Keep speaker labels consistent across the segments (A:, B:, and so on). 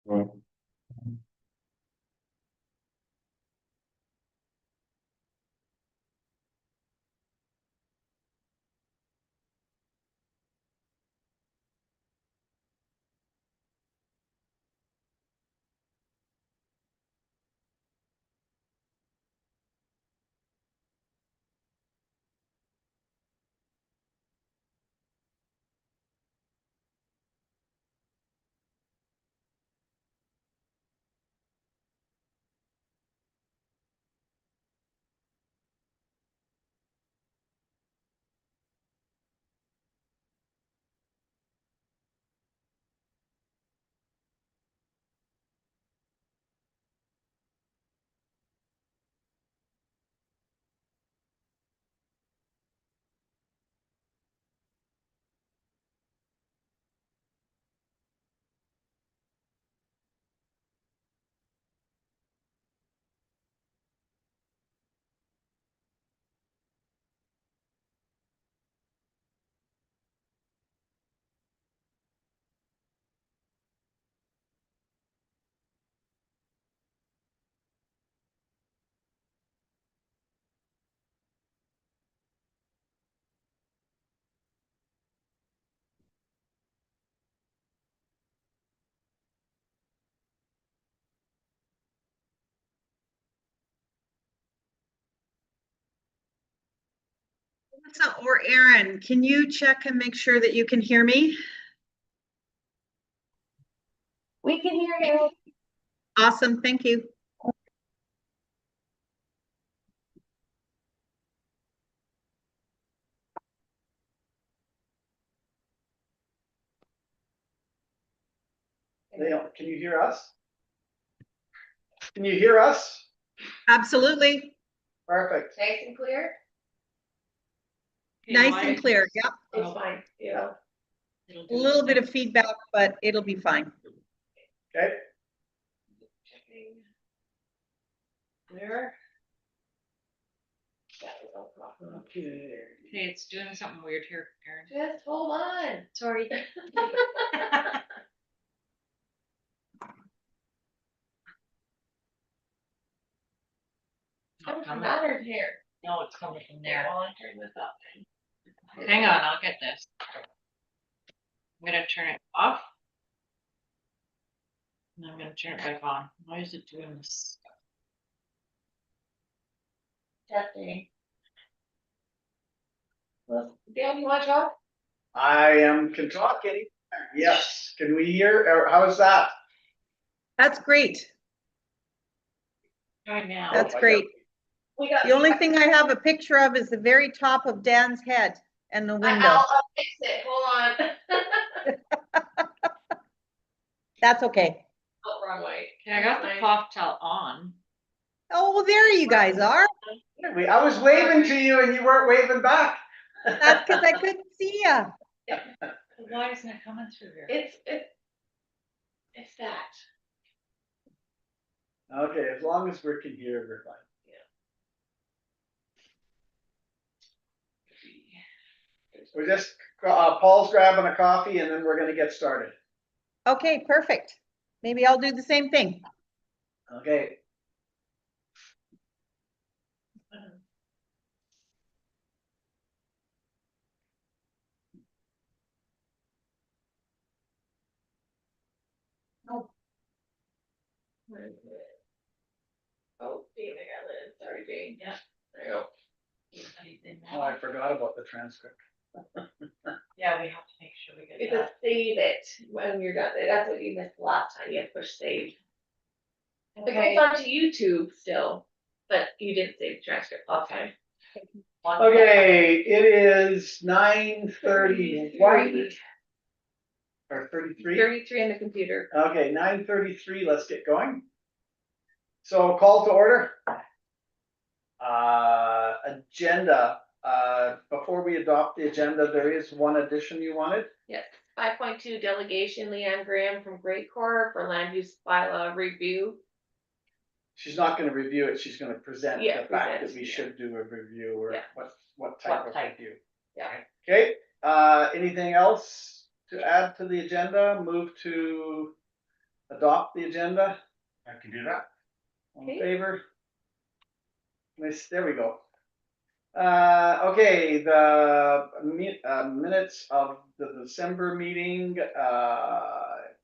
A: Right.
B: Melissa or Aaron, can you check and make sure that you can hear me?
C: We can hear you.
B: Awesome, thank you.
D: Can you hear us? Can you hear us?
B: Absolutely.
D: Perfect.
C: Nice and clear?
B: Nice and clear. Yep.
C: It's fine, yeah.
B: A little bit of feedback, but it'll be fine.
D: Okay.
C: Checking. Clear?
D: Okay.
E: Hey, it's doing something weird here, Aaron.
C: Just hold on.
E: Sorry.
C: Coming from that or here?
E: No, it's coming from
C: There,
E: there.
C: I'll turn this up.
E: Hang on, I'll get this. I'm gonna turn it off. And I'm gonna turn it back on. Why is it doing this?
C: Testing. Well, Dan, you want to talk?
D: Can talk any. Yes. Can we hear? Or how's that?
B: That's great.
E: Right now.
B: That's great.
C: We got.
B: The only thing I have a picture of is the very top of Dan's head and the window.
C: I'll fix it. Hold on.
B: That's okay.
C: Oh, wrong way.
E: Okay, I got the cough towel on.
B: Oh, well, there you guys are.
D: I was waving to you and you weren't waving back.
B: That's because I couldn't see you.
E: Why isn't it coming through here?
C: It's that.
D: Okay, as long as we can hear, we're fine. We're just, Paul's grabbing a coffee and then we're gonna get started.
B: Okay, perfect. Maybe I'll do the same thing.
D: Okay.
C: Where is it? Oh, Jane, I got it. Sorry, Jane. Yeah. There you go.
D: Oh, I forgot about the transcript.
E: Yeah, we have to make sure we
C: You
E: get
C: have to save it when you're done. That's what you missed last time. You had to push save.
E: that.
C: It goes onto YouTube still, but you didn't save the transcript last time.
D: Okay, it is 9:31 or 33.
C: 33 on the computer.
D: Okay, 9:33, let's get going. So call to order. Agenda, before we adopt the agenda, there is one addition you wanted.
C: Yes. 5.2 delegation Leanne Graham from Great Corps for land use bylaw review.
D: She's not gonna review it, she's gonna present the
C: Yeah,
D: fact that
C: present,
D: we
C: yeah.
D: should do a review or
C: Yeah.
D: what type
E: What
D: of
E: type?
D: review.
C: Yeah.
D: Okay, anything else to add to the agenda? Move to adopt the agenda?
A: I can do that.
D: All in
C: Okay.
D: favor? Nice, there we go. Okay, the minutes of the December meeting,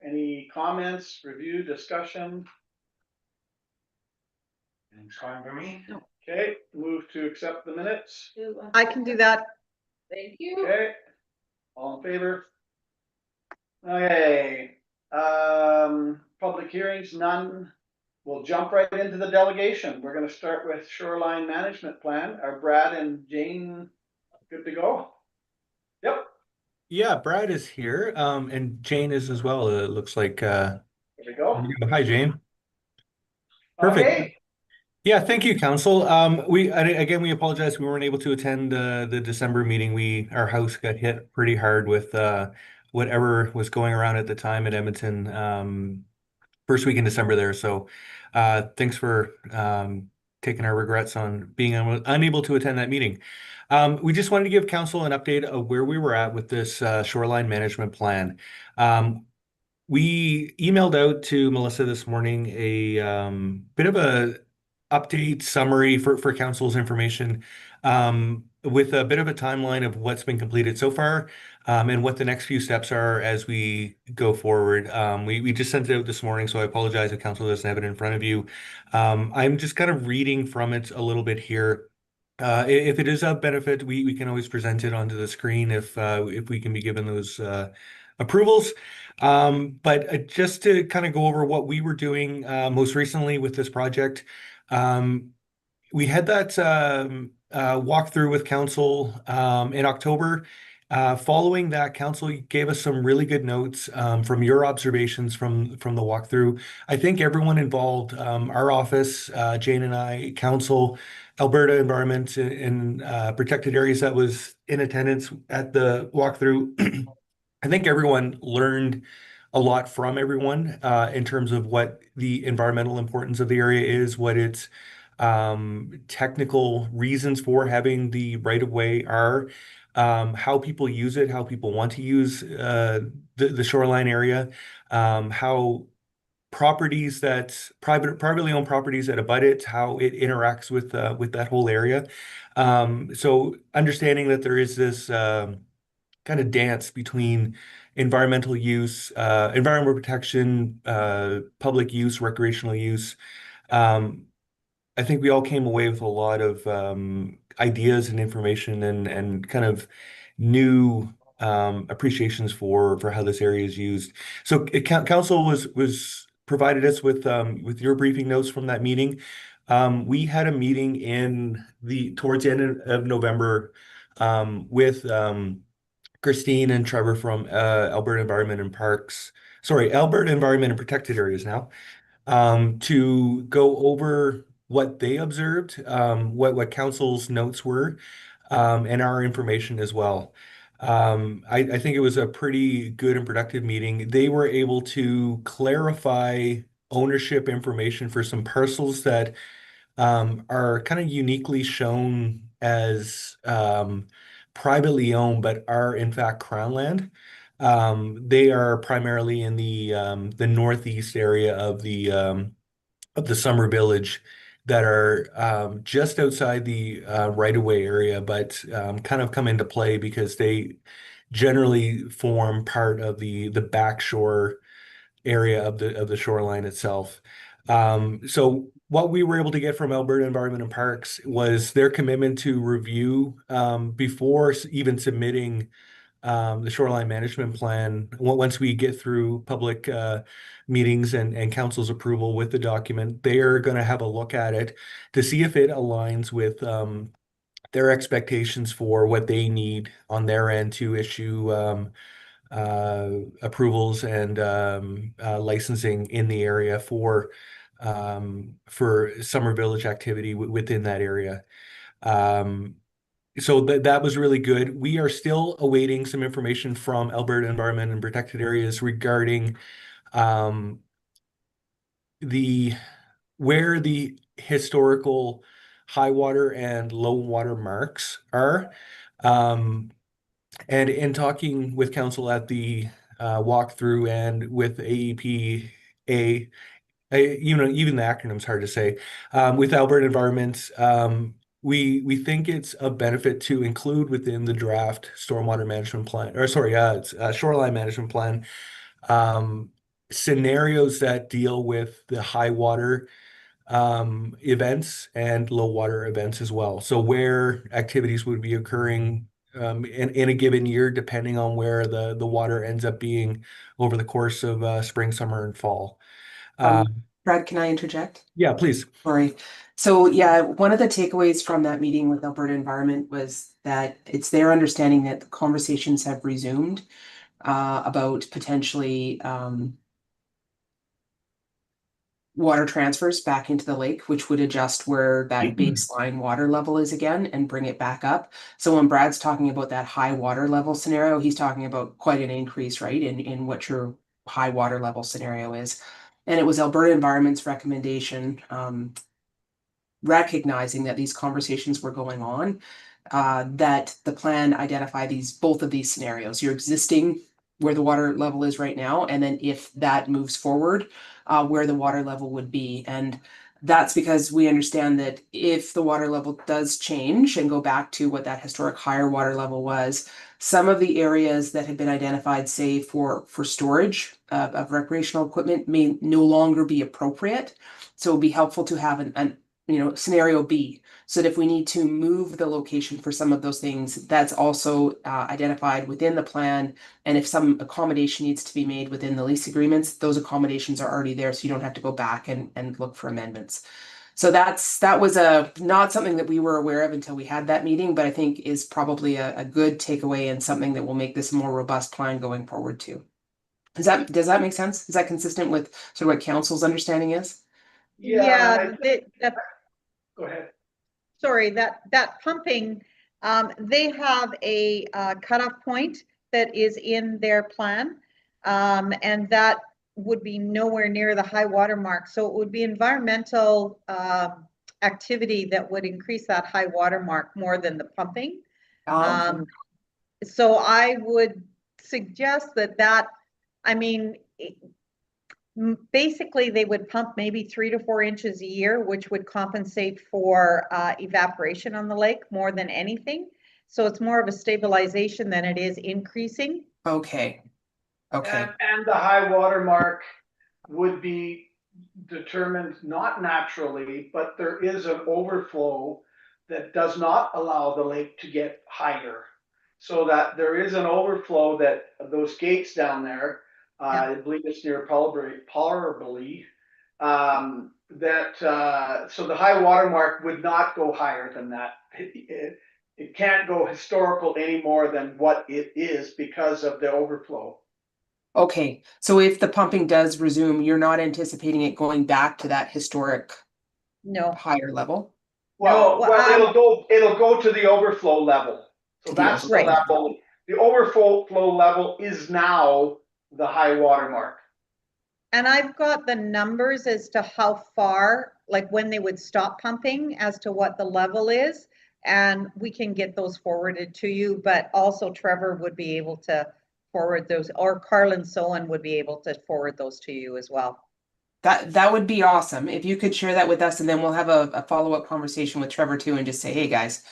D: any comments, review, discussion?
A: It's fine for me.
D: Okay, move to accept the minutes.
B: I can do that.
C: Thank you.
D: Okay, all in favor? Okay, public hearings, none. We'll jump right into the delegation. We're gonna start with shoreline management plan. Are Brad and Jane good to go? Yep,
F: Yeah, Brad is here, and Jane is as well. It looks like.
D: there we go.
F: Hi, Jane. Perfect.
D: Okay,
F: Yeah, thank you, Council. Again, we apologize. We weren't able to attend the December meeting. Our house got hit pretty hard with whatever was going around at the time at Edmonton. First week in December there. So, thanks for taking our regrets on being unable to attend that meeting. We just wanted to give Council an update of where we were at with this shoreline management plan. We emailed out to Melissa this morning a bit of a update summary for council's information, with a bit of a timeline of what's been completed so far, and what the next few steps are as we go forward. We just sent it out this morning, so I apologize if council doesn't have it in front of you. I'm just kind of reading from it a little bit here. If it is of benefit, we can always present it onto the screen if we can be given those approvals. But just to kind of go over what we were doing most recently with this project, we had that walkthrough with council in October. Following that, council gave us some really good notes from your observations from the walkthrough. I think everyone involved, our office, Jane and I, council, Alberta Environment and Protected Areas that was in attendance at the walkthrough. I think everyone learned a lot from everyone in terms of what the environmental importance of the area is, what its technical reasons for having the right of way are, how people use it, how people want to use the shoreline area, how properties that privately owned properties that abut it, how it interacts with that whole area. So understanding that there is this kind of dance between environmental use, environmental protection, public use, recreational use. I think we all came away with a lot of ideas and information and kind of new appreciations for how this area is used. So council was provided us with your briefing notes from that meeting. We had a meeting towards the end of November with Christine and Trevor from Alberta Environment and Alberta Environment and Protected Areas now, to go over what they observed, what council's notes were, and our information as well. I think it was a pretty good and productive meeting. They were able to clarify ownership information for some parcels that are kind of uniquely shown as privately owned, but are in fact Crown land. They are primarily in the northeast area of the Summer Village that are just outside the right-of-way area, but kind of come into play because they generally form part of the backshore area of the shoreline itself. So what we were able to get from Alberta Environment and Parks was their commitment to review before even submitting the shoreline management plan. Once we get through public meetings and council's approval with the document, they're going to have a look at it to see if it aligns with their expectations for what they need on their end to issue approvals and licensing in the area for Summer Village activity within that area. So that was really good. We are still awaiting some information from Alberta Environment and Protected Areas regarding where the historical high water and low water marks are. And in talking with council at the walkthrough and with AEP even the acronym's hard to say, with Alberta Environment, we think it's a benefit to include within the draft stormwater management plan, or sorry, shoreline management plan, scenarios that deal with the high water events and low water events as well. So where activities would be occurring in a given year, depending on where the water ends up being over the course of spring, summer, and fall.
G: Brad, can I interject?
F: Yeah, please.
G: Sorry. So yeah, one of the takeaways from that meeting with Alberta Environment was that it's their understanding that the conversations have resumed about potentially water transfers back into the lake, which would adjust where that baseline water level is again and bring it back up. So when Brad's talking about that high water level scenario, he's talking about quite an increase, right, in what your high water level scenario is. And it was Alberta Environment's recommendation, recognizing that these conversations were going on, that the plan identify both of these scenarios, your existing where the water level is right now, and then if that moves forward, where the water level would be. And that's because we understand that if the water level does change and go back to what that historic higher water level was, some of the areas that had been identified, say for storage of recreational equipment, may no longer be appropriate. So it would be helpful to have an scenario B, so that if we need to move the location for some of those things, that's also identified within the plan. And if some accommodation needs to be made within the lease agreements, those accommodations are already there, so you don't have to go back and look for amendments. So that was not something that we were aware of until we had that meeting, but I think is probably a good takeaway and something that will make this a more robust plan going forward too. Does that make sense? Is that consistent with sort of what council's understanding is?
B: Yeah,
D: Go ahead.
B: sorry, that pumping, they have a cutoff point that is in their plan. And that would be nowhere near the high water mark. So it would be environmental activity that would increase that high water mark more than the pumping. So I would suggest basically they would pump maybe 3 to 4 inches a year, which would compensate for evaporation on the lake more than anything. So it's more of a stabilization than it is increasing.
G: Okay.
D: And the high water mark would be determined not naturally, but there is an overflow that does not allow the lake to get higher. So that there is an overflow that those gates down there, I believe it's near Parlbury, so the high water mark would not go higher than that. It can't go historical any more than what it is because of the overflow.
G: Okay, so if the pumping does resume, you're not anticipating it going back to that historic higher level?
D: Well, it'll go to the overflow level. So that's the level. The overflow level is now the high water mark.
B: And I've got the numbers as to how far, like when they would stop pumping, as to what the level is, and we can get those forwarded to you. But also Trevor would be able to forward those, or Carlin Sohan would be able to forward those to you as well.
G: That would be awesome if you could share that with us, and then we'll have a follow-up conversation with Trevor too, and just say, hey guys,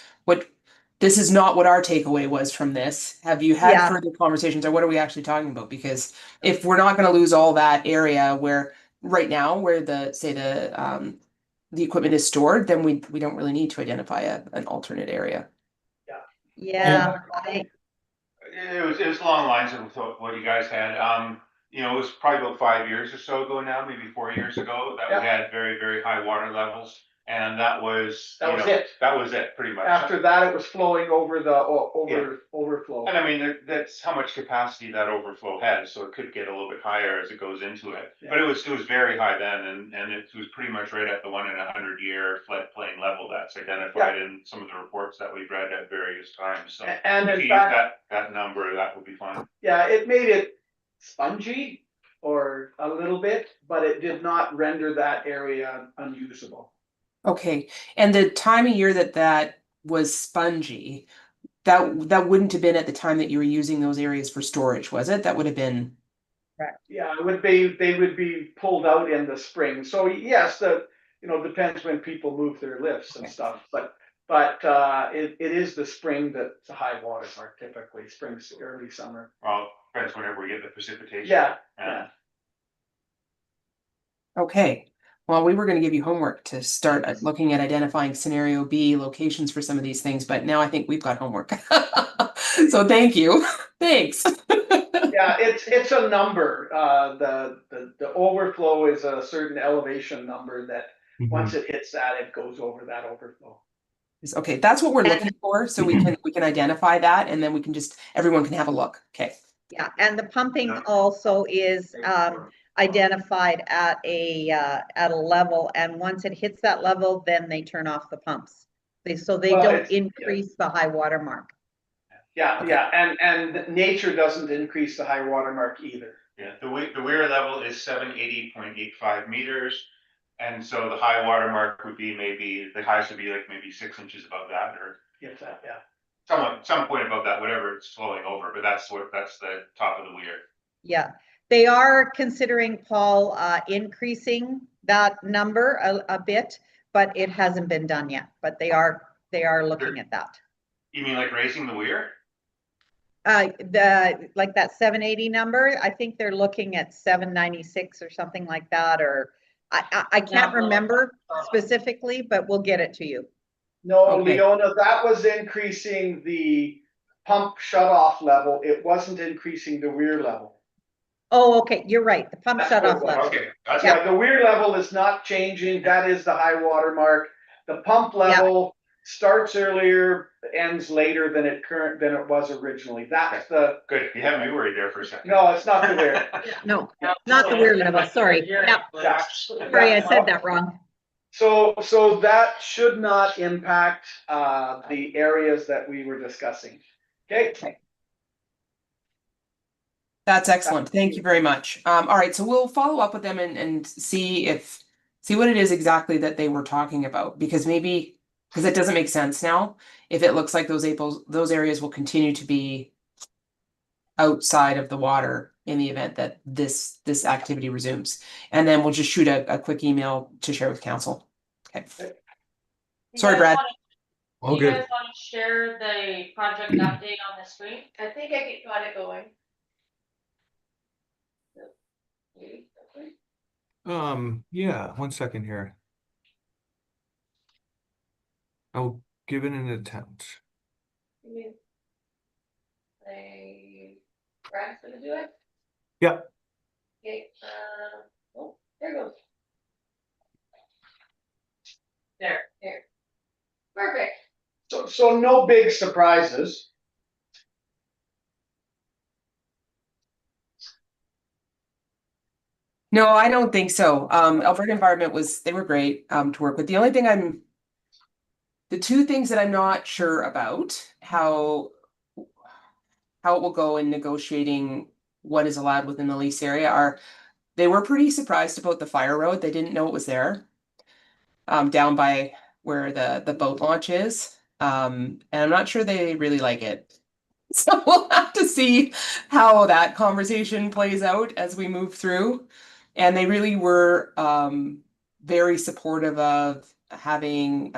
G: this is not what our takeaway was from this. Have you had further conversations, or what are we actually talking about? Because if we're not going to lose all that area where right now where the equipment is stored, then we don't really need to identify an alternate area.
A: It was along the lines of what you guys had. It was probably about 5 years or so ago now, maybe 4 years ago, that we had very, very high water levels. And that was it. That was it, pretty much.
D: After that, it was flowing over the overflow.
A: And I mean, that's how much capacity that overflow has, so it could get a little bit higher as it goes into it. Yeah. But it was very high then, and it was pretty much right at the 1 in 100 year floodplain level that's identified in some of the reports that we've read at various times. So
D: and
A: if you use that number, that would be fine.
D: Yeah, it made it spongy or a little bit, but it did not render that area unusable.
G: Okay, and the time of year that was spongy, that wouldn't have been at the time that you were using those areas for storage, was it? That would have been
D: Yeah, they would be pulled out in the spring. So yes, depends when people move their lifts and stuff, but it is the spring that's the high water mark typically, spring, early summer.
A: Well, depends whenever we get the precipitation.
D: Yeah,
A: Yeah.
G: Okay, well, we were gonna give you homework to start looking at identifying scenario B locations for some of these things, but now I think we've got homework. So thank you, thanks.
D: Yeah, it's a number. The overflow is a certain elevation number that once it hits that, it goes over that overflow.
G: Okay, that's what we're looking for, so we can identify that, and then we can just, everyone can have a look, okay.
B: Yeah, and the pumping also is identified at a level, and once it hits that level, then they turn off the pumps. So they
D: Well,
B: don't increase the high water mark.
D: Yeah,
G: Okay.
D: yeah, and nature doesn't increase the high water mark either.
A: Yeah, the weir level is 780.85 meters. And so the high water mark would be the highest would be like maybe 6 inches above that, or
D: If that, yeah.
A: some point above that, whatever it's flowing over, but that's the top of the weir.
B: Yeah, they are considering, Paul, increasing that number a bit, but it hasn't been done yet, but they are looking at that.
A: You mean like raising the weir?
B: Like that 780 number, I think they're looking at 796 or something like that, or I can't remember specifically, but we'll get it to you.
D: No,
G: Okay.
D: Leona, that was increasing the pump shut-off level. It wasn't increasing the weir level.
B: Oh, okay, you're right, the pump
D: That's
B: shut
D: what
B: off
D: it was.
B: level.
A: Okay, that's
D: Yeah, the weir level is not changing. That is the high water mark. The pump level starts earlier, ends later than it was originally. That's the,
A: good. You had me worried there for a second.
D: no, it's not the weir.
B: No, not the weir level, sorry. Yeah,
D: Yeah.
B: sorry, I said that wrong.
D: So that should not impact the areas that we were discussing. Okay,
G: That's excellent. Thank you very much. All right, so we'll follow up with them and see what it is exactly that they were talking about, because it doesn't make sense now. If it looks like those areas will continue to be outside of the water in the event that this activity resumes. And then we'll just shoot a quick email to share with council. Okay.
C: You
G: Sorry,
C: guys
G: Brad.
C: wanna- You guys want to share the project update on the screen? I think I got it going.
F: Yeah, 1 second here. I'll give it an attempt.
C: Brad's gonna do it?
F: Yep.
C: Okay, oh, there it goes. There. Perfect.
D: so no big surprises.
G: No, I don't think so. Alberta Environment they were great to work with. The only thing the two things that I'm not sure about how it will go in negotiating what is allowed within the lease area are, they were pretty surprised about the fire road. They didn't know it was there. Down by where the boat launch is. And I'm not sure they really like it. So we'll have to see how that conversation plays out as we move through. And they really were very supportive of having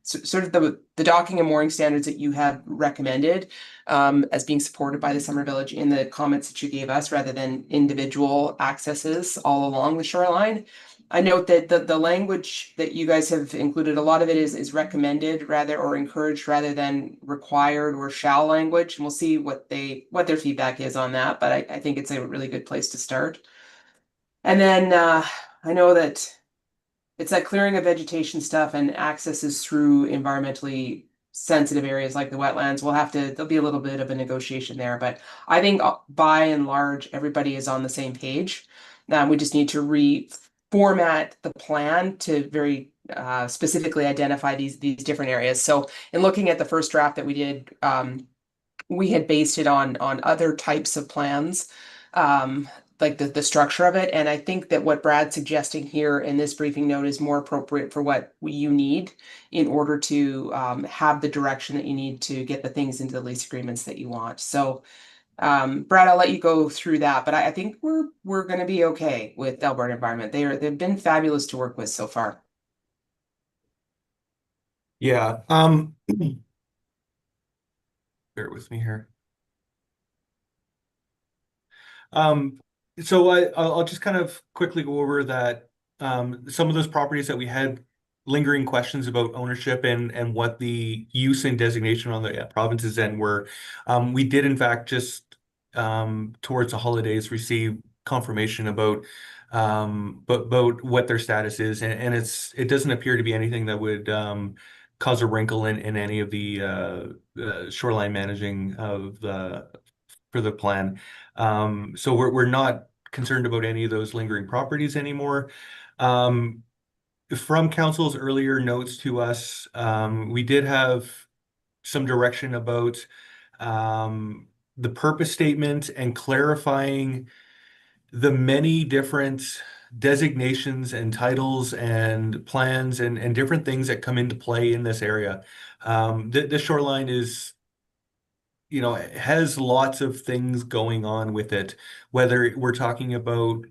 G: sort of the docking and mooring standards that you have recommended as being supported by the Summer Village in the comments that you gave us, rather than individual accesses all along the shoreline. I note that the language that you guys have included, a lot of it is recommended or encouraged rather than required or shall language. And we'll see what their feedback is on that, but I think it's a really good place to start. And then I know that it's that clearing of vegetation stuff and accesses through environmentally sensitive areas like the wetlands. There'll be a little bit of a negotiation there, but I think by and large, everybody is on the same page. We just need to reformat the plan to very specifically identify these different areas. So in looking at the first draft that we did, we had based it on other types of plans, like the structure of it. And I think that what Brad's suggesting here in this briefing note is more appropriate for what you need in order to have the direction that you need to get the things into the lease agreements that you want. So Brad, I'll let you go through that, but I think we're gonna be okay with Alberta Environment. They've been fabulous to work with so far.
F: Yeah, bear with me here. So I'll just kind of quickly go over that, some of those properties that we had lingering questions about ownership and what the use and designation on the province's end were. We did in fact just, towards the holidays, receive confirmation about what their status is, and it doesn't appear to be anything that would, cause a wrinkle in any of the, shoreline managing of the for the plan. So we're not concerned about any of those lingering properties anymore. From council's earlier notes to us, we did have some direction about, the purpose statement and clarifying the many different designations and titles and plans and different things that come into play in this area. The shoreline is, it has lots of things going on with it, whether we're talking about,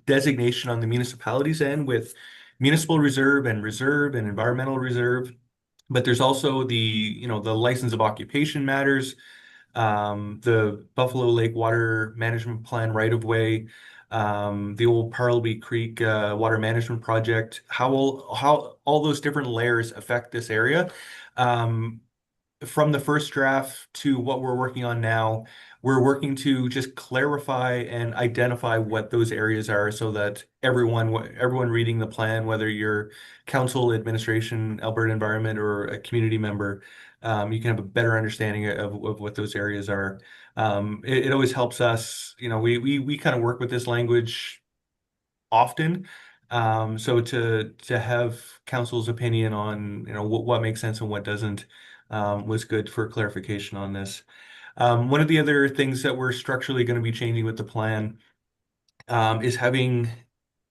F: designation on the municipalities end with municipal reserve and environmental reserve. But there's also the license of occupation matters, the Buffalo Lake Water Management Plan right of way, the old Parlby Creek Water Management Project, how all those different layers affect this area. From the first draft to what we're working on now, we're working to just clarify and identify what those areas are so that everyone reading the plan, whether you're council, administration, Alberta Environment, or a community member, you can have a better understanding of what those areas are. It always helps us, we kind of work with this language often. So to have council's opinion on, what makes sense and what doesn't, was good for clarification on this. One of the other things that we're structurally going to be changing with the plan, is having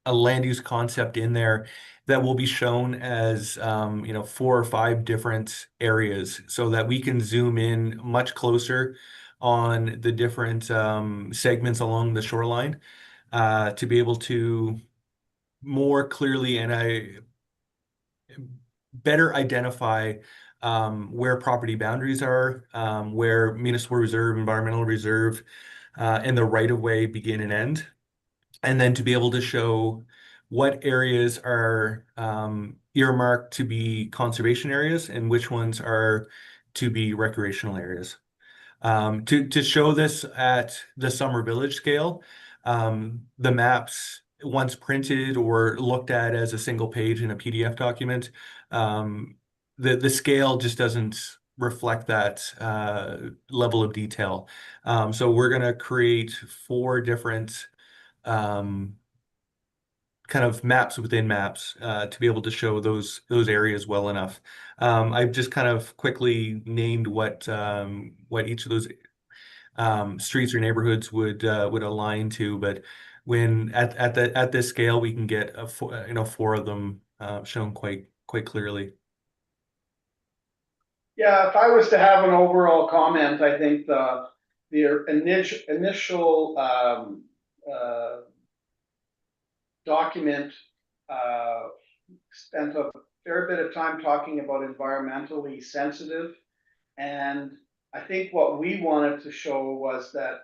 F: a land use concept in there that will be shown as, 4 or 5 different areas so that we can zoom in much closer on the different, segments along the shoreline, to be able to more clearly and better identify, where property boundaries are, where municipal reserve, environmental reserve, and the right of way begin and end. And then to be able to show what areas are, earmarked to be conservation areas and which ones are to be recreational areas. To show this at the Summer Village scale, the maps, once printed or looked at as a single page in a PDF document, the scale just doesn't reflect that, level of detail. So we're gonna create 4 different, kind of maps within maps, to be able to show those areas well enough. I've just kind of quickly named what each of those, streets or neighborhoods would align to, but when at this scale, we can get 4 of them, shown quite clearly.
D: Yeah, if I was to have an overall comment, I think the initial document spent a fair bit of time talking about environmentally sensitive. And I think what we wanted to show was that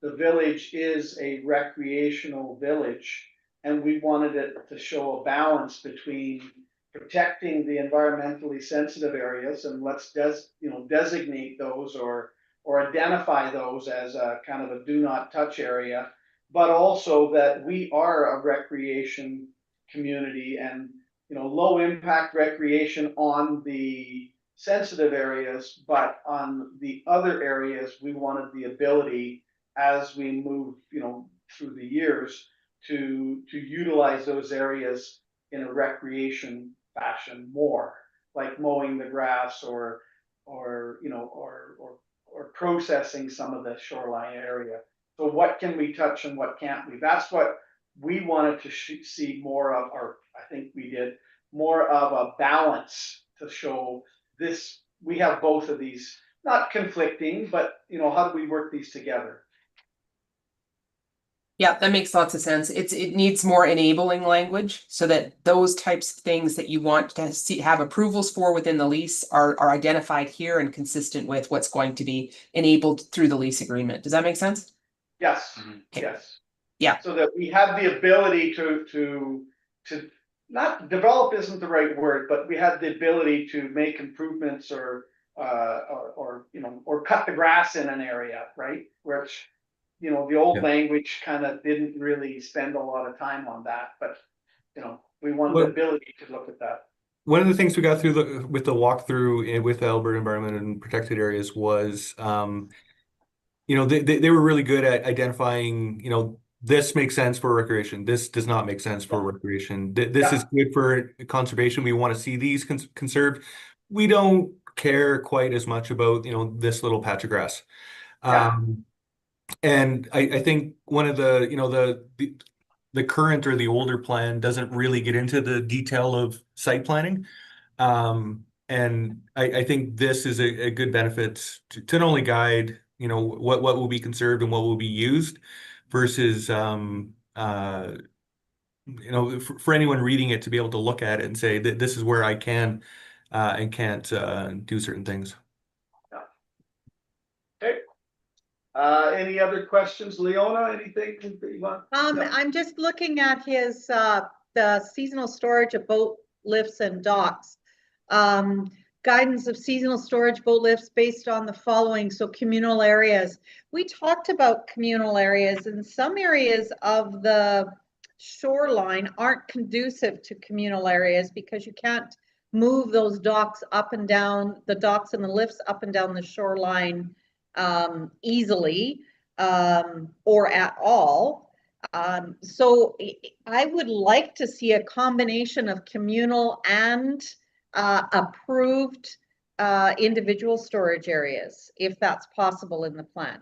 D: the village is a recreational village, and we wanted it to show a balance between protecting the environmentally sensitive areas, and let's designate those or identify those as a kind of a do not touch area, but also that we are a recreation community and low impact recreation on the sensitive areas, but on the other areas, we wanted the ability as we move, through the years to utilize those areas in a recreation fashion more, like mowing the grass or processing some of the shoreline area. So what can we touch and what can't we? That's what we wanted to see more of, or I think we did more of a balance to show this. We have both of these not conflicting, but you know, how do we work these together?
G: Yeah, that makes lots of sense. It needs more enabling language so that those types of things that you want to see have approvals for within the lease are identified here and consistent with what's going to be enabled through the lease agreement. Does that make sense?
D: Yes,
G: Okay.
D: yes.
G: Yeah.
D: So that we have the ability to not develop isn't the right word, but we have the ability to make improvements or you know, or cut the grass in an area, right? Which, you know, the old
F: Yeah.
D: language kind of didn't really spend a lot of time on that, but you know, we want the
F: Well-
D: ability to look at that.
F: One of the things we got through with the walkthrough with the Alberta Environment and Protected Areas was, you know, they were really good at identifying, you know, this makes sense for recreation. This does not make sense for recreation. This is good for conservation. We want to see these conserved. We don't care quite as much about, you know, this little patch of grass.
D: Yeah.
F: And I think one of the, you know, the current or the older plan doesn't really get into the detail of site planning. And I think this is a good benefit to not only guide, you know, what will be conserved and what will be used versus, you know, for anyone reading it to be able to look at it and say that this is where I can and can't do certain things.
D: Okay. Any other questions, Leona? Anything that you want? Yeah.
B: I'm just looking at his, the seasonal storage of boat lifts and docks. Guidance of seasonal storage boat lifts based on the following, so communal areas. We talked about communal areas, and some areas of the shoreline aren't conducive to communal areas because you can't move those docks up and down, the docks and the lifts up and down the shoreline easily or at all. So I would like to see a combination of communal and approved individual storage areas, if that's possible in the plan.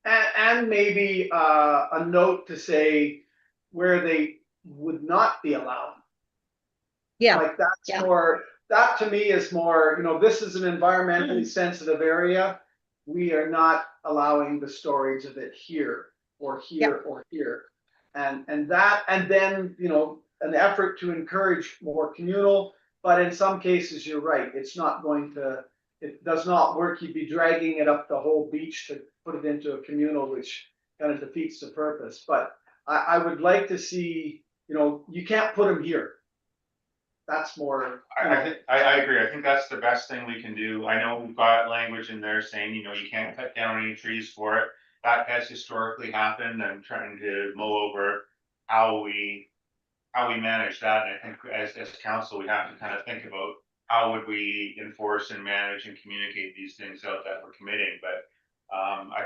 D: And maybe a note to say where they would not be allowed.
B: Yeah,
D: Like that's
B: yeah.
D: more, that to me is more, you know, this is an environmentally sensitive area. We are not allowing the storage of it here or here or here. And that, and then, you know, an effort to encourage more communal, but in some cases, you're right, it's not going to, it does not work. You'd be dragging it up the whole beach to put it into a communal, which kind of defeats the purpose. But I would like to see, you know, you can't put them here. That's more.
A: I agree. I think that's the best thing we can do. I know we've got language in there saying, you know, you can't cut down any trees for it. That has historically happened. I'm trying to mull over how we manage that. And I think as council, we have to kind of think about how would we enforce and manage and communicate these things out that we're committing. But I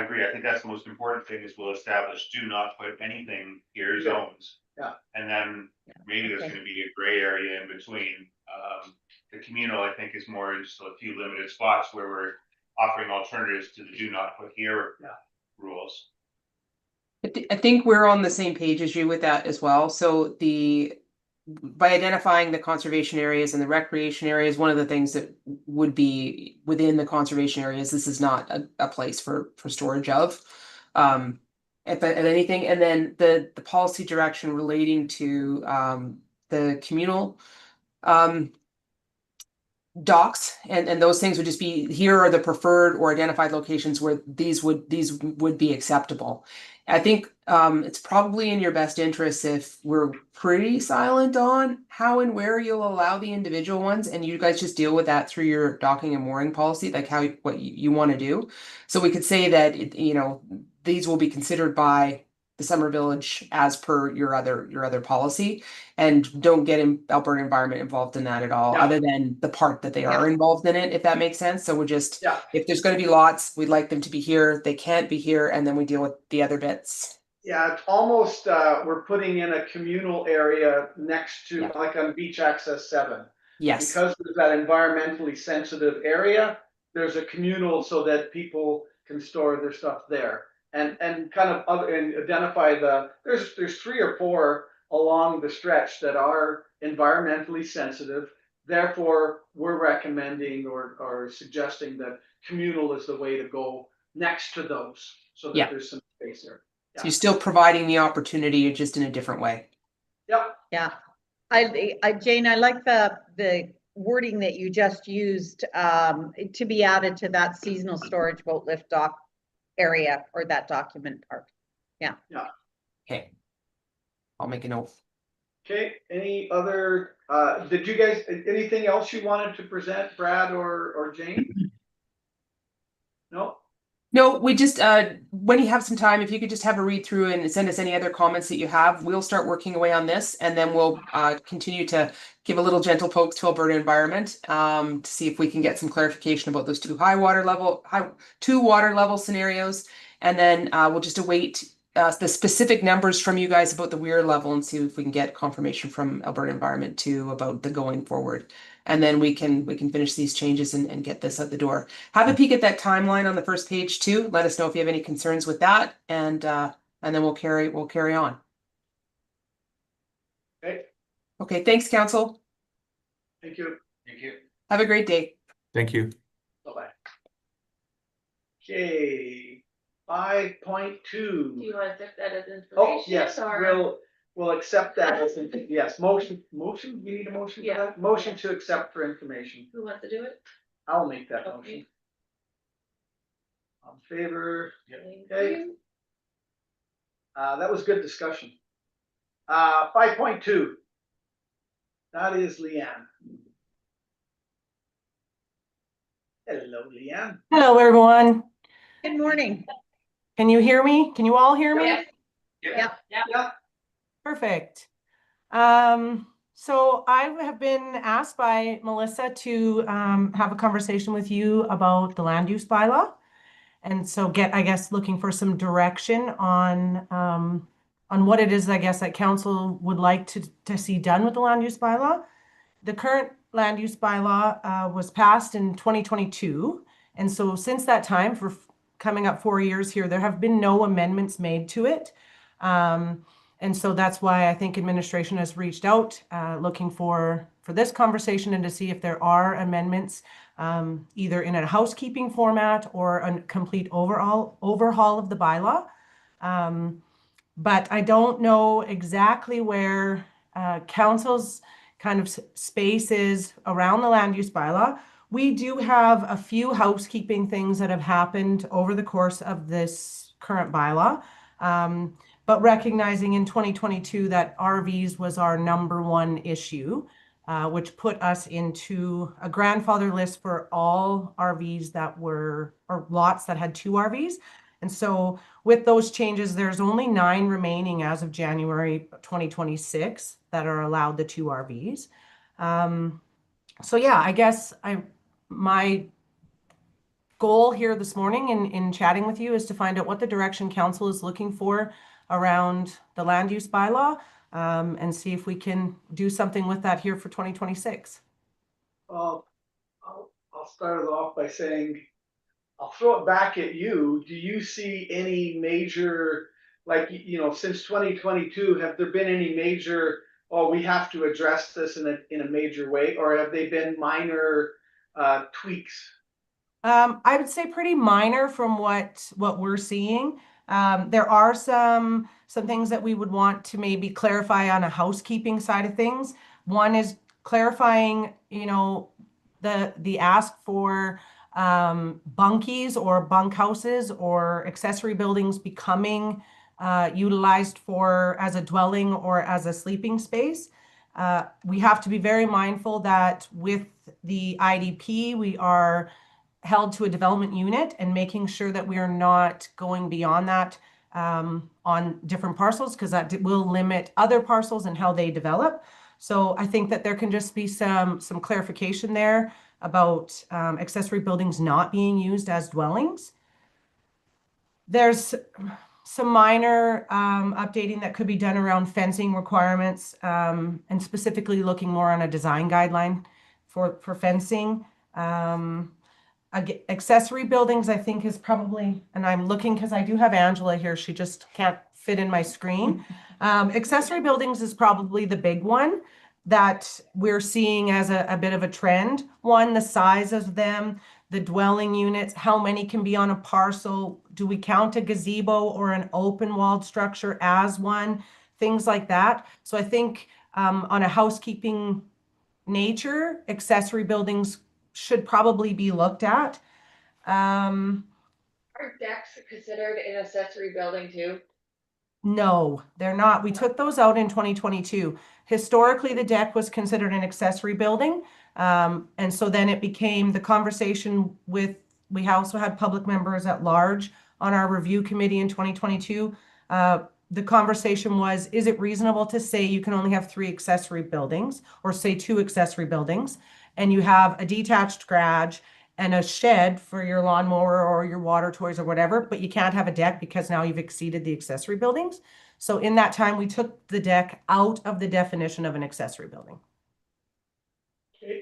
A: agree. I think that's the most important thing is we'll establish do not put anything here zones.
D: Yeah.
A: And then maybe there's going to be a gray area in between. The communal, I think, is more in just a few limited spots where we're offering alternatives to the do not put here rules.
G: I think we're on the same page as you with that as well. So by identifying the conservation areas and the recreation areas, one of the things that would be within the conservation areas, this is not a place for storage of at anything. And then the policy direction relating to the communal docks and those things would just be, here are the preferred or identified locations where these would be acceptable. I think it's probably in your best interest if we're pretty silent on how and where you'll allow the individual ones, and you guys just deal with that through your docking and mooring policy, like what you want to do. So we could say that you know, these will be considered by the Summer Village as per your other policy, and don't get Alberta Environment involved in that at all, other than the part that they are involved in it, if that makes sense. So we're just, if there's going to be lots, we'd like them to be here, they can't be here, and then we deal with the other bits.
D: Yeah, it's almost we're putting in a communal area next to like on Beach Access 7.
G: Yes.
D: Because there's that environmentally sensitive area, there's a communal so that people can store their stuff there. And kind of and identify there's 3 or 4 along the stretch that are environmentally sensitive. Therefore, we're recommending or suggesting that communal is the way to go next to those, so
G: Yeah.
D: that there's some space there.
G: So you're still providing the opportunity, just in a different way.
D: Yep,
B: Yeah. Jane, I like the wording that you just used, to be added to that seasonal storage boat lift dock area or that document part.
G: Okay. I'll make a note.
D: okay, any other, did you guys, anything else you wanted to present, Brad or Jane? No?
G: No, we just, when you have some time, if you could just have a read through and send us any other comments that you have, we'll start working away on this, and then we'll continue to give a little gentle poke to Alberta Environment to see if we can get some clarification about those two water level scenarios, and then we'll just await the specific numbers from you guys about the weir level and see if we can get confirmation from Alberta Environment too about the going forward. And then we can finish these changes and get this out the door. Have a peek at that timeline on the first page too. Let us know if you have any concerns with that, and then we'll carry on.
D: Okay,
G: Okay, thanks, council.
D: thank you.
A: Thank you.
G: Have a great day.
F: Thank you.
D: Bye-bye. Okay, 5.2.
C: Do you want to accept that as
D: Oh,
C: information?
D: yes,
C: or-
D: we'll accept that as, yes, motion, we need a motion for
C: Yeah.
D: that? Motion to accept for information.
C: Who wants to do it?
D: I'll make that
C: Okay.
D: motion. On favor,
C: Thank
D: Okay.
C: you.
D: that was good discussion. 5.2. That is Leanne. Hello, Leanne.
H: Hello, everyone.
B: Good morning.
H: Can you hear me? Can you all hear me?
C: Yeah.
D: Yeah,
H: Perfect. So I have been asked by Melissa to have a conversation with you about the land use bylaw. And so I guess, looking for some direction on what it is, I guess, that council would like to see done with the land use bylaw. The current land use bylaw was passed in 2022. And so since that time, for coming up 4 years here, there have been no amendments made to it. And so that's why I think administration has reached out, looking for this conversation and to see if there are amendments, either in a housekeeping format or a complete overhaul of the bylaw. But I don't know exactly where council's kind of space is around the land use bylaw. We do have a few housekeeping things that have happened over the course of this current bylaw. But recognizing in 2022 that RVs was our #1 issue, which put us into a grandfather list for all RVs or lots that had 2 RVs. And so with those changes, there's only 9 remaining as of January 2026 that are allowed the 2 RVs. So yeah, I guess my goal here this morning in chatting with you is to find out what the direction council is looking for around the land use bylaw, and see if we can do something with that here for 2026.
D: I'll start it off by saying, I'll throw it back at you. Do you see any major, like, since 2022, have there been any major, we have to address this in a major way, or have they been minor tweaks?
H: I would say pretty minor from what we're seeing. There are some things that we would want to maybe clarify on a housekeeping side of things. One is clarifying, the ask for bunkies or bunkhouses or accessory buildings becoming utilized as a dwelling or as a sleeping space. We have to be very mindful that with the IDP, we are held to a development unit, and making sure that we are not going beyond that on different parcels, because that will limit other parcels and how they develop. So I think that there can just be some clarification there about accessory buildings not being used as dwellings. There's some minor updating that could be done around fencing requirements, and specifically looking more on a design guideline for fencing. Accessory buildings, I think, is probably, and I'm looking because I do have Angela here, she just can't fit in my screen. Accessory buildings is probably the big one. that we're seeing as a bit of a trend. One, the size of them, the dwelling units, how many can be on a parcel? Do we count a gazebo or an open walled structure as one? Things like that. So I think on a housekeeping nature, accessory buildings should probably be looked at.
C: Are decks considered an accessory building too?
H: No, they're not. We took those out in 2022. Historically, the deck was considered an accessory building. And so then it became the conversation with, we also had public members at large on our review committee in 2022. The conversation was, is it reasonable to say you can only have 3 accessory buildings, or say 2 accessory buildings, and you have a detached garage and a shed for your lawnmower or your water toys or whatever, but you can't have a deck because now you've exceeded the accessory buildings. So in that time, we took the deck out of the definition of an accessory building.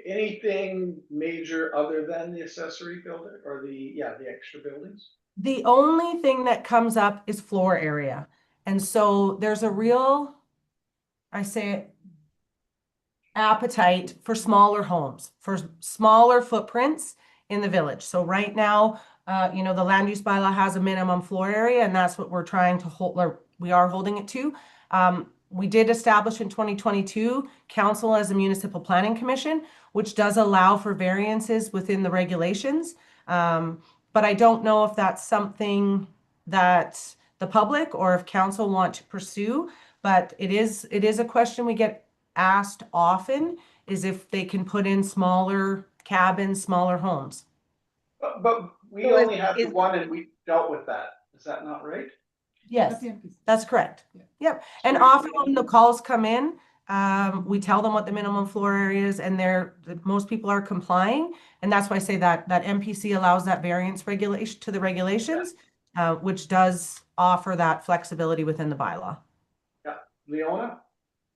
D: Anything major other than the accessory building or the extra buildings?
H: The only thing that comes up is floor area. And so there's a real, I say, appetite for smaller homes, for smaller footprints in the village. So right now, the land use bylaw has a minimum floor area, and that's what we're trying to hold, or we are holding it to. We did establish in 2022 council as a municipal planning commission, which does allow for variances within the regulations. But I don't know if that's something that the public or if council want to pursue, but it is a question we get asked often, is if they can put in smaller cabins, smaller homes.
D: But we
B: So
D: only have the one and we dealt with that. Is that not right?
H: Yes, that's correct.
G: Yeah.
H: Yep. And
D: So-
H: often when the calls come in, we tell them what the minimum floor area is, and most people are complying. And that's why I say that MPC allows that variance regulation to the regulations, which does offer that flexibility within the bylaw.
D: Yeah, Leona?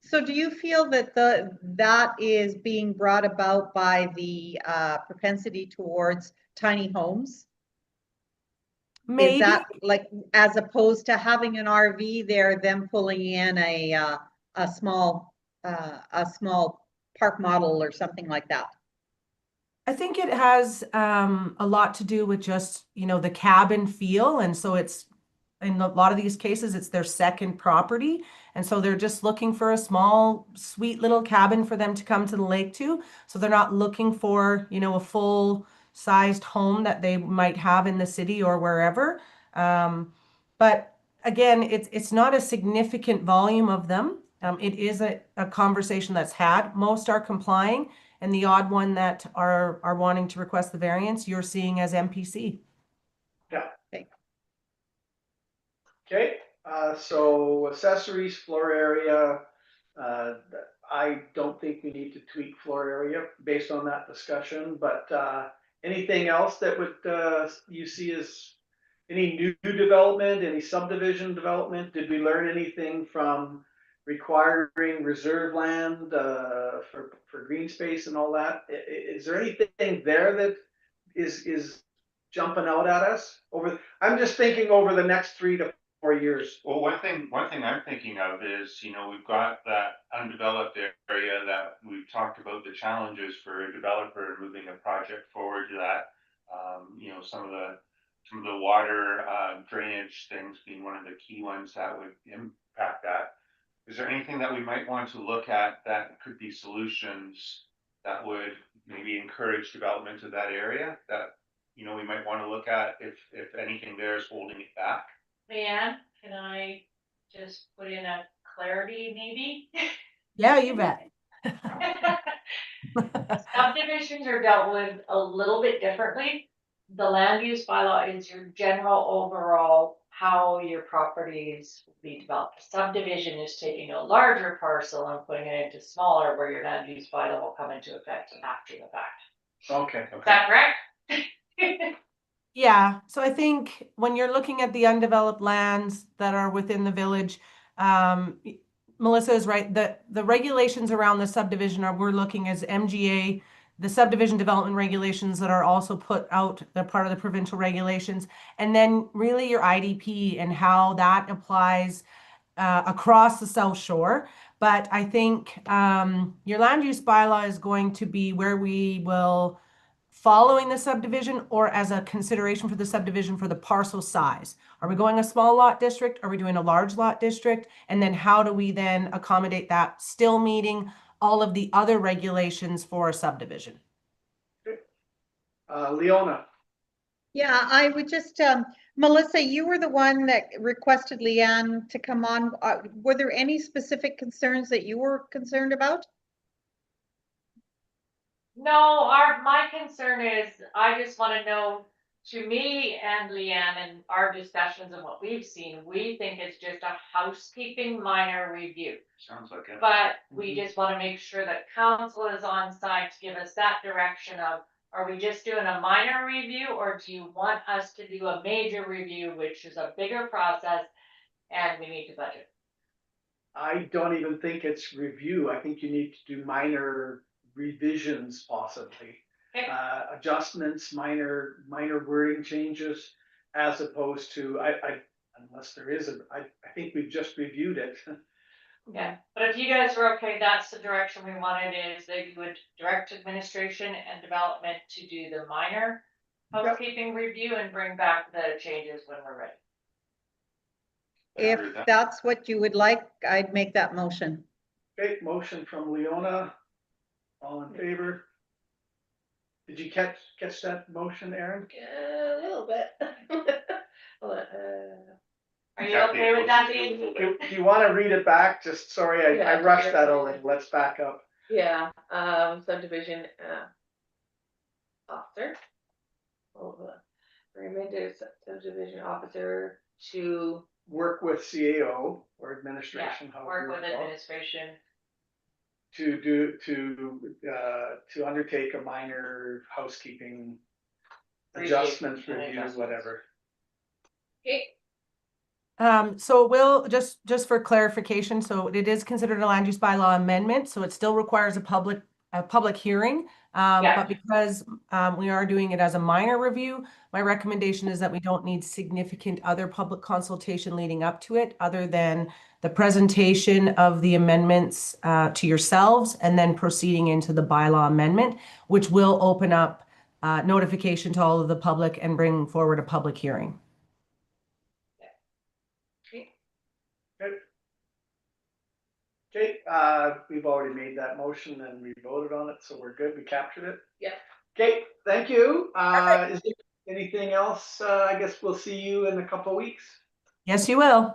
B: So do you feel that that is being brought about by the propensity towards tiny homes? Is
H: Maybe.
B: that like, as opposed to having an RV there, them pulling in a small park model or something like that?
H: I think it has a lot to do with just, the cabin feel. And so it's, in a lot of these cases, it's their second property. And so they're just looking for a small, sweet little cabin for them to come to the lake to. So they're not looking for, a full-sized home that they might have in the city or wherever. But again, it's not a significant volume of them. It is a conversation that's had. Most are complying, and the odd one that are wanting to request the variance, you're seeing as MPC.
D: Okay, so accessories, floor area, I don't think we need to tweak floor area based on that discussion, but anything else that would you see as any new development, any subdivision development? Did we learn anything from requiring reserve land for green space and all that? Is there anything there that is jumping out at us I'm just thinking over the next 3 to 4 years.
A: Well, one thing I'm thinking of is, we've got that undeveloped area that we've talked about the challenges for a developer moving a project forward to that. Some of the water drainage things being one of the key ones that would impact that. Is there anything that we might want to look at that could be solutions that would maybe encourage development of that area that, we might want to look at if anything there is holding it back?
C: Leanne, can I just put in a clarity maybe?
H: Yeah, you bet.
C: Subdivisions are dealt with a little bit differently. The land use bylaw is your general overall how your properties will be developed. Subdivision is taking a larger parcel and putting it into smaller, where your land use bylaw will come into effect after the fact.
D: Okay.
C: Is that correct?
H: Yeah, so I think when you're looking at the undeveloped lands that are within the village, Melissa is right. The regulations around the subdivision we're looking as MGA, the subdivision development regulations that are also put out, they're part of the provincial regulations, and then really your IDP and how that applies across the South Shore. But I think your land use bylaw is going to be where we will, following the subdivision or as a consideration for the subdivision for the parcel size. Are we going a small lot district? Are we doing a large lot district? And then how do we then accommodate that, still meeting all of the other regulations for a subdivision?
D: Leona,
B: Yeah, I would just, Melissa, you were the one that requested Leanne to come on. Were there any specific concerns that you were concerned about?
C: No, my concern is, I just wanna know, to me and Leanne and our discussions and what we've seen, we think it's just a housekeeping minor review.
A: Sounds like it.
C: But we just wanna make sure that council is on side to give us that direction of, are we just doing a minor review, or do you want us to do a major review, which is a bigger process, and we need to budget?
D: I don't even think it's review. I think you need to do minor revisions possibly.
C: Okay.
D: Adjustments, minor wording changes, as opposed to, unless there is I think we've just reviewed it.
C: Yeah, but if you guys were okay, that's the direction we wanted, is that you would direct administration and development to do the minor housekeeping review and bring back the changes when we're ready.
B: If
A: Agree with that.
B: that's what you would like, I'd make that motion.
D: Okay, motion from Leona. All in favor? Did you catch that motion, Aaron?
I: A little bit.
C: Are you okay with that, Dean?
D: Do you want to read it back? Just, sorry, I
I: Yeah,
D: rushed that
I: yeah.
D: a little. Let's back up.
I: Yeah, subdivision, officer. Recommended subdivision officer to,
D: Work with CAO or administration.
C: Yeah,
D: however
C: work
D: you
C: with
D: wanna call it,
C: administration.
D: to undertake a minor housekeeping
C: Review,
D: adjustments,
C: and
D: reviews,
C: adjustments.
D: whatever.
I: okay,
H: So we'll just for clarification, so it is considered a land use bylaw amendment, so it still requires a public hearing.
C: Yeah.
H: But because we are doing it as a minor review, my recommendation is that we don't need significant other public consultation leading up to it, other than the presentation of the amendments to yourselves and then proceeding into the bylaw amendment, which will open up notification to all of the public and bring forward a public hearing.
D: Okay, we've already made that motion and we voted on it, so we're good. We captured it.
I: Yeah.
D: Okay, thank you. Is there anything else? I guess we'll see you in a couple of weeks.
H: Yes, you will.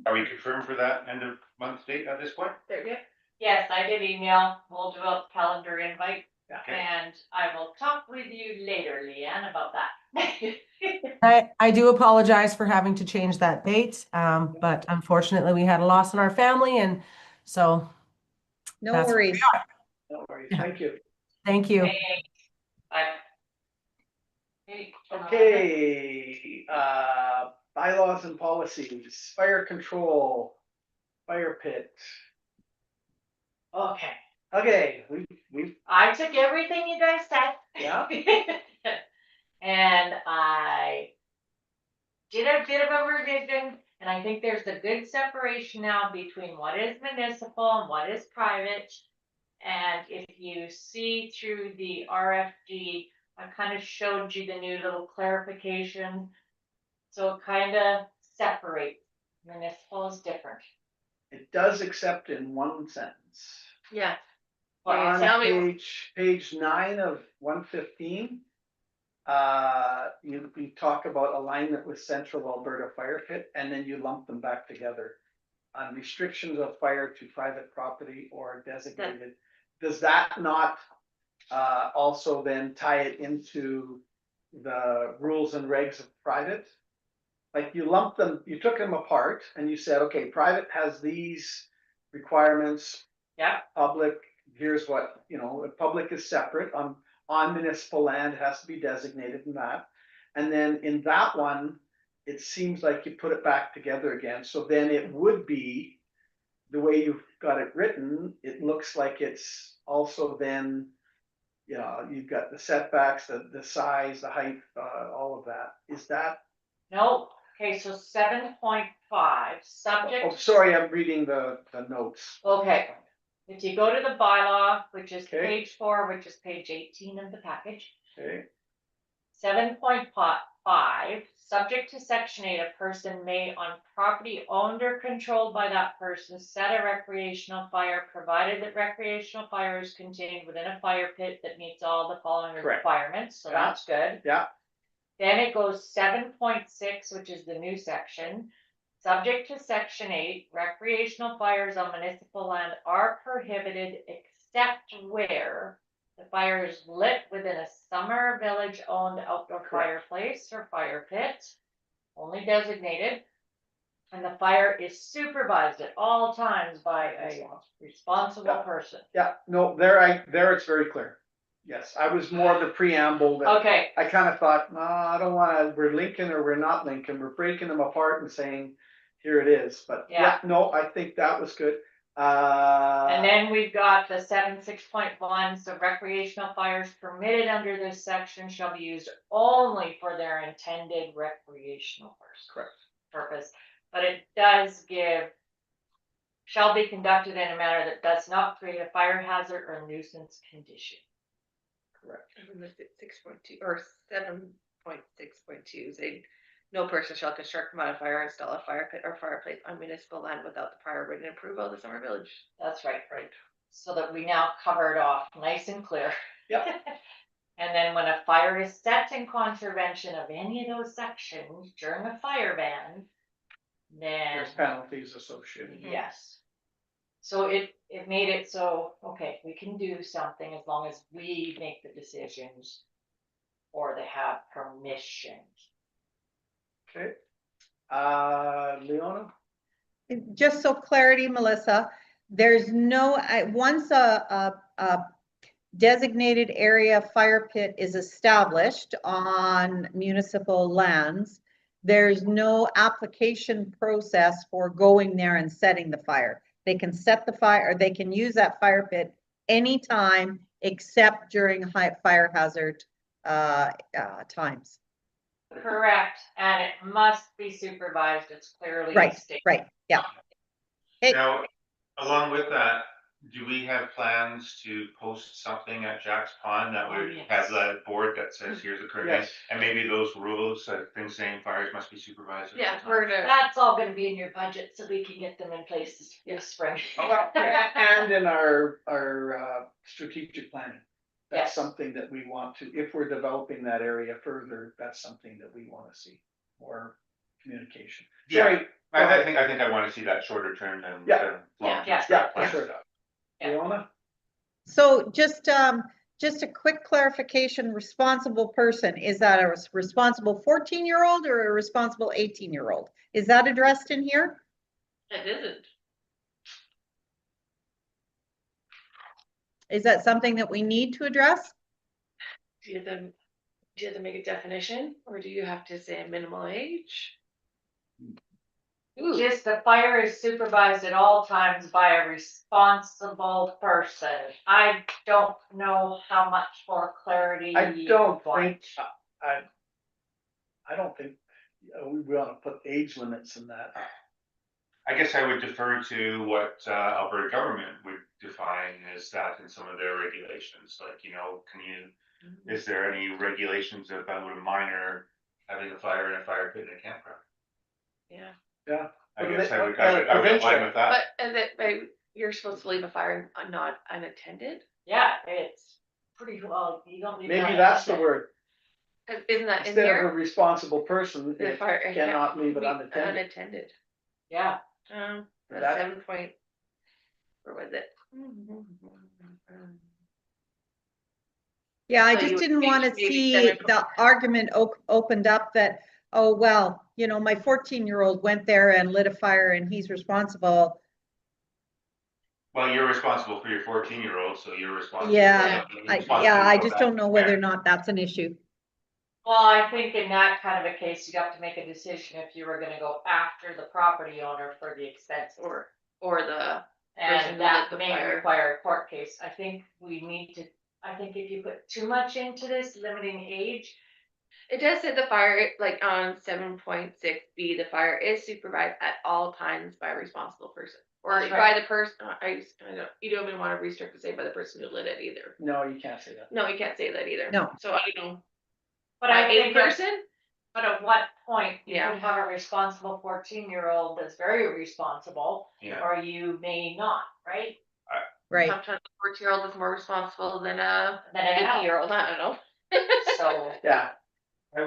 A: Are we confirmed for that end of month date at this point?
I: there you go.
C: Yes, I did email, we'll develop calendar invite,
D: Okay.
C: and I will talk with you later, Leanne, about that.
H: I do apologize for having to change that date, but unfortunately we had a loss in our family, and so
B: No
H: That's where we
B: worries.
D: No worries.
H: Yeah.
D: Thank you.
H: thank you.
C: Thanks. Bye. Hey,
D: Okay, bylaws and policies, fire control, fire pit.
C: Okay,
D: Okay, we've,
C: I took everything you guys said.
D: Yeah.
C: And I did a bit of a revision, and I think there's a good separation now between what is municipal and what is private. And if you see through the RFD, I kind of showed you the new little clarification. So it kind of separates. Municipal is different.
D: it does except in one sentence.
I: Yeah,
C: Well,
D: On
I: tell me.
D: page 9 of 115, you talk about alignment with Central Alberta Fire Pit, and then you lump them back together. On restrictions of fire to private property or designated, does that not also then tie it into the rules and regs of private? Like you lumped them, you took them apart and you said, okay, private has these requirements,
C: Yeah,
D: public, here's what, public is separate, on municipal land, it has to be designated in that. And then in that one, it seems like you put it back together again, so then it would be, the way you've got it written, it looks like it's also then, you've got the setbacks, the size, the height, all of that. Is that,
C: no, Okay, so 7.5,
D: Oh,
C: subject,
D: sorry, I'm reading the notes.
C: okay. If you go to the bylaw, which is
D: Okay.
C: page 4, which is page 18 of the package.
D: Okay,
C: 7.5, subject to section 8, a person may on property owned or controlled by that person set a recreational fire, provided that recreational fire is contained within a fire pit that meets all the following
D: Correct.
C: requirements, so
D: Yeah.
C: that's good.
D: yeah,
C: Then it goes 7.6, which is the new section. Subject to section 8, recreational fires on municipal land are prohibited except where the fire is lit within a summer village owned outdoor
D: Correct.
C: fireplace or fire pit, only designated. And the fire is supervised at all times by a responsible
D: Yeah.
C: person.
D: yeah, no, there it's very clear. Yes, I was more the preamble that
C: Okay,
D: I kind of thought, no, I don't wanna, we're linking or we're not linking, we're breaking them apart and saying, here it is, but yeah, no, I think that was good.
C: and then we've got the 7.6.1, so recreational fires permitted under this section shall be used only for their intended recreational purpose. But it does give, shall be conducted in a manner that does not create a fire hazard or nuisance condition.
D: Correct.
I: 6.2 or 7.6.2 say no person shall construct, modify, or install a fire pit or fireplace on municipal land without the prior written approval of the Summer Village.
C: That's right.
D: Right.
C: So that we now cover it off nice and clear.
D: Yep.
C: And then when a fire is set in contravention of any of those sections during a fire ban, then.
D: There's penalties associated.
C: Yes. So it made it so, okay, we can do something as long as we make the decisions or they have permission.
D: Okay. Leona?
B: Just so clarity, Melissa, there's no, once a designated area fire pit is established on municipal lands, there's no application process for going there and setting the fire. They can set the fire, or they can use that fire pit anytime except during high fire hazard times.
C: Correct, and it must be supervised, it's clearly
B: Right,
C: stated.
B: right, yeah. Hey.
A: Now, along with that, do we have plans to post something at Jack's Pond that
C: Oh,
A: would
C: yes.
A: have that board that says here's the current,
D: Yes.
A: and maybe those rules, things saying fires must be supervised? at all
I: Yeah,
A: times?
I: we're gonna.
C: That's all gonna be in your budget, so we can get them in place this spring.
D: And in our strategic planning. That's
C: Yes.
D: something that we want to, if we're developing that area further, that's something that we wanna see, more communication.
A: Yeah.
D: Sorry,
A: I think I wanna see that shorter term than.
D: Yeah.
A: than long-term
C: Yeah.
A: straight
D: yeah, for
A: plans.
D: sure.
C: Yeah.
D: Leona?
B: So just a quick clarification, responsible person, is that a responsible 14-year-old or a responsible 18-year-old? Is that addressed in here?
I: It isn't.
B: Is that something that we need to address?
I: Do you have to make a definition, or do you have to say a minimal age? Ooh,
C: Just the fire is supervised at all times by a responsible person. I don't know how much more clarity.
D: I don't
C: you want.
D: think, I don't think we ought to put age limits in that.
A: I guess I would defer to what Alberta government would define as that in some of their regulations, like, is there any regulations about a minor having a fire in a fire pit in a campground?
I: yeah.
D: Yeah.
A: I
D: But
A: guess
D: they-
A: I would align with that.
I: But is it, you're supposed to leave a fire not unattended?
C: Yeah, it's pretty well, you don't. leave
D: Maybe
C: that
D: that's the
C: in.
D: word,
I: Isn't that in
D: instead of a
I: here?
D: responsible person,
I: The
D: it
I: fire
D: cannot leave it
I: be
D: unattended.
I: unattended.
C: Yeah,
I: That's
D: That-
I: 7 point, where was it?
B: Yeah, I
I: So you
B: just
I: would
B: didn't
I: think
B: want to
I: maybe
B: see
I: 7
B: the argument opened up that, oh, well, my 14-year-old went there and lit a fire and he's responsible.
A: Well, you're responsible for your 14-year-old, so you're responsible.
B: Yeah,
A: for
B: I
A: for
B: just
A: that
B: don't know whether or
A: parent.
B: not that's an issue.
C: well, I think in that kind of a case, you'd have to make a decision if you were gonna go after the property owner for the expense.
I: Or the, person
C: And
I: who
C: that
I: lit the
C: may
I: fire.
C: require a court case. I think if you put too much into this, limiting age,
I: It does say the fire, like on 7.6B, the fire is supervised at all times by a responsible person. Or
C: That's
I: by
C: right.
I: the person, I don't, you don't even wanna restrict to say by the person who lit it either.
D: No, you can't say that.
I: No, you can't say that either.
B: No.
I: So I don't know,
C: But
I: by
C: I
I: a
C: think,
I: person,
C: but at what point you
I: Yeah.
C: could have a responsible 14-year-old that's very responsible,
A: Yeah.
C: or you may not, right?
B: Right.
I: sometimes a 14-year-old is more responsible than a
C: Then I know.
I: 50-year-old, I don't know.
C: So,
D: Yeah,
A: I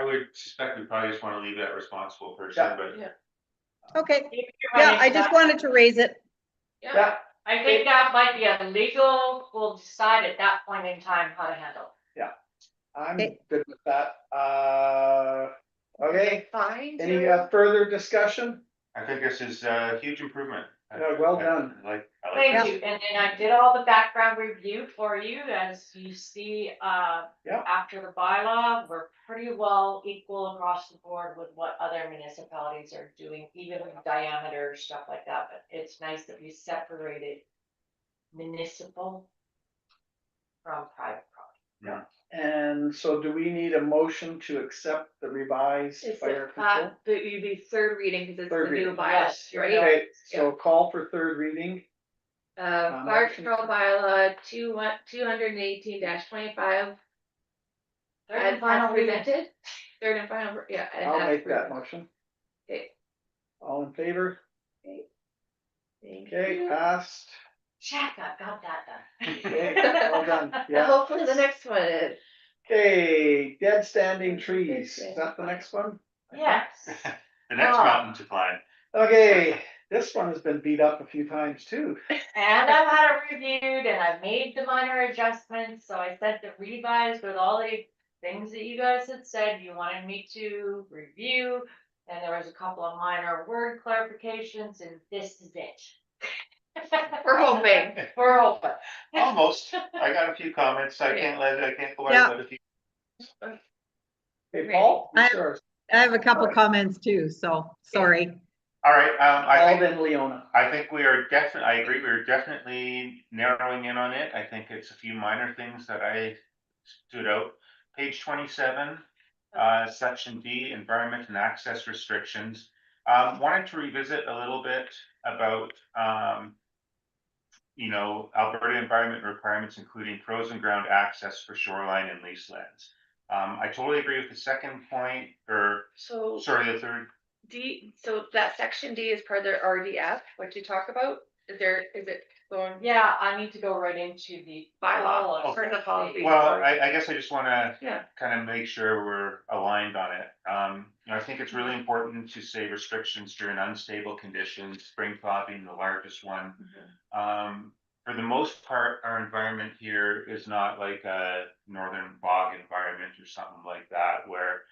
A: would suspect we probably just wanna leave that responsible person,
D: Yeah.
A: but.
I: Yeah.
B: Okay,
C: if you
B: yeah,
C: run
B: I
C: into
B: just
C: that-
B: wanted to raise it.
D: yeah,
C: I think that might be a legal, we'll decide at that point in time how to handle.
D: I'm
B: Okay.
D: good with that. Okay,
I: Fine.
D: any
I: too.
D: further discussion?
A: I think this is a huge improvement.
D: Yeah, well done.
A: I like
C: Thank
A: this.
C: you, and I did all the background review for you, as you see,
D: Yeah.
C: after the bylaw, we're pretty well equal across the board with what other municipalities are doing, even with diameter, stuff like that, but it's nice that we separated municipal from private property.
D: And so do we need a motion to accept the revised
I: It's
D: fire control?
I: you'd be third reading because it's
D: Third
I: the new
D: reading.
I: bylaws,
C: Yes,
I: right?
C: yeah.
D: Okay, so call for third reading.
I: Fire
D: motion.
I: control bylaw 218-25.
C: Third and final reading.
I: Presented, third and final, yeah. and
D: I'll
I: as
D: make that
I: presented.
D: motion.
I: Okay.
D: All in favor?
I: Thank
D: Okay,
I: you.
D: passed.
C: Check, I've got that done.
D: Okay, well done. Yeah.
I: Hopefully the next one is.
D: Okay, dead standing trees. Is that the next one?
C: Yes,
A: The next
C: Oh.
A: mountain to climb.
D: Okay, this one has been beat up a few times too.
C: and I've had it reviewed and I've made the minor adjustments, so I sent the revised with all the things that you guys had said you wanted me to review. And there was a couple of minor word clarifications, and this is it.
I: We're hoping.
C: We're hoping.
A: Almost. I got a few comments. I can't go out
B: Yeah.
A: with a few.
D: Hey, Paul?
B: I-
D: it's yours.
B: I have a couple
D: Alright.
B: comments too, so sorry.
A: All right, I
D: Paul,
A: think,
D: then Leona.
A: I think we are definitely, I agree, we're definitely narrowing in on it. I think it's a few minor things that I stood out. Page 27, section D, environment and access restrictions. Wanted to revisit a little bit about, Alberta environment requirements, including frozen ground access for shoreline and lease lands. I totally agree with the second point, or
I: So
A: sorry, the third.
I: D, so that section D is part of the RDF, what you talk about, is it going?
C: Yeah, I need to go right into the
I: Bylaw,
C: bylaw.
I: for the policy.
A: Well, I guess I just wanna
I: Yeah.
A: kind of make sure we're aligned on it. I think it's really important to say restrictions during unstable conditions, spring thaw being the largest one. For the most part, our environment here is not like a northern bog environment or something like that, where,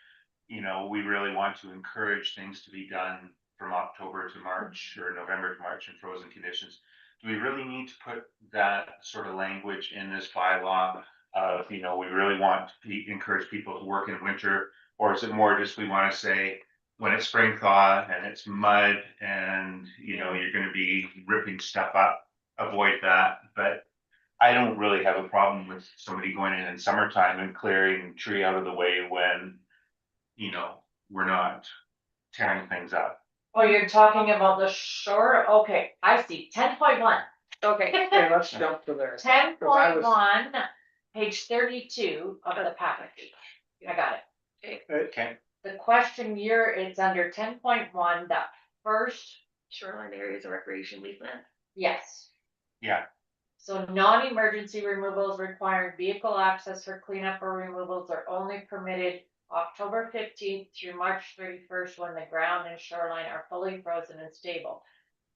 A: we really want to encourage things to be done from October to March or November to March in frozen conditions. Do we really need to put that sort of language in this bylaw of, we really want to encourage people to work in winter? Or is it more just we want to say, when it's spring thaw and it's mud and, you're gonna be ripping stuff up, avoid that. But I don't really have a problem with somebody going in summertime and clearing tree out of the way when, we're not tearing things up.
C: Oh, you're talking about the shore, okay, I see, 10.1.
I: Okay,
D: Okay, let's jump to there.
C: 10.1, page 32 of the package. I got it.
A: Okay.
C: The question it's under 10.1, that first,
I: shoreline areas of recreation leafland.
C: yes.
A: Yeah.
C: So non-emergency removals requiring vehicle access for cleanup or removals are only permitted October 15th through March 31st, when the ground and shoreline are fully frozen and stable.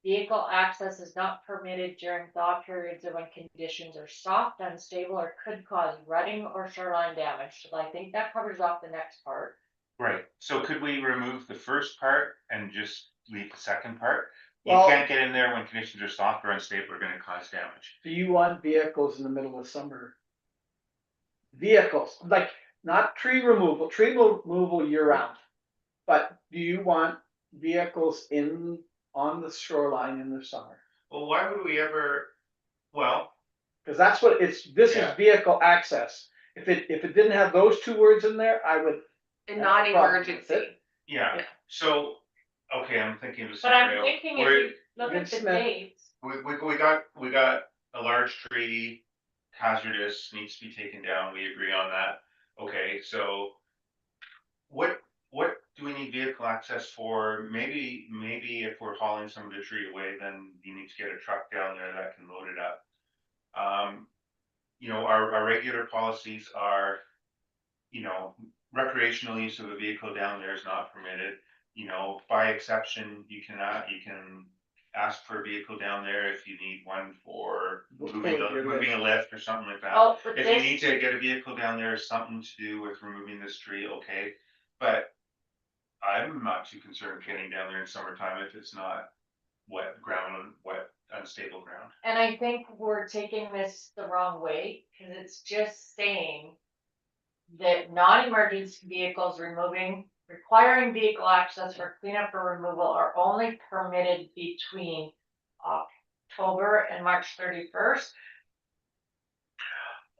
C: Vehicle access is not permitted during thaw periods or when conditions are soft, unstable, or could cause rutting or shoreline damage. So I think that covers off the next part.
A: Right, so could we remove the first part and just leave the second part? You
D: Well-
A: can't get in there when conditions are soft or unstable, are gonna cause damage.
D: Do you want vehicles in the middle of summer? Vehicles, like not tree removal year round. But do you want vehicles on the shoreline in the summer?
A: Well, why would we ever, well,
D: Cause that's what this is
A: Yeah.
D: vehicle access. If it didn't have those two words in there, I would.
I: And
D: have
I: not
D: a problem with
I: emergency.
D: it.
A: Yeah,
I: Yeah.
A: so, okay, I'm thinking of a
C: But I'm
A: scenario.
C: thinking if
A: where
C: you look at the
D: Smith.
C: dates,
A: we got a large tree, hazardous, needs to be taken down, we agree on that. Okay, so what do we need vehicle access for? Maybe if we're hauling some of the tree away, then you need to get a truck down there that can load it up. You know, our regular policies are, you know, recreational use of a vehicle down there is not permitted. You know, by exception, you can ask for a vehicle down there if you need one for moving a lift or something like that.
C: oh, but
A: If you need
C: this,
A: to get a vehicle down there, something to do with removing this tree, okay, but I'm not too concerned getting down there in summertime if it's not wet ground, wet, unstable ground.
C: and I think we're taking this the wrong way, cause it's just saying that non-emergency vehicles requiring vehicle access for cleanup or removal are only permitted between October and March 31st.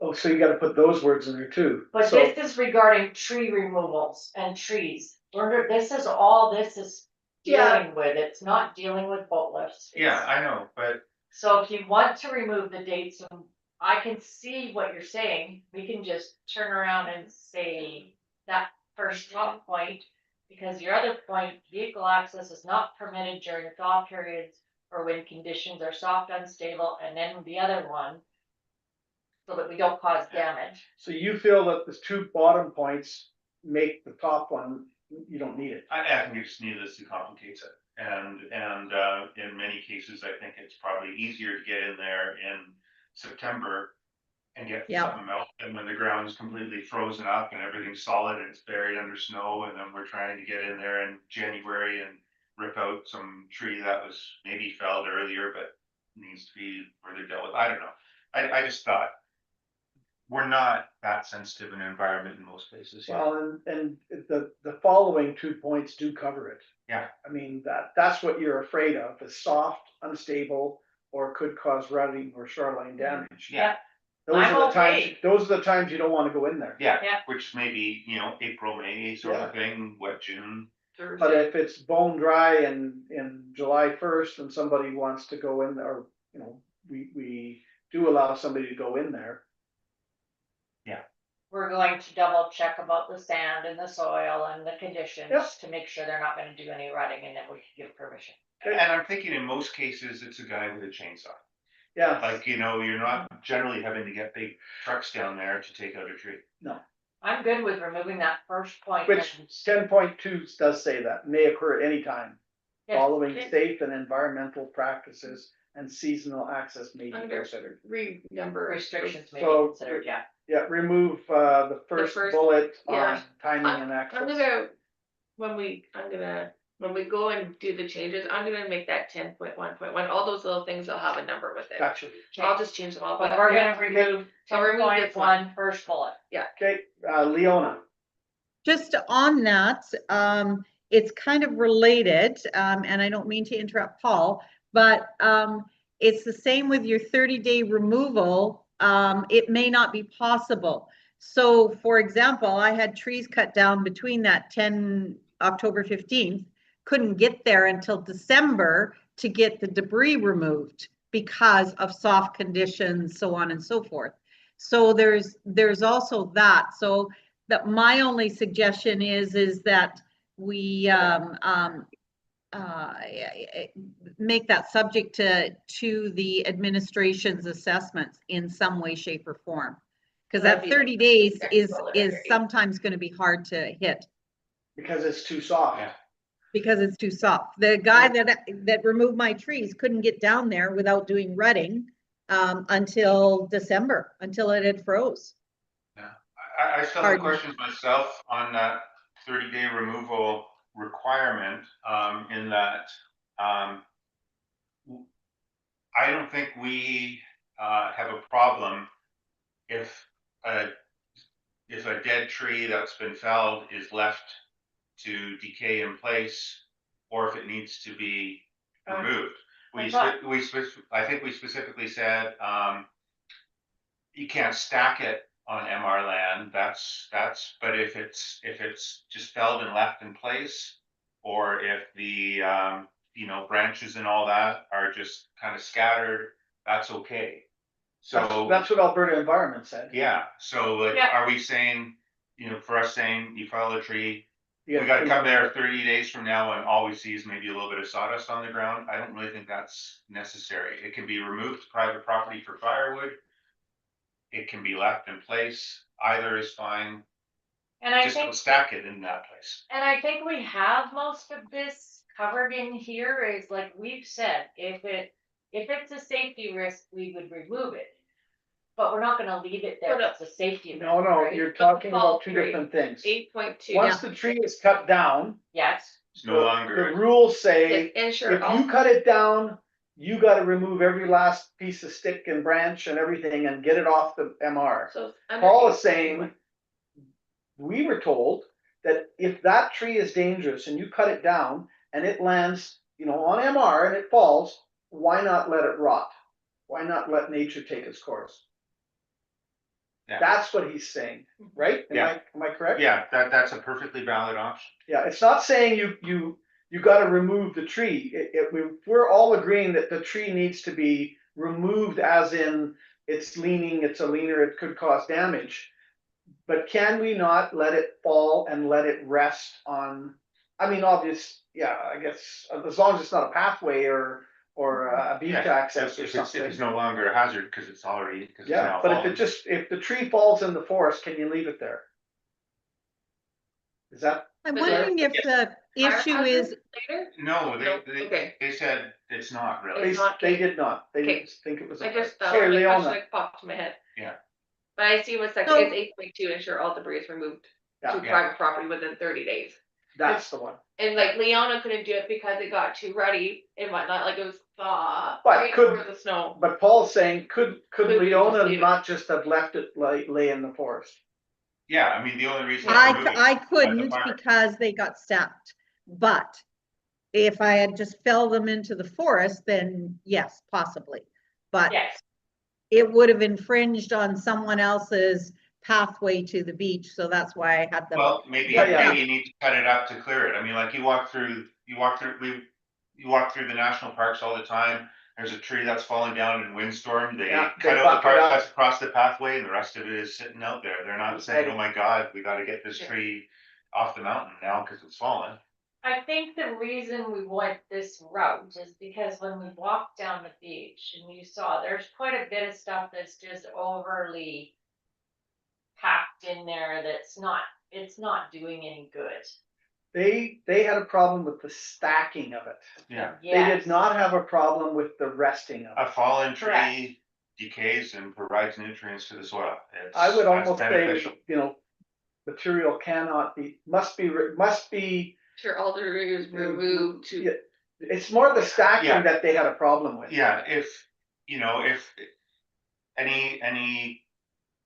D: Oh, so you gotta put those words in there too.
C: But
D: So,
C: this is regarding tree removals and trees. This is all this is
I: Yeah.
C: dealing with. It's not dealing with boat lifts.
A: Yeah,
C: It's-
A: I know, but
C: So if you want to remove the dates, I can see what you're saying. We can just turn around and say that first top point. Because your other point, vehicle access is not permitted during thaw periods or when conditions are soft, unstable, and then the other one. So that we don't cause damage.
D: so you feel that the two bottom points make the top one, you don't need it.
A: I think it just needlessly complicates it. And in many cases, I think it's probably easier to get in there in September and get
B: Yeah.
A: something out. And when the ground's completely frozen up and everything's solid and it's buried under snow, and then we're trying to get in there in January and rip out some tree that was maybe felled earlier, but needs to be further dealt with. I don't know. I just thought we're not that sensitive an environment in most places. Here.
D: Well, and the following 2 points do cover it.
A: Yeah.
D: I mean, that's what you're afraid of, is soft, unstable, or could cause rutting or shoreline damage.
A: Yeah.
D: Those
C: I'm
D: are the times,
C: okay.
D: those are the times you don't wanna go in there.
A: Yeah,
C: Yeah.
A: which may be, you know, April, May sort of thing, wet June.
D: But
I: Thursday.
D: if it's bone dry and in July 1st and somebody wants to go in there, or, you know, we do allow somebody to go in there.
C: We're going to double check about the sand and the soil and the conditions
D: Yep.
C: to make sure they're not gonna do any rutting and then we can give permission.
A: And I'm thinking in most cases, it's a guy with a chainsaw.
D: Yeah,
A: Like, you know, you're not generally having to get big trucks down there to take out a tree.
C: I'm good with removing that first point.
D: which
C: and-
D: 10.2 does say that, may occur at any time,
C: Yes.
D: following safe and environmental practices and seasonal access may be
I: Under
D: considered.
I: renumber
C: Restrictions may be
D: So-
C: considered, yeah.
D: Yeah, remove the first
I: first-
D: bullet
I: yeah.
D: on timing and
I: I'm
D: access.
I: gonna, when we go and do the changes, I'm gonna make that 10.1.1, all those little things will have a number with it.
D: Gotcha.
I: I'll just change them all,
C: But
I: but
C: we're
I: yeah.
C: gonna remove
I: I'll remove this one.
C: 10.1 first bullet.
D: Okay, Leona,
B: Just on that, it's kind of related, and I don't mean to interrupt Paul, but it's the same with your 30-day removal. It may not be possible. So for example, I had trees cut down between that October 15th, couldn't get there until December to get the debris removed because of soft conditions, so on and so forth. So there's also that. So that my only suggestion is that we make that subject to the administration's assessments in some way, shape, or form. Because that
I: That'd be
B: 30 days is
I: bullet.
B: sometimes going to be hard to hit
D: because it's too soft.
A: Yeah.
B: because it's too soft. The guy that removed my trees couldn't get down there without doing rutting until December, until it had froze.
A: I still have
B: Pardon.
A: questions myself on that 30-day removal requirement, in that, I don't think we, have a problem if a dead tree that's been felled is left to decay in place, or if it needs to be removed. I think we specifically said, you can't stack it on MR land, but if it's just felled and left in place, or if the, you know, branches and all that are just kind of scattered, that's okay. So.
D: That's what Alberta Environment said.
A: Yeah, so like,
C: Yeah.
A: are we saying, you know, for us saying you fell a tree,
D: You
A: we
D: gotta
A: gotta
D: clean
A: come there 30 days from now and all we see is maybe a little bit of sawdust on the ground? I don't really think that's necessary. It can be removed to private property for firewood. It can be left in place, either is fine,
C: And I
A: just
C: think,
A: don't stack it in that place.
C: and I think we have most of this covered in here is like we've said, if it's a safety risk, we would remove it. But we're not gonna leave it there,
I: But,
C: if it's a safety risk,
D: No,
C: right?
D: you're
I: But the
D: talking
I: fall
D: about two
I: tree,
D: different things.
I: 8.2.
D: Once the tree is cut down,
C: Yes,
A: It's no
D: the
A: longer,
D: rules say,
I: Ensure
D: if
I: all.
D: you cut it down, you gotta remove every last piece of stick and branch and everything and get it off the MR.
I: So.
D: Paul is saying, we were told that if that tree is dangerous and you cut it down and it lands, you know, on MR and it falls, why not let it rot? Why not let nature take its course?
A: Yeah.
D: That's what he's saying, right?
A: Yeah.
D: Am I correct?
A: yeah, that's a perfectly valid option.
D: Yeah, it's not saying you gotta remove the tree. We're all agreeing that the tree needs to be removed, as in it's leaning, it's a leaner, it could cause damage. But can we not let it fall and let it rest on, I mean, I guess, as long as it's not a pathway or a beach
A: Yeah,
D: access or
A: if it's
D: something.
A: no longer a hazard, because it's already, because it's
D: Yeah,
A: now
D: but
A: fallen.
D: if the tree falls in the forest, can you leave it there? Is that?
B: I'm
I: But there-
B: wondering if the issue is,
I: Later?
A: No,
I: No, okay.
A: they said it's not really.
I: It's not
D: They
I: okay.
D: did not, they
I: Okay.
D: didn't think it was.
I: I just,
D: Sorry,
I: the question
D: Leona.
I: like popped in my head.
A: Yeah.
I: But I see what's like,
B: So-
I: it's 8.2, ensure all debris is removed
D: Yeah.
I: to private property within 30 days.
D: That's the one.
I: And like Leona couldn't do it because it got too ruddy and whatnot, like it was thaw
D: But
I: right
D: could-
I: over the snow.
D: But Paul's saying, could
I: Could we just
D: Leona
I: leave it?
D: not just have left it lay in the forest?
A: Yeah, I mean, the only reason.
B: I couldn't because they got sapped. But if I had just fell them into the forest, then yes, possibly. But
C: yes,
B: it would have infringed on someone else's pathway to the beach, so that's why I had them.
A: Well, maybe,
D: Yeah.
A: maybe you need to cut it up to clear it. I mean, like you walk through the national parks all the time. There's a tree that's falling down in windstorm. They
D: Yeah,
A: cut
D: they
A: out
D: buck
A: the
D: it
A: part
D: up.
A: that's across the pathway and the rest of it is sitting out there. They're not saying,
D: Right.
A: oh my God, we gotta get this
I: Yeah.
A: tree off the mountain now because it's fallen.
C: I think the reason we went this route is because when we walked down the beach and you saw, there's quite a bit of stuff that's just overly packed in there it's not doing any good.
D: They had a problem with the stacking of it.
A: Yeah.
D: They did not have a problem with the resting of
A: A
D: it.
A: fallen
C: Correct.
A: tree decays and provides nutrients to the soil.
D: I would
A: That's
D: almost say,
A: beneficial.
D: material must be,
I: Sure, all debris is removed to.
D: Yeah. It's more the stacking
A: Yeah.
D: that they had a problem with.
A: Yeah, if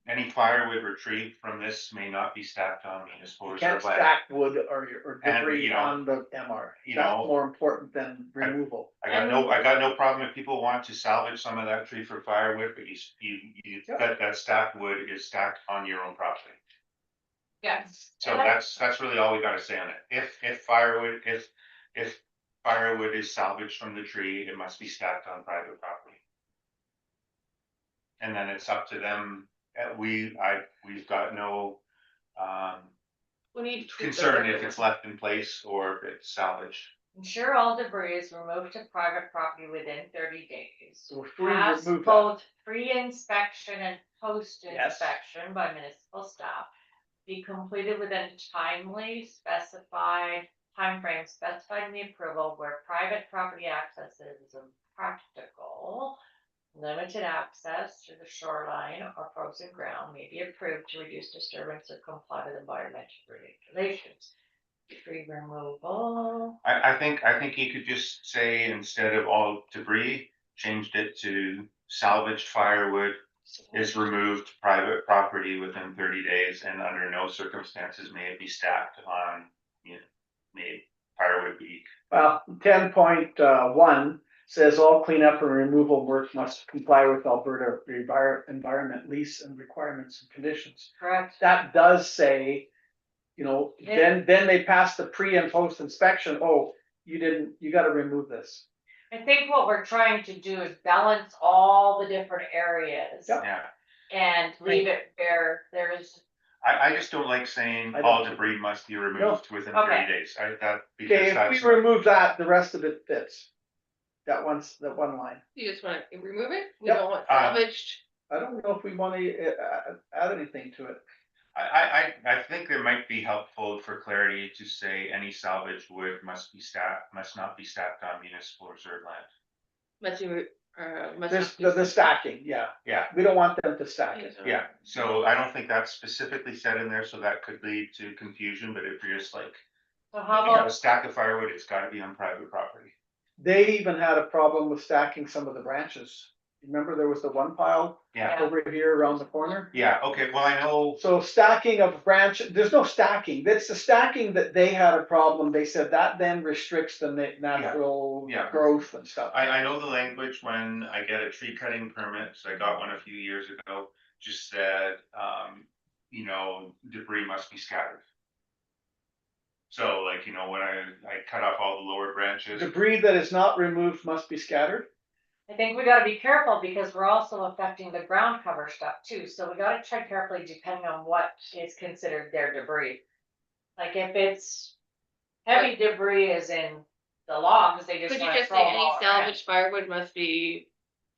A: any firewood retrieved from this may not be stacked on municipal
D: You
A: reserve
D: can't
A: land.
D: stack wood or
A: And,
D: debris
A: you know,
D: on the MR.
A: you
D: That's
A: know,
D: more important than removal.
A: I got no problem if people want to salvage some of that tree for firewood, but you that stacked wood is stacked on your own property.
C: Yes.
A: So
C: And
A: that's really all we gotta say on it. If firewood is salvaged from the tree, it must be stacked on private property. And then it's up to them. We've got no
I: We need to tweak the
A: concern if
I: record.
A: it's left in place or if it's salvaged.
C: ensure all debris is removed to private property within 30 days.
D: So if we
C: Pass
D: remove that,
C: both pre-inspection and
D: Yes.
C: post-inspection by municipal staff. Be completed within timeframe specified in the approval where private property access is impractical. Limited access to the shoreline or frozen ground may be approved to reduce disturbance or comply with environmental regulations. Tree removal.
A: I think you could just say, instead of all debris, changed it to salvaged firewood is removed to private property within 30 days and under no circumstances may it be stacked on, may firewood be.
D: well, 10.1 says all cleanup and removal work must comply with Alberta environment lease and requirements and conditions.
C: Correct.
D: That does say, you know,
C: Yeah.
D: then they pass the pre and post inspection, oh, you gotta remove this.
C: I think what we're trying to do is balance all the different areas.
D: Yep.
A: Yeah,
C: And leave it where there's,
A: I just don't like saying
D: I don't
A: all
D: think-
A: debris must be removed within
C: Okay.
A: 30 days,
D: Okay,
A: because
D: if
A: that's.
D: we remove that, the rest of it fits. That one line.
I: You just wanna remove it? You
D: Yep.
I: don't want
A: Uh,
I: salvaged?
D: I don't know if we wanna add anything to it.
A: I think it might be helpful for clarity to say any salvaged wood must not be stacked on municipal reserve land.
I: Must be, must
D: This,
I: not be-
D: the stacking, yeah,
A: Yeah,
D: we don't want them to stack it.
A: yeah, so I don't think that's specifically said in there, so that could lead to confusion, but if you're just like,
C: so
A: if
C: how
A: you have a
C: about,
A: stack of firewood, it's gotta be on private property.
D: They even had a problem with stacking some of the branches. Remember there was the one pile
A: Yeah,
D: over here around the corner?
A: yeah, okay, well, I know,
D: So stacking of branch, there's no stacking, that's the stacking that they had a problem, they said that then restricts the natural
A: Yeah.
D: growth and stuff.
A: I know the language when I get a tree cutting permit, so I got one a few years ago, just said, you know, debris must be scattered. So like, you know, when I cut off all the lower branches.
D: Debris that is not removed must be scattered.
C: I think we gotta be careful because we're also affecting the ground cover stuff too, so we gotta tread carefully depending on what is considered their debris. Like if it's heavy debris is in the logs, they just
I: Could you
C: wanna
I: just
C: throw
I: say
C: them
I: any
C: all around.
I: salvaged firewood must be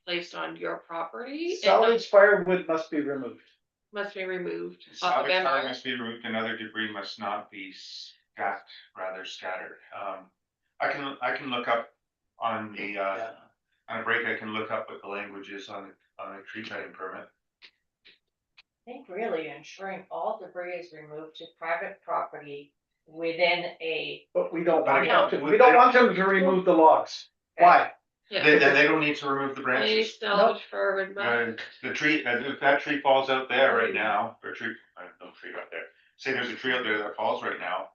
I: placed on your property? and not-
D: Salvage firewood must be removed.
I: Must be removed off of
A: Salvage fire
I: MR.
A: must be removed and other debris must not be stacked, rather scattered. I can look up on the,
D: Yeah.
A: on a break, I can look up what the language is on a tree cutting permit.
C: I think really ensuring all debris is removed to private property within a.
D: But we don't want
A: But
D: them
A: again,
D: to, we don't want them to remove the logs. Why?
I: Yeah.
A: Then they don't need to remove the
I: Any
A: branches.
I: salvage firewood must.
A: The tree, if that tree falls out there right now, or tree, no tree out there, say there's a tree out there that falls right now.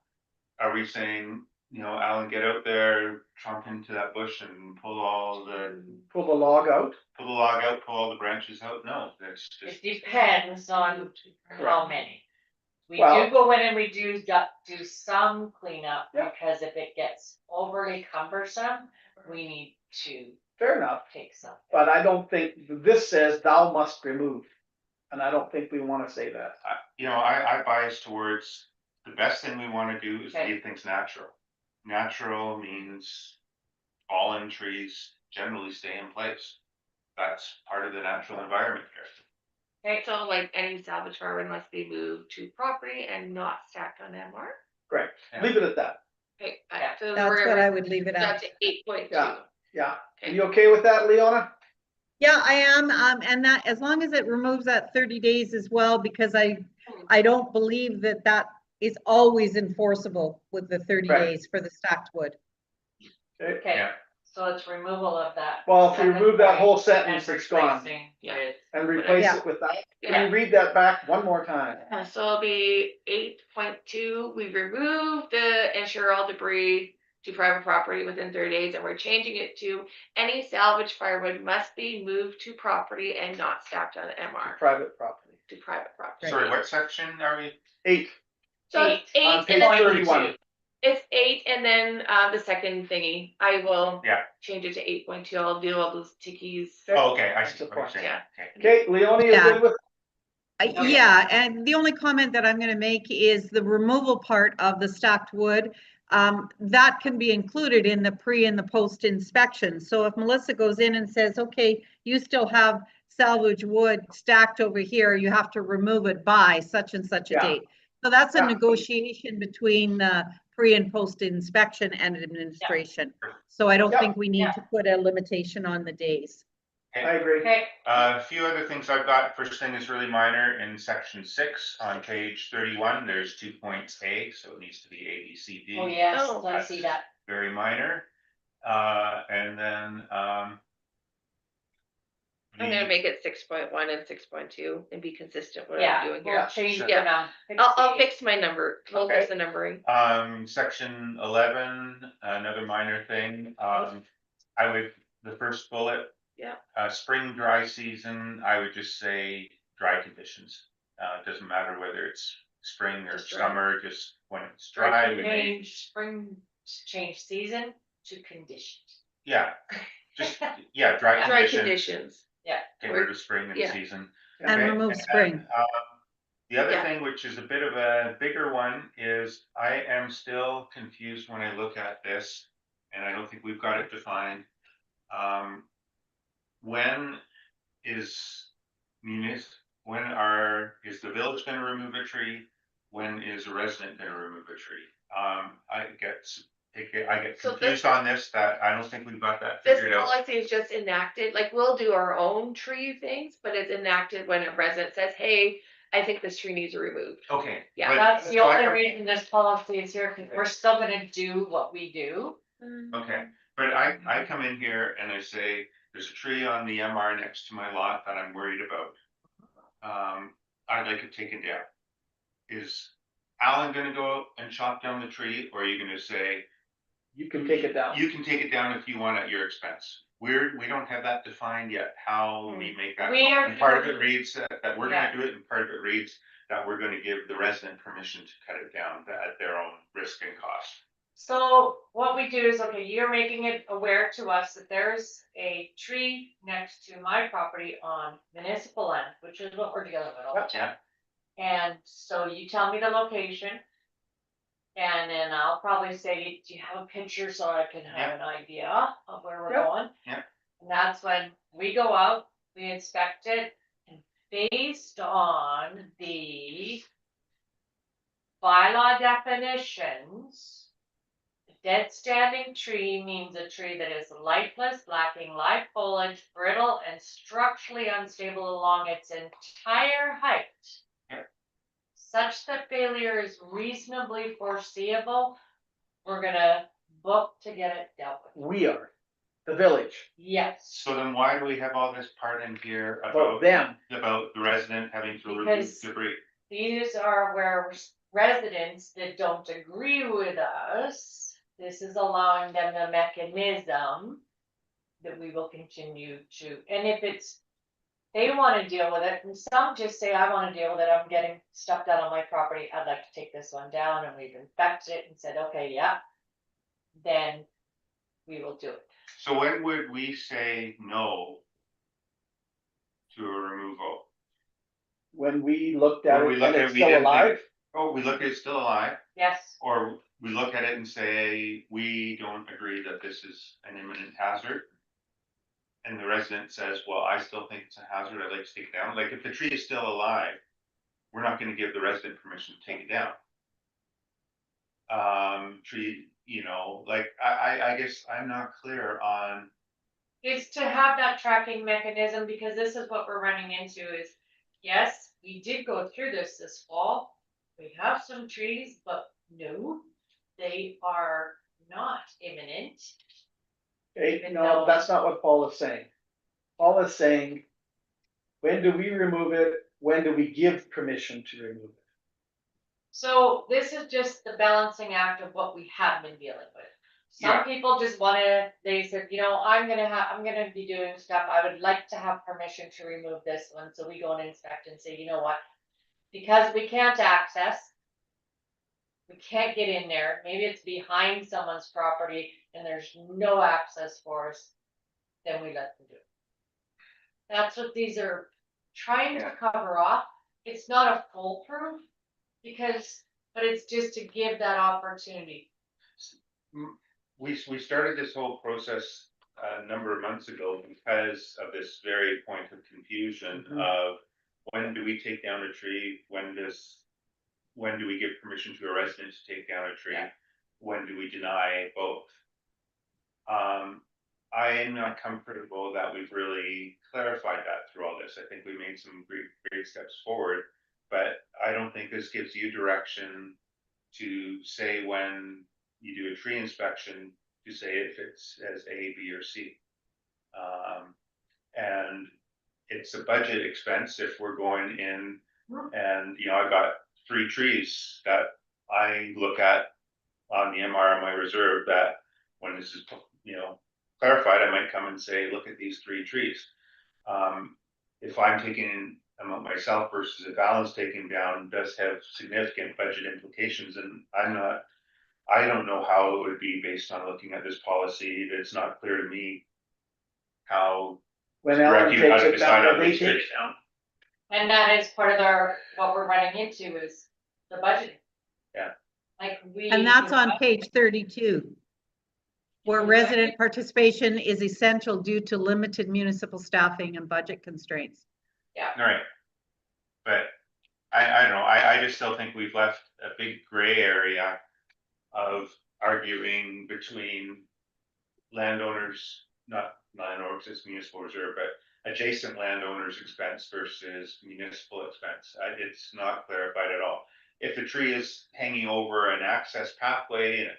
A: Are we saying, you know, Alan, get out there, tromp into that bush and pull
D: Pull the log out?
A: the log out, pull all the branches out? No, that's
C: It
A: just.
C: depends on how many. We
D: Well-
C: do go in and we do some cleanup,
D: Yeah.
C: because if it gets overly cumbersome, we need to
D: Fair enough,
C: take some.
D: but I don't think, this says thou must remove. And I don't think we wanna say that.
A: You know, I bias towards the best thing we wanna do is
C: Okay.
A: leave things natural. Natural means fallen trees generally stay in place. That's part of the natural environment here.
C: Okay,
I: So like any salvage firewood must be moved to property and not stacked on MR?
D: Correct,
A: Yeah.
D: leave it at that,
I: Okay,
C: Yeah.
I: so
B: That's
I: we're
B: what I would leave it at.
I: that's 8.2.
D: Yeah. yeah.
I: Okay.
D: You okay with that, Leona?
B: Yeah, I am, and that, as long as it removes that 30 days as well, because I don't believe that that is always enforceable with the 30
D: Right.
B: days for the stacked wood.
D: Okay,
C: okay,
A: Yeah.
C: so it's removal of that.
D: well, if we
C: second
D: remove that
C: point
D: whole
C: and
D: sentence, it's gone,
C: replacing
I: Yeah.
C: with-
D: and replace
B: Yeah.
D: it with that.
I: Yeah.
D: Can you read that back one more time?
I: So it'll be 8.2, we remove the ensure all debris to private property within 30 days, and we're changing it to any salvage firewood must be moved to property and not stacked on MR,
D: Private property.
I: to private property.
A: Sorry, what section are we?
D: 8,
I: So it's
C: Eight.
D: on
I: 8
D: page
I: and then
D: 31.
I: it's 8 and then the second thingy, I will
A: Yeah.
I: change it to 8.2, I'll do all those tickies.
D: Okay.
A: Oh, okay, I
D: That's
A: see
D: the
A: what you're
D: point.
A: saying.
I: Yeah.
A: Okay.
D: Okay, Leonie, you
B: Yeah.
D: good with?
C: Okay.
B: Yeah, and the only comment that I'm gonna make is the removal part of the stacked wood. That can be included in the pre and the post inspection. So if Melissa goes in and says, okay, you still have salvage wood stacked over here, you have to remove it by such and such a
D: Yeah.
B: date. So that's a
D: Yeah.
B: negotiation between pre and post inspection and administration. So I don't
D: Yeah.
B: think we need to put a limitation on the days.
D: I agree.
C: Okay,
A: A few other things I've got. First thing is really minor in section 6 on page 31, there's 2 points A, so it needs to be A, B, C, D.
C: oh yes,
I: Oh,
C: I see that.
A: Very minor. And then,
I: I'm gonna make it 6.1 and 6.2 and be consistent with what I'm
C: Yeah,
I: doing
C: we'll
I: here.
C: change
A: Sure.
C: the num.
I: I'll fix my number, we'll
D: Okay.
I: fix the numbering.
A: section 11, another minor thing, I would the first bullet.
I: Yeah.
A: Spring dry season, I would just say dry conditions. It doesn't matter whether it's spring or
I: Just dry.
A: summer, just when it's dry. we may-
C: Change season to conditions.
A: Yeah, just, yeah, dry
I: Dry
A: conditions,
I: conditions.
A: get rid of spring and
I: Yeah.
A: season.
B: And
A: Okay,
B: remove
A: and,
B: spring.
A: The other
I: Yeah.
A: thing, which is a bit of a bigger one, is I am still confused when I look at this, and I don't think we've got it defined. When is is the village gonna remove a tree? When is a resident gonna remove a tree? I get
I: So
A: confused on this, that I don't think we've got that
I: This
A: figured out.
I: policy is just enacted, like, we'll do our own tree things, but it's enacted when a resident says, hey, I think this tree needs removed.
A: Okay.
I: Yeah,
A: but-
C: That's the
A: so I-
C: only reason this policy is here, because we're still gonna do what we do.
A: Okay, but I come in here and I say, there's a tree on the MR next to my lot that I'm worried about. I'd like it taken down. Is Alan gonna go out and chop down the tree, or are you gonna say,
D: You can take it down.
A: you can take it down if you want at your expense? We don't have that defined yet, how we make that.
C: We are
A: And part of it
C: doing-
A: reads that we're
C: Yeah.
A: gonna do it, and part of it reads that we're gonna give the resident permission to cut it down at their own risk and cost.
C: So what we do is, okay, you're making it aware to us that there's a tree next to my property on municipal land, which is what we're dealing with all the time. And so you tell me the location. And then I'll probably say, do you have a picture so I can have an idea of where we're
D: Yep.
C: going?
A: Yep.
C: And that's when we go out, we inspect it, and based on the bylaw definitions, a dead standing tree means a tree that is lifeless, lacking live foliage, brittle, and structurally unstable along its entire height.
A: Yep.
C: Such that failure is reasonably foreseeable, we're gonna book to get it dealt with.
D: We are, the village,
C: Yes,
A: So then why do we have all this part in here
D: about
A: about
D: them.
A: the resident having to remove
C: Because-
A: debris?
C: these are where residents that don't agree with us, this is allowing them the mechanism that we will continue to, and if it's, they wanna deal with it, and some just say, I wanna deal with it, I'm getting stuff done on my property, I'd like to take this one down, and we've inspected it and said, okay, yeah. Then we will do it.
A: So when would we say no to a removal?
D: When we looked at
A: When we
D: it
A: look
D: and
A: at it,
D: it's
A: we
D: still
A: didn't think-
D: alive,
A: Oh, we look at it still alive,
C: Yes,
A: or we look at it and say, we don't agree that this is an imminent hazard. And the resident says, well, I still think it's a hazard, I'd like to take it down. Like, if the tree is still alive, we're not gonna give the resident permission to take it down. Tree, like, I guess I'm not clear on,
C: is to have that tracking mechanism, because this is what we're running into is, yes, we did go through this fall. We have some trees, but no, they are not imminent.
D: okay,
C: Even
D: no,
C: though-
D: that's not what Paul is saying. Paul is saying, when do we remove it? When do we give permission to remove it?
C: So this is just the balancing act of what we have been dealing with.
A: Yeah.
C: Some people just they said, I'm gonna be doing stuff, I would like to have permission to remove this one, so we go and inspect and say, you know what? Because we can't access. We can't get in there, maybe it's behind someone's property and there's no access for us, then we let them do it. That's what these are trying to cover off, it's not a foolproof, but it's just to give that opportunity.
A: we started this whole process a number of months ago because of this very point of confusion
D: Mhm.
A: of when do we take down a tree, when do we give permission to a resident to take down a tree?
C: Yeah.
A: When do we deny both? I am not comfortable that we've really clarified that through all this. I think we made some great steps forward, but I don't think this gives you direction to say when you do a tree inspection, to say if it's as A, B, or C. And it's a budget expense if we're going in and, I've got 3 trees that I look at on the MR in my reserve that when this is, clarified, I might come and say, look at these 3 trees. If I'm taking them out myself versus if Alan's taking down, does have significant budget implications, and I don't know how it would be based on looking at this policy. It's not clear to me how
D: When Alan
A: direct you how
D: takes
A: to
D: it
A: decide
D: down,
A: on
D: they
A: these
D: take,
A: trees down.
C: And that is part of what we're running into is the budgeting.
A: Yeah.
C: Like we.
B: And that's on page 32. Where resident participation is essential due to limited municipal staffing and budget constraints.
A: Right. But I don't know, I just still think we've left a big gray area of arguing between landowners, not landowners, it's municipal reserve, but adjacent landowners' expense versus municipal expense. It's not clarified at all. If a tree is hanging over an access pathway and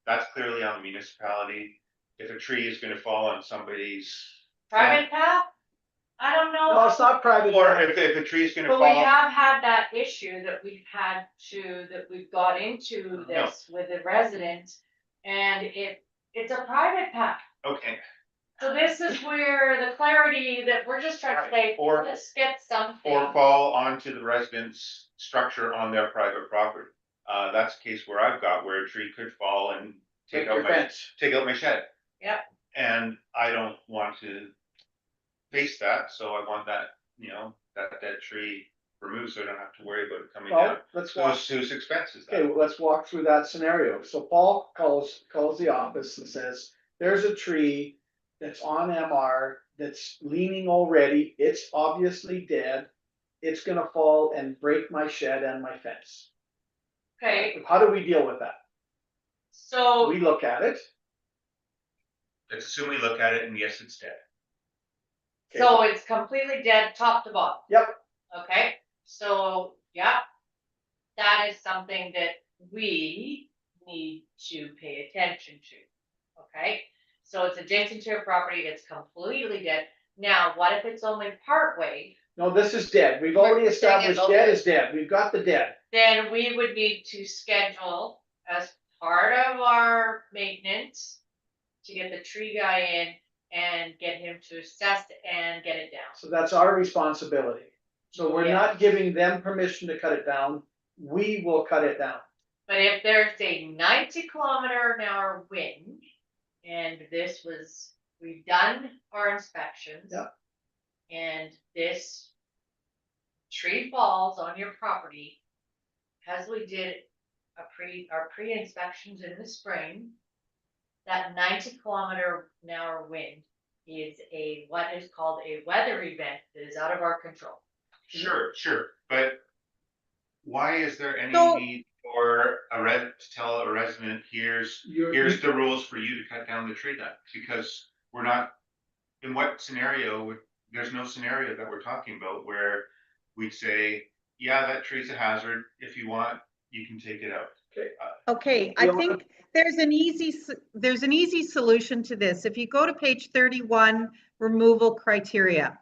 A: that's clearly on the municipality. If a tree is gonna fall on somebody's.
C: Private path? I don't know.
D: no, it's not private.
A: Or if a tree is gonna
C: But we
A: fall,
C: have had that issue that we've got into this with the resident. And it's a private path.
A: okay,
C: So this is where the clarity that we're just trying to say,
A: Or-
C: let's get something.
A: or fall onto the resident's structure on their private property. That's a case where I've got where a tree could fall and
D: Take
A: take
D: your
A: out my
D: fence.
A: shed.
C: Yep.
A: And I don't want to face that, so I want that, that dead tree removed, so I don't have to worry about it coming down.
D: Well, let's walk,
A: Whose expense is
D: okay,
A: that?
D: well, let's walk through that scenario. So Paul calls the office and says, there's a tree that's on MR that's leaning already. It's obviously dead. It's gonna fall and break my shed and my fence.
C: Okay,
D: How do we deal with that?
C: so.
D: We look at it.
A: Let's assume we look at it and yes, it's dead.
C: So it's completely dead, top to bottom?
D: Yep.
C: Okay, so, yeah. That is something that we need to pay attention to, okay? So it's adjacent to a property that's completely dead. Now, what if it's only part way?
D: No, this is dead. We've already established dead is dead. We've got the dead.
C: Then we would need to schedule as part of our maintenance to get the tree guy in and get him to assess and get it down.
D: So that's our responsibility. So we're not giving them permission to cut it down. We will cut it down.
C: But if there's a 90-kilometer-an-hour wind, and we've done our inspections.
D: Yep.
C: And this tree falls on your property, because we did our pre-inspections in the spring, that 90-kilometer-an-hour wind is what is called a weather event that is out of our control.
A: Sure, but why is there any
B: So-
A: need for to tell a resident, here's the rules for you to cut down the tree then? Because we're not, in what scenario, there's no scenario that we're talking about where we'd say, yeah, that tree's a hazard, if you want, you can take it out.
B: Okay, I think there's an easy solution to this. If you go to page 31, removal criteria.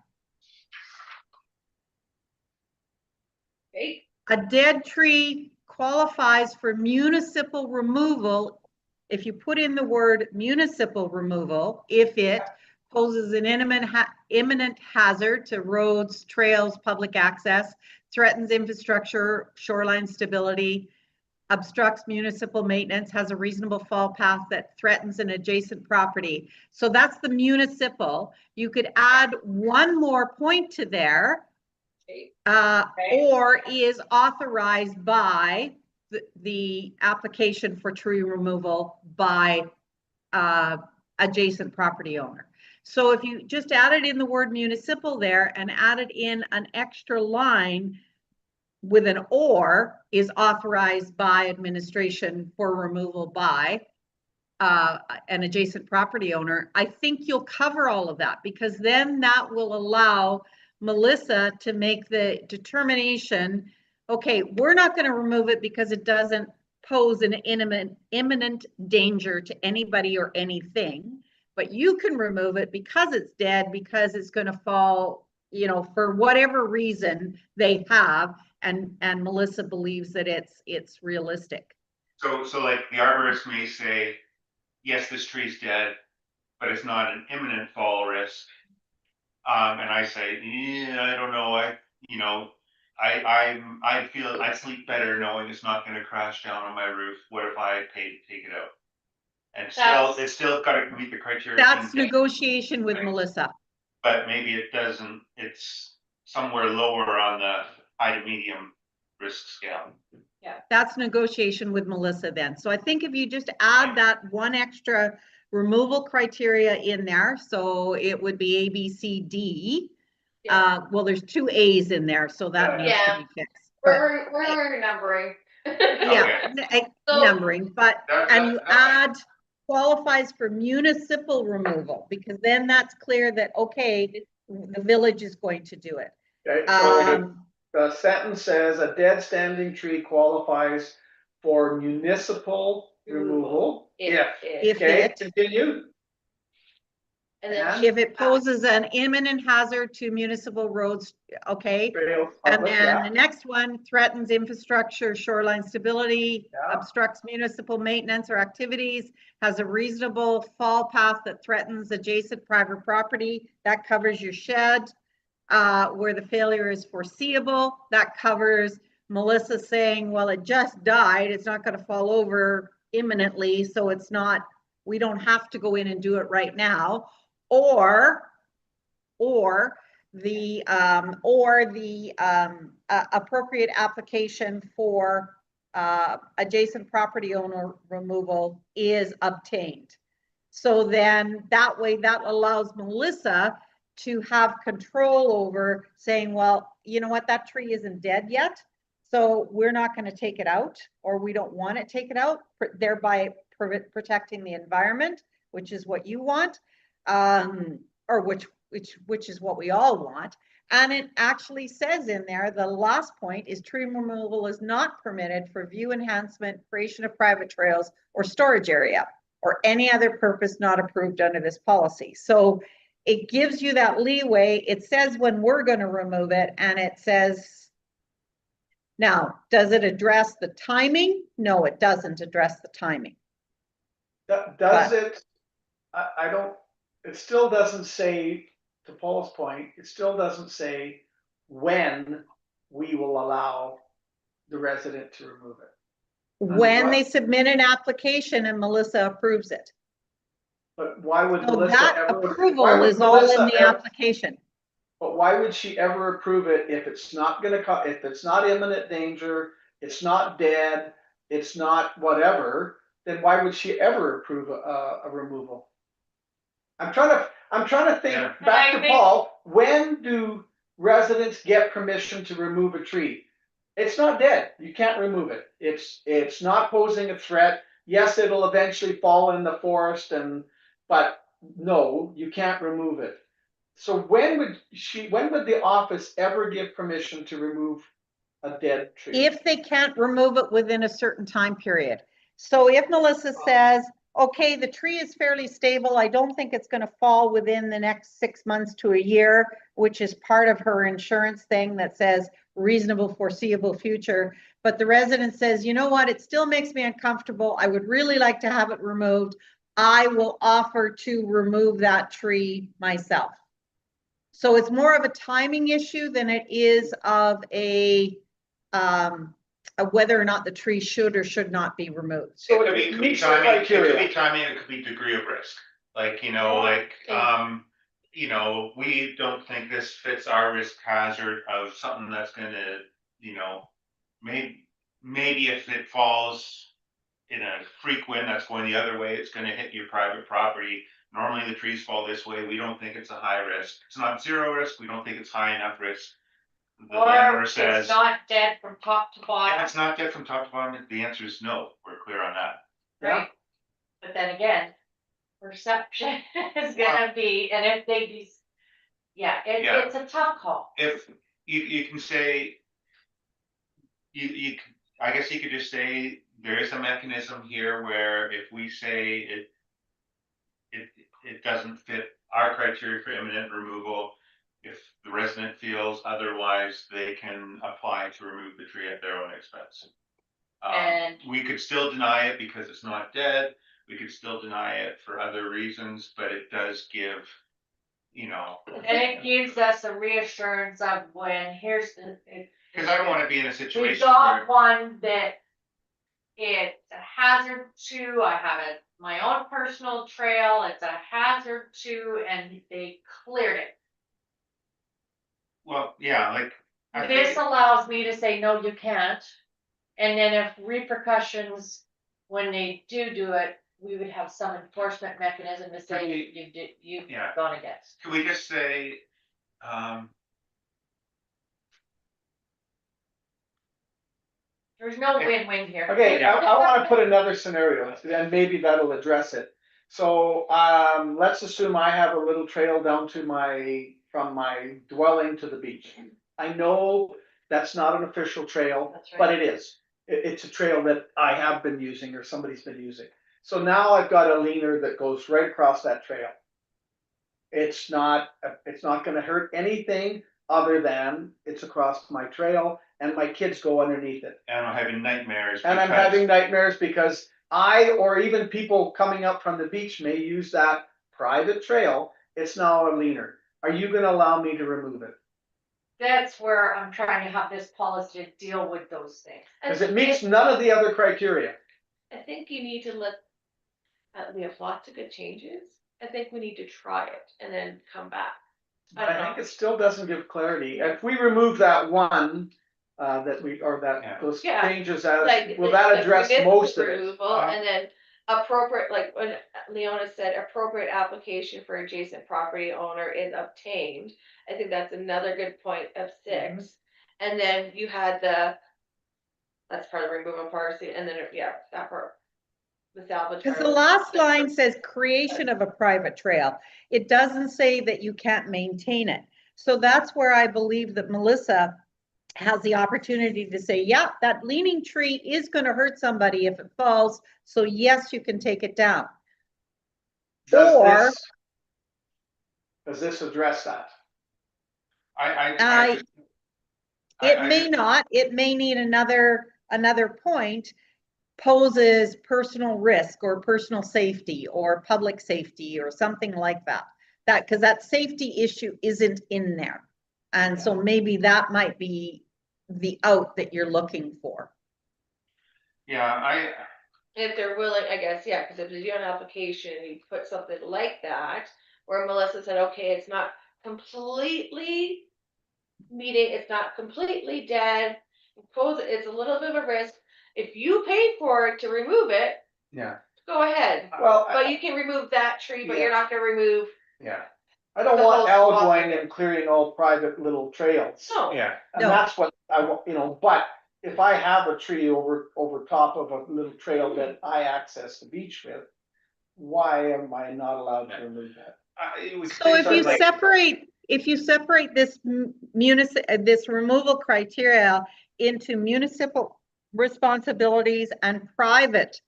C: Okay,
B: A dead tree qualifies for municipal removal if you put in the word municipal removal, if it poses an imminent hazard to roads, trails, public access, threatens infrastructure, shoreline stability, obstructs municipal maintenance, has a reasonable fall path that threatens an adjacent property. So that's the municipal. You could add one more point to there. Or is authorized by the application for tree removal by adjacent property owner. So if you just added in the word municipal there and added in an extra line with an or, is authorized by administration for removal by an adjacent property owner, I think you'll cover all of that, because then that will allow Melissa to make the determination, okay, we're not going to remove it because it doesn't pose an imminent danger to anybody or anything, but you can remove it because it's dead, because it's going to fall, for whatever reason they have, and Melissa believes that it's realistic.
A: So like the arborist may say, yes, this tree's dead, but it's not an imminent fall risk. And I say, yeah, I don't know, I feel, I sleep better knowing it's not gonna crash down on my roof, what if I pay to take it out? And still,
C: That's-
A: it's still gotta meet the criteria.
B: That's negotiation with Melissa.
A: But maybe it doesn't, it's somewhere lower on the high to medium risk scale.
B: That's negotiation with Melissa then. So I think if you just add that one extra removal criteria in there, so it would be A, B, C, D. Well, there's two A's in there, so that needs to
I: Yeah.
B: be fixed. But,
I: We're numbering.
B: yeah,
I: So-
B: numbering, but,
A: That's-
B: and you
A: that's-
B: add qualifies for municipal removal, because then that's clear that, okay, the village is going to do it.
D: Okay, so
B: Um,
D: the sentence says a dead standing tree qualifies for municipal removal if,
B: If
D: okay,
B: it-
D: continue.
I: And then
B: if it poses an imminent hazard to municipal roads, okay?
D: Trails,
B: And
D: public,
B: then
D: yeah.
B: the next one threatens infrastructure, shoreline stability,
D: Yeah.
B: obstructs municipal maintenance or activities, has a reasonable fall path that threatens adjacent private property, that covers your shed. Where the failure is foreseeable, that covers Melissa saying, well, it just died, it's not gonna fall over imminently, so it's not, we don't have to go in and do it right now. Or the appropriate application for adjacent property owner removal is obtained. So then that way that allows Melissa to have control over saying, well, you know what, that tree isn't dead yet. So we're not going to take it out, or we don't want it taken out, thereby protecting the environment, which is what you want. Or which is what we all want. And it actually says in there, the last point is tree removal is not permitted for view enhancement, creation of private trails, or storage area, or any other purpose not approved under this policy. So it gives you that leeway. It says when we're going to remove it, and it says, now, does it address the timing? No, it doesn't address the timing.
D: Does it, I don't, it still doesn't say, to Paul's point, it still doesn't say when we will allow the resident to remove it.
B: When they submit an application and Melissa approves it.
D: But why would
B: So
D: Melissa
B: that
D: ever? why
B: approval
D: would
B: is all in
D: Melissa
B: the
D: ever-
B: application.
D: But why would she ever approve it if it's not gonna if it's not imminent danger, it's not dead, it's not whatever, then why would she ever approve a removal? I'm trying to think
A: Yeah.
D: back
C: I
D: to
C: think-
D: Paul, when do residents get permission to remove a tree? It's not dead, you can't remove it, it's not posing a threat. Yes, it'll eventually fall in the forest but no, you can't remove it. So when would the office ever give permission to remove a dead tree?
B: If they can't remove it within a certain time period. So if Melissa says, okay, the tree is fairly stable, I don't think it's going to fall within the next 6 months to a year, which is part of her insurance thing that says reasonable foreseeable future. But the resident says, you know what, it still makes me uncomfortable. I would really like to have it removed. I will offer to remove that tree myself. So it's more of a timing issue than it is of a whether or not the tree should or should not be removed.
D: So
A: It could be
D: meets the
A: timing, it could
D: criteria.
A: be timing, it could be degree of risk. Like, we don't think this fits our risk hazard of something that's gonna, maybe if it falls in a freak wind that's going the other way, it's gonna hit your private property. Normally the trees fall this way. We don't think it's a high risk. It's not zero risk. We don't think it's high enough risk. The
C: Or
A: landowner
C: it's
A: says,
C: not dead from top to
A: if
C: bottom,
A: it's not dead from top to bottom, the answer is no. We're clear on that.
C: right? But then again, perception is gonna be, and if they be,
A: Yeah.
C: it's a tough call.
A: If you can say, I guess you could just say, there is a mechanism here where if we say it doesn't fit our criteria for imminent removal, if the resident feels otherwise, they can apply to remove the tree at their own expense.
C: And-
A: We could still deny it because it's not dead. we could still deny it for other reasons, but it does give, you know,
C: And it gives us a reassurance of when, here's the,
A: cause I don't wanna be in a
C: we've
A: situation where,
C: got one that it's a hazard to, I have my own personal trail, it's a hazard to, and they cleared it.
A: well, yeah, like. I
C: This
A: think,
C: allows me to say, no, you can't. And then if repercussions, when they do it, we would have some enforcement mechanism to say you've
A: Yeah.
C: gone against.
A: can we just say,
C: There's no win-win here.
D: Okay,
A: Yeah.
D: I wanna put another scenario, and maybe that'll address it. So, let's assume I have a little trail down to from my dwelling to the beach. I know that's not an official trail,
C: That's
D: but
C: right.
D: it is. It's a trail that I have been using or somebody's been using. So now I've got a leaner that goes right across that trail. It's not gonna hurt anything other than it's across my trail and my kids go underneath it.
A: and I'm having nightmares.
D: And I'm
A: because-
D: having nightmares because I, or even people coming up from the beach may use that private trail. It's now a leaner. Are you gonna allow me to remove it?
C: That's where I'm trying to have this policy to deal with those things.
D: Cause it meets none of the other criteria.
I: I think you need to let, we have lots of good changes. I think we need to try it and then come back.
D: But I think it still doesn't give clarity. If we remove that one,
A: Yeah.
D: those
I: Yeah.
D: changes as,
I: Like,
D: will that address
I: municipal
D: most of it?
I: approval, and then appropriate, like when Leona said, appropriate application for adjacent property owner is obtained. I think that's another good point of 6. And then you had that's part of the removal policy, and then, yeah, that part. The salvage.
B: Because
I: part
B: the
I: was
B: last
I: separate.
B: line says creation of a private trail. It doesn't say that you can't maintain it. So that's where I believe that Melissa has the opportunity to say, yeah, that leaning tree is going to hurt somebody if it falls. So yes, you can take it down. Or-
D: Does this address that?
B: It may not, it may need another point, poses personal risk or personal safety or public safety or something like that. Because that safety issue isn't in there. And so maybe that might be the out that you're looking for.
A: Yeah,
I: If they're willing, I guess, yeah, because if you do an application, you put something like that, where Melissa said, okay, it's not completely meeting, it's not completely dead, it's a little bit of a risk. If you paid for it to remove it,
D: Yeah.
I: go ahead.
D: Well,
I: But you can remove that tree, but
D: Yeah.
I: you're not gonna remove.
D: yeah. I don't
I: The
D: want
I: whole
D: Al
I: swath
D: going
I: of it.
D: and clearing all private little trails.
I: No.
A: yeah,
D: And
B: No.
D: that's what I want, but if I have a tree over top of a little trail that I access the beach with, why am I not allowed to remove that?
A: it was.
B: So if you
A: like-
B: separate this this removal criteria into municipal responsibilities and private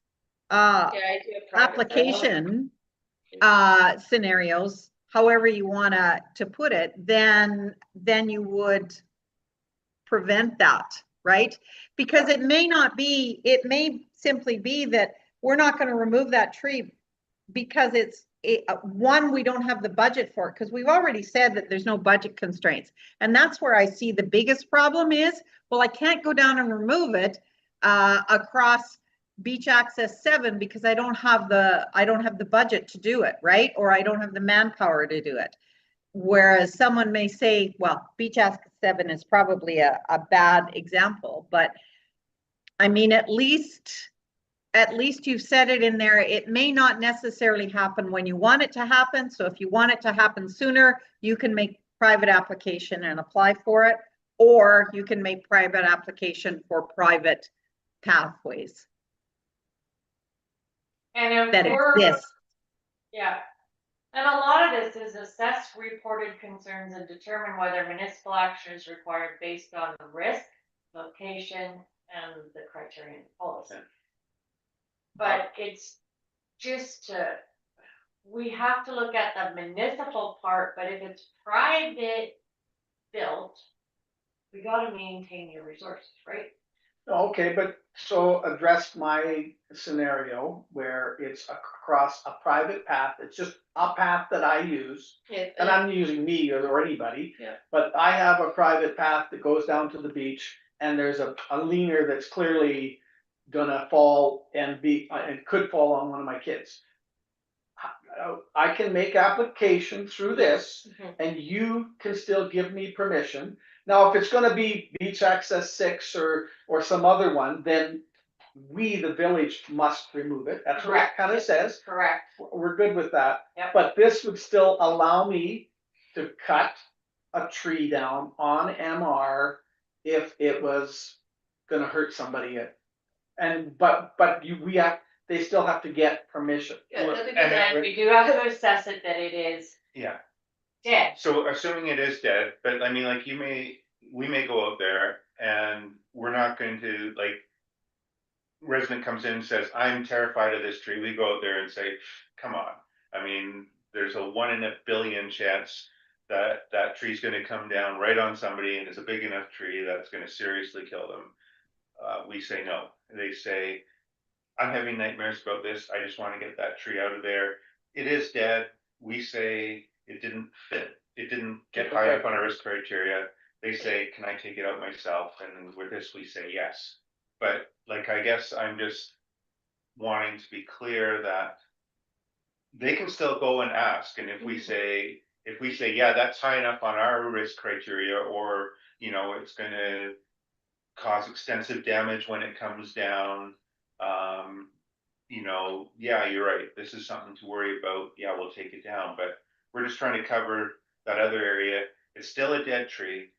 I: Yeah, I do a private
B: application scenarios, however you want to put it, then you would prevent that, right? Because it may simply be that we're not going to remove that tree because one, we don't have the budget for it, because we've already said that there's no budget constraints. And that's where I see the biggest problem is, well, I can't go down and remove it across Beach Access 7 because I don't have the budget to do it, right? Or I don't have the manpower to do it. Whereas someone may say, well, Beach Access 7 is probably a bad example, but I mean, at least you've said it in there. It may not necessarily happen when you want it to happen. So if you want it to happen sooner, you can make private application and apply for it, or you can make private application for private pathways
C: And
B: that
C: if we're,
B: exist.
C: yeah. And a lot of this is assess reported concerns and determine whether municipal action is required based on the risk, location, and the criterion policy. But it's just we have to look at the municipal part, but if it's private built, we gotta maintain your resources, right?
D: Okay, but so address my scenario where it's across a private path, it's just a path that I use.
I: Yeah,
D: And I'm using me or anybody.
I: Yeah.
D: But I have a private path that goes down to the beach and there's a leaner that's clearly gonna fall and and could fall on one of my kids. I can make application through this
I: Mhm.
D: and you can still give me permission. Now, if it's gonna be Beach Access 6 or some other one, then we, the village, must remove it. That's what it
C: Correct.
D: kind of says.
C: Correct.
D: We're good with that.
C: Yep.
D: But this would still allow me to cut a tree down on MR if it was gonna hurt somebody. And, but they still have to get permission.
I: Yeah,
A: Well,
I: nothing
A: and
I: to
C: And we do have to assess it that it is
A: Yeah,
C: dead.
A: so assuming it is dead, but I mean, like we may go out there and we're not going to like. Resident comes in and says, I'm terrified of this tree. We go out there and say, come on. I mean, there's a 1 in a billion chance that that tree's gonna come down right on somebody and it's a big enough tree that's gonna seriously kill them. We say no. They say, I'm having nightmares about this. I just want to get that tree out of there. It is dead. We say it didn't fit. It didn't get high up on our risk criteria. They say, can I take it out myself? And with this, we say yes. But like, I guess I'm just wanting to be clear that they can still go and ask. And if we say, yeah, that's high enough on our risk criteria, or, you know, it's gonna cause extensive damage when it comes down. You know, yeah, you're right. This is something to worry about. Yeah, we'll take it down, but we're just trying to cover that other area. It's still a dead tree.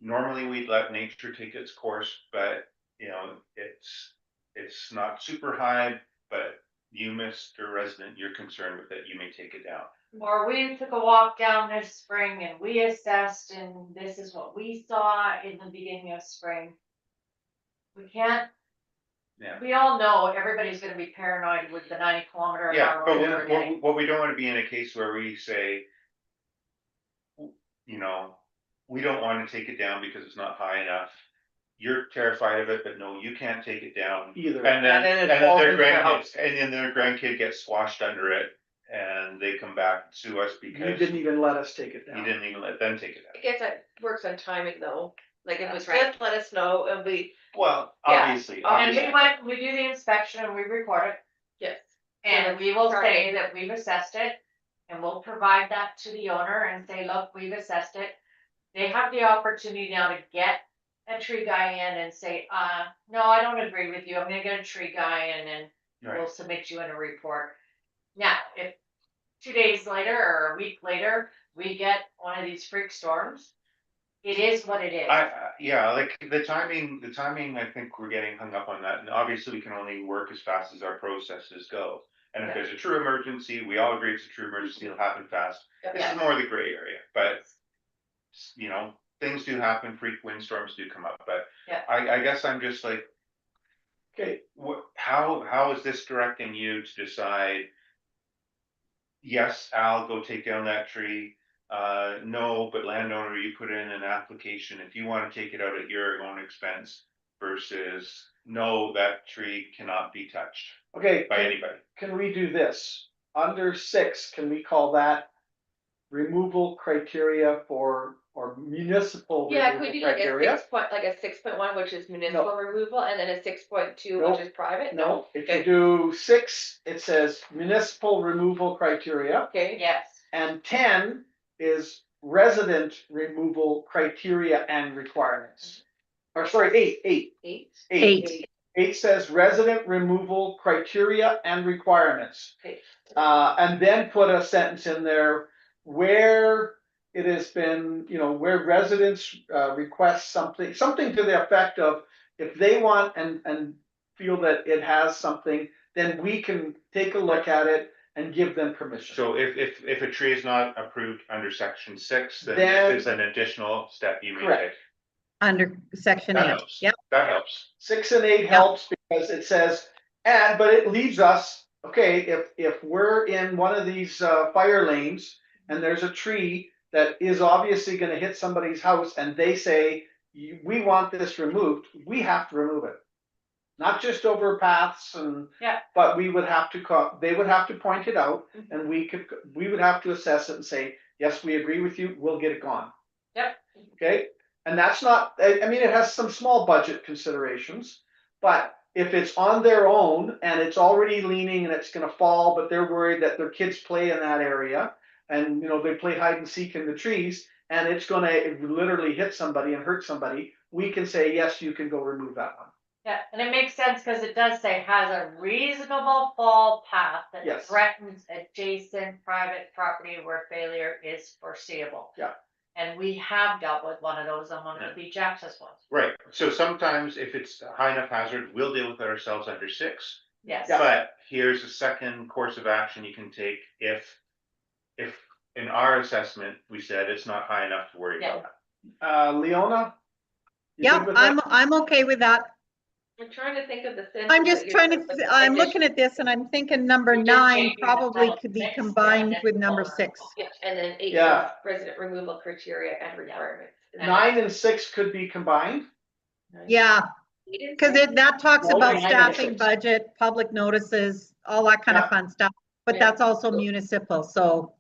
A: Normally we'd let nature take its course, but you know, it's not super high, but you, Mr. Resident, you're concerned with it. You may take it down.
C: Or we took a walk down this spring and we assessed and this is what we saw in the beginning of spring. We can't.
A: Yeah.
C: We all know everybody's gonna be paranoid with the 90 km/h.
A: Yeah, but
C: road we're getting.
A: what we don't want to be in a case where we say, you know, we don't want to take it down because it's not high enough. You're terrified of it, but no, you can't take it down.
D: Either.
A: And then
D: it falls
A: their
D: into the house.
A: grandkids, and then their grandkid gets squashed under it, and they come back and sue us
D: You
A: because
D: didn't even let us take it
A: you
D: down.
A: didn't even let them take it
I: I
A: down.
I: guess that works on timing though, like if it's
C: That's right.
I: just let us know and we,
A: Well,
I: Yeah.
A: obviously,
C: And we do the inspection and we record it.
I: yes.
C: And we will say
I: Friday.
C: that we've assessed it, and we'll provide that to the owner and say, look, we've assessed it. They have the opportunity now to get a tree guy in and say, no, I don't agree with you, I'm gonna get a tree guy in and we'll
A: Right.
C: submit you in a report. Now, if 2 days later or a week later, we get one of these freak storms, it is what it is.
A: Yeah, like the timing, I think we're getting hung up on that, and obviously we can only work as fast as our processes go. And if
C: Yeah.
A: there's a true emergency, we all agree it's a true emergency, it'll happen fast. This
C: Yeah.
A: is more the gray area, but you know, things do happen, freak windstorms do come up, but
C: Yeah.
A: I guess I'm just like,
D: Okay,
A: how is this directing you to decide? Yes, Al, go take down that tree. No, but landowner, you put in an application if you want to take it out at your own expense versus no, that tree cannot be touched
D: okay,
A: by anybody.
D: can we do this? Under 6, can we call that removal criteria or municipal
I: Yeah, could we
D: removal
I: do like a
D: criteria?
I: 6.1, which is municipal removal, and then a 6.2,
D: Nope.
I: which is private?
D: No, if you
I: Okay.
D: do 6, it says municipal removal criteria,
I: Okay,
C: Yes,
D: and 10 is resident removal criteria and requirements. Or sorry, 8.
I: 8.
D: 8 says resident removal criteria and requirements.
I: Okay.
D: And then put a sentence in there where it has been, you know, where residents request something to the effect of if they want and feel that it has something, then we can take a look at it and give them permission.
A: So if a tree is not approved under section 6, then
D: Then-
A: this is an additional step you may
D: Correct.
A: take.
B: Under section
A: That
B: 8.
A: helps.
B: Yep.
A: That helps.
D: 6 and 8 helps because it says, but it leaves us, okay, if we're in one of these fire lanes and there's a tree that is obviously gonna hit somebody's house and they say, we want this removed, we have to remove it. not just over paths and.
C: Yeah.
D: But we would have to they would have to point it out and we would have to assess it and say, yes, we agree with you, we'll get it gone.
C: Yep.
D: Okay, and that's not, I mean, it has some small budget considerations, but if it's on their own and it's already leaning and it's gonna fall, but they're worried that their kids play in that area and, you know, they play hide and seek in the trees and it's gonna literally hit somebody and hurt somebody, we can say, yes, you can go remove that one.
C: Yeah, and it makes sense because it does say has a reasonable fall path that
D: Yes.
C: threatens adjacent private property where failure is foreseeable.
D: Yeah.
C: And we have dealt with one of those on one of the beach access ones.
A: Right, so sometimes if it's a high enough hazard, we'll deal with it ourselves under 6.
C: Yes.
A: But here's a second course of action you can take if in our assessment, we said it's not high enough to worry
C: Yeah.
A: about.
D: Leona? You
B: Yeah,
D: good with that?
B: I'm okay with that.
I: I'm trying to think of the.
B: I'm just trying to, I'm looking at this and I'm thinking number
C: You're just
B: 9
C: changing the
B: probably
C: title
B: could be
C: 6,
B: combined
C: yeah,
B: with number
C: that's
B: 6.
I: Yeah, and then 8
D: Yeah.
I: is resident removal criteria and requirements.
D: 9 and 6 could be combined.
B: Yeah, because that talks
D: No,
B: about
D: 9 and
B: staffing
D: 6.
B: budget, public notices, all that kind of
D: Yeah.
B: fun stuff. But
I: Yeah.
B: that's also municipal, so,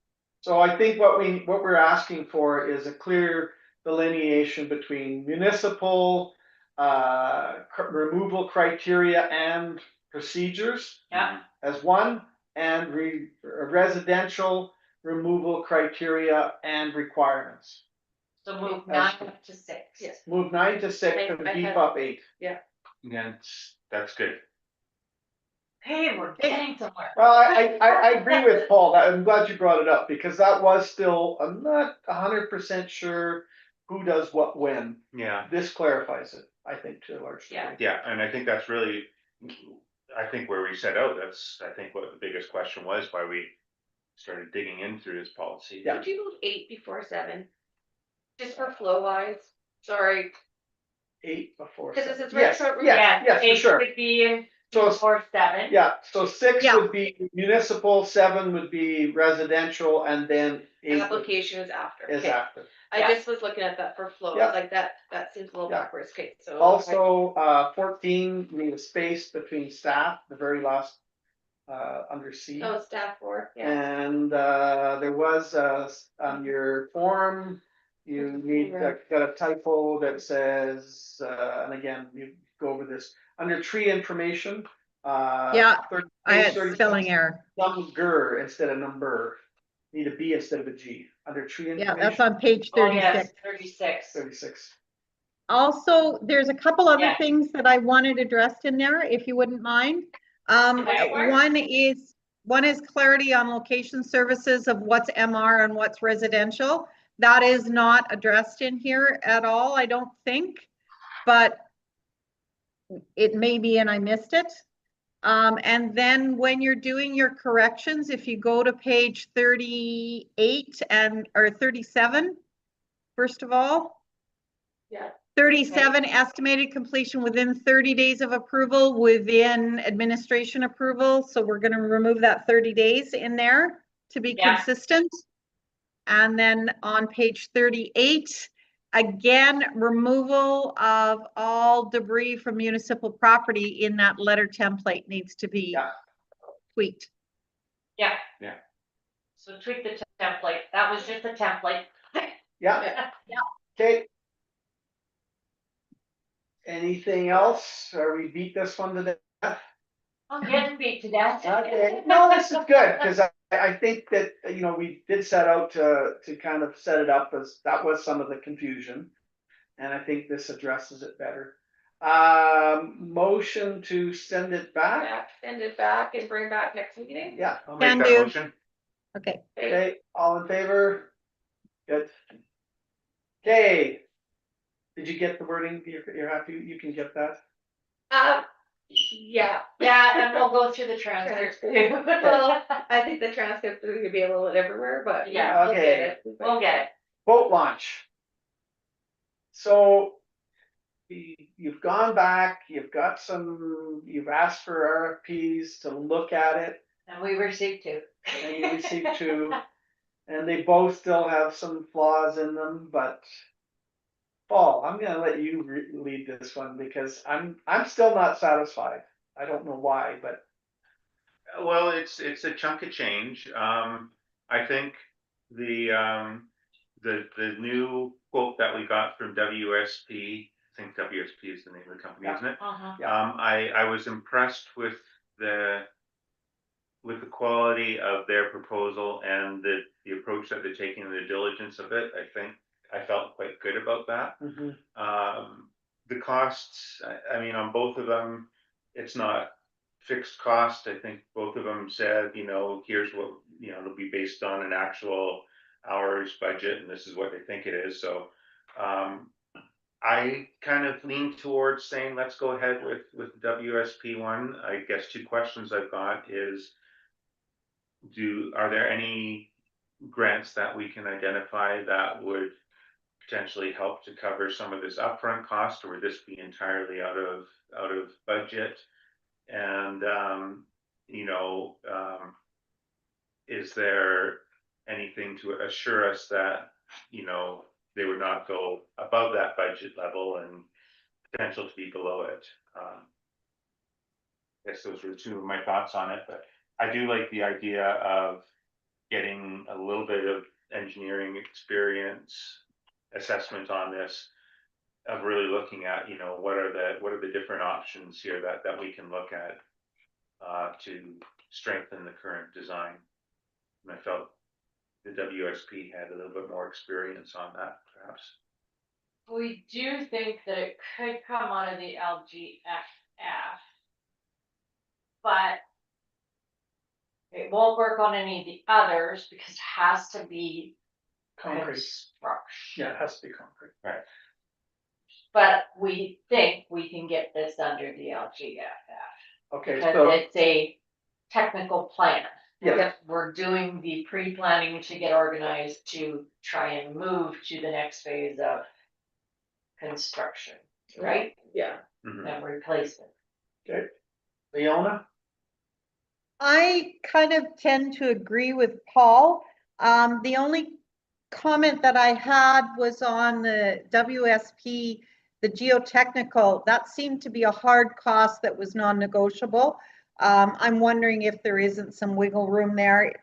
D: So I think what we're asking for is a clear delineation between municipal removal criteria and procedures
C: Yeah.
D: as one, and residential removal criteria and requirements.
C: So move
D: As-
C: 9 up to 6.
I: Yes.
D: Move 9 to 6 and
I: I
D: beef
I: had-
D: up 8.
A: Again, that's good.
C: Hey, we're getting somewhere.
D: Well, I agree with Paul. I'm glad you brought it up because that was still, I'm not 100% sure who does what when.
A: Yeah,
D: This clarifies it, I think, to a large degree.
C: Yeah.
A: yeah, and I think that's really, I think where we set out, that's, I think what the biggest question was, why we started digging in through this policy.
D: Yeah.
I: Could you move 8 before 7? Just for flow wise, sorry,
D: 8 before.
I: because this
D: 7.
I: is
D: Yes,
I: retro.
D: yes, yes, for
C: 8
D: sure.
C: could be in
D: So,
C: 4, 7.
D: yeah, so 6
B: Yeah.
D: would be municipal, 7 would be residential, and then 8
I: Application is after.
D: is
I: Okay.
D: after.
I: I
C: Yeah.
I: just was looking at that for flow,
D: Yeah.
I: like that seems a little
D: Yeah.
I: backwards, okay, so.
D: Also, 14, we need a space between staff, the very last, under C.
I: Oh, staff board, yeah.
D: And there was on your form, you need got a typo that says, and again, you go over this under tree information.
B: Yeah,
D: 30
B: I had
D: 36,
B: spelling error.
D: Number instead of number. Need a B instead of a G under tree
B: Yeah,
D: information.
B: that's on page
C: Oh, yes,
B: 36.
C: 36.
D: 36.
B: Also, there's a couple other
C: Yeah.
B: things that I wanted addressed in there, if you wouldn't mind.
C: Okay, sure.
B: One is clarity on location services of what's MR and what's residential. That is not addressed in here at all, I don't think, but it may be and I missed it. And then when you're doing your corrections, if you go to page 38 or 37, first of all.
I: Yeah.
B: 37 estimated completion within 30 days of approval within administration approval. So we're going to remove that 30 days in there to be
C: Yeah.
B: consistent. And then on page 38, again, removal of all debris from municipal property in that letter template needs to be
D: Yeah.
B: tweaked.
C: Yeah.
A: Yeah.
C: So tweak the template. That was just a template.
D: Yeah, okay. Anything else? Or we beat this one to death?
C: I'm getting beat to death.
D: Okay, no, this is good, because I think that, you know, we did set out to kind of set it up as, that was some of the confusion. And I think this addresses it better. Motion to send it back?
I: Send it back and bring back next meeting.
D: Yeah,
A: I'll make
B: Can
A: that
B: do.
A: motion.
B: Okay.
D: okay, all in favor? Good. Okay. Did you get the wording? You're happy, you can get that?
I: Yeah,
C: Yeah, and we'll go through the transcript too.
I: well, I think the transcript is gonna be a little bit everywhere, but yeah, we'll
D: Okay.
I: get it.
C: We'll get it.
D: Boat launch. So you've gone back, you've asked for RFPs to look at it,
C: And we received 2.
D: and you received 2. And they both still have some flaws in them, but Paul, I'm gonna let you lead this one because I'm still not satisfied. I don't know why, but
A: Well, it's a chunk of change. I think the new quote that we got from WSP, I think WSP is the name of the company,
D: Yeah.
A: isn't it?
C: Uh-huh.
D: Yeah.
A: I was impressed with the quality of their proposal and the approach that they're taking and the diligence of it. I think I felt quite good about that. The costs, I mean, on both of them, it's not fixed cost. I think both of them said, here's what, it'll be based on an actual hours budget, and this is what they think it is. So, I kind of lean towards saying, let's go ahead with WSP one. I guess two questions I've got is, are there any grants that we can identify that would potentially help to cover some of this upfront cost, or would this be entirely out of budget? And is there anything to assure us that they would not go above that budget level and potential to be below it? I guess those were two of my thoughts on it, but I do like the idea of getting a little bit of engineering experience assessment on this, of really looking at, what are the different options here that we can look at to strengthen the current design. And I felt the WSP had a little bit more experience on that, perhaps.
C: We do think that it could come out of the LGFF, but it won't work on any of the others because it has to be
D: concrete.
C: construction.
D: Yeah, it has to be concrete.
A: Right.
C: But we think we can get this under the LGFF
D: Okay,
C: because
D: so
C: it's a technical plan.
D: yeah,
C: We're doing the pre-planning to get organized to try and move to the next phase of construction, right?
I: Yeah.
A: Mhm.
C: And replacement.
D: okay. Leona?
B: I kind of tend to agree with Paul. The only comment that I had was on the WSP, the geotechnical. That seemed to be a hard cost that was non-negotiable. I'm wondering if there isn't some wiggle room there.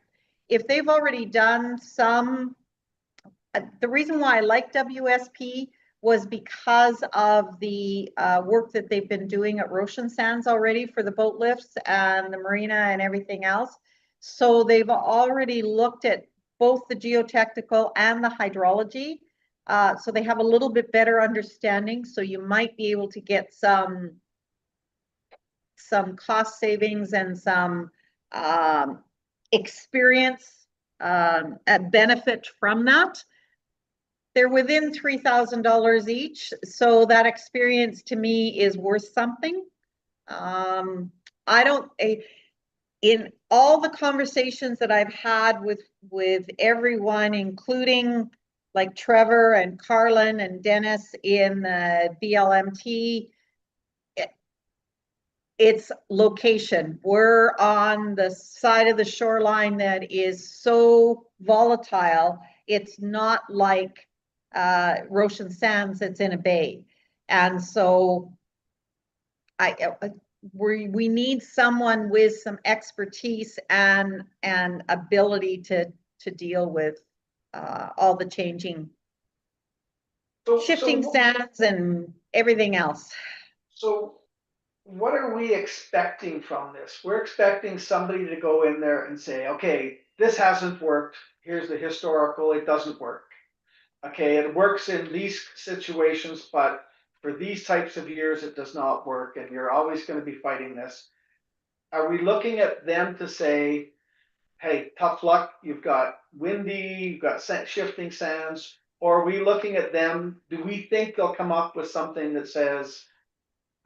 B: If they've already done some, the reason why I like WSP was because of the work that they've been doing at Roshan Sands already for the boat lifts and the marina and everything else. So they've already looked at both the geotechnical and the hydrology. So they have a little bit better understanding. So you might be able to get some cost savings and some experience benefit from that. They're within $3,000 each, so that experience to me is worth something. In all the conversations that I've had with everyone, including like Trevor and Carlin and Dennis in the BLMT, it's location. We're on the side of the shoreline that is so volatile. It's not like Roshan Sands that's in a bay. And so we need someone with some expertise and ability to deal with all the shifting sands and everything else.
D: So what are we expecting from this? We're expecting somebody to go in there and say, okay, this hasn't worked. Here's the historical, it doesn't work. Okay, it works in these situations, but for these types of years, it does not work, and you're always going to be fighting this. Are we looking at them to say, hey, tough luck, you've got windy, you've got shifting sands, or are we looking at them, do we think they'll come up with something that says,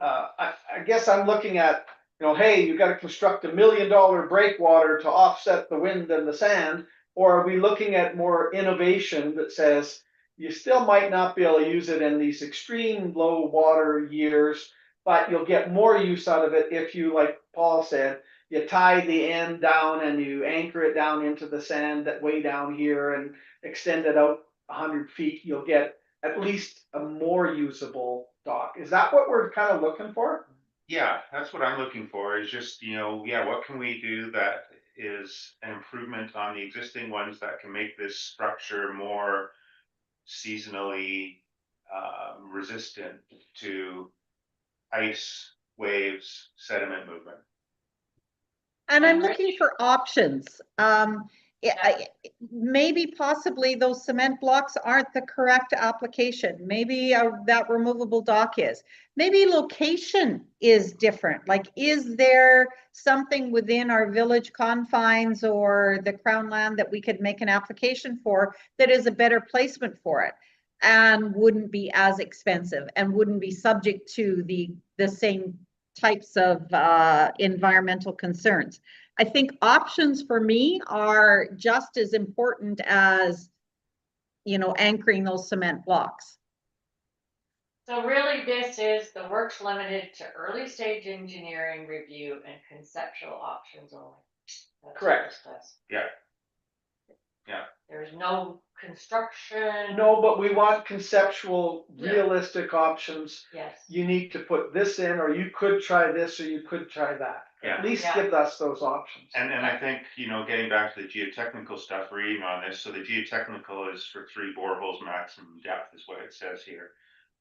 D: I guess I'm looking at, hey, you got to construct $1 million breakwater to offset the wind and the sand, or are we looking at more innovation that says you still might not be able to use it in these extreme low water years, but you'll get more use out of it if you, like Paul said, you tie the end down and you anchor it down into the sand that way down here and extend it out 100 feet, you'll get at least a more usable dock. Is that what we're kind of looking for?
A: Yeah, that's what I'm looking for, is just, yeah, what can we do that is an improvement on the existing ones that can make this structure more seasonally resistant to ice, waves, sediment movement.
B: And I'm
C: And
B: looking for options. Maybe possibly those cement blocks aren't the correct application. Maybe that removable dock is. Maybe location is different. Like, is there something within our village confines or the Crown land that we could make an application for that is a better placement for it? And wouldn't be as expensive and wouldn't be subject to the same types of environmental concerns. I think options for me are just as important as, anchoring those cement blocks.
C: So really, this is the work's limited to early stage engineering review and conceptual options only. That's what
D: Correct.
C: this says.
A: Yeah. Yeah.
C: There's no construction.
D: No, but we want conceptual,
C: Yeah.
D: realistic options.
C: Yes.
D: You need to put this in, or you could try this, or you could try that.
A: Yeah.
D: At least
C: Yeah.
D: give us those options.
A: And I think, getting back to the geotechnical stuff, reading on this, so the geotechnical is for 3 boreholes maximum depth is what it says here.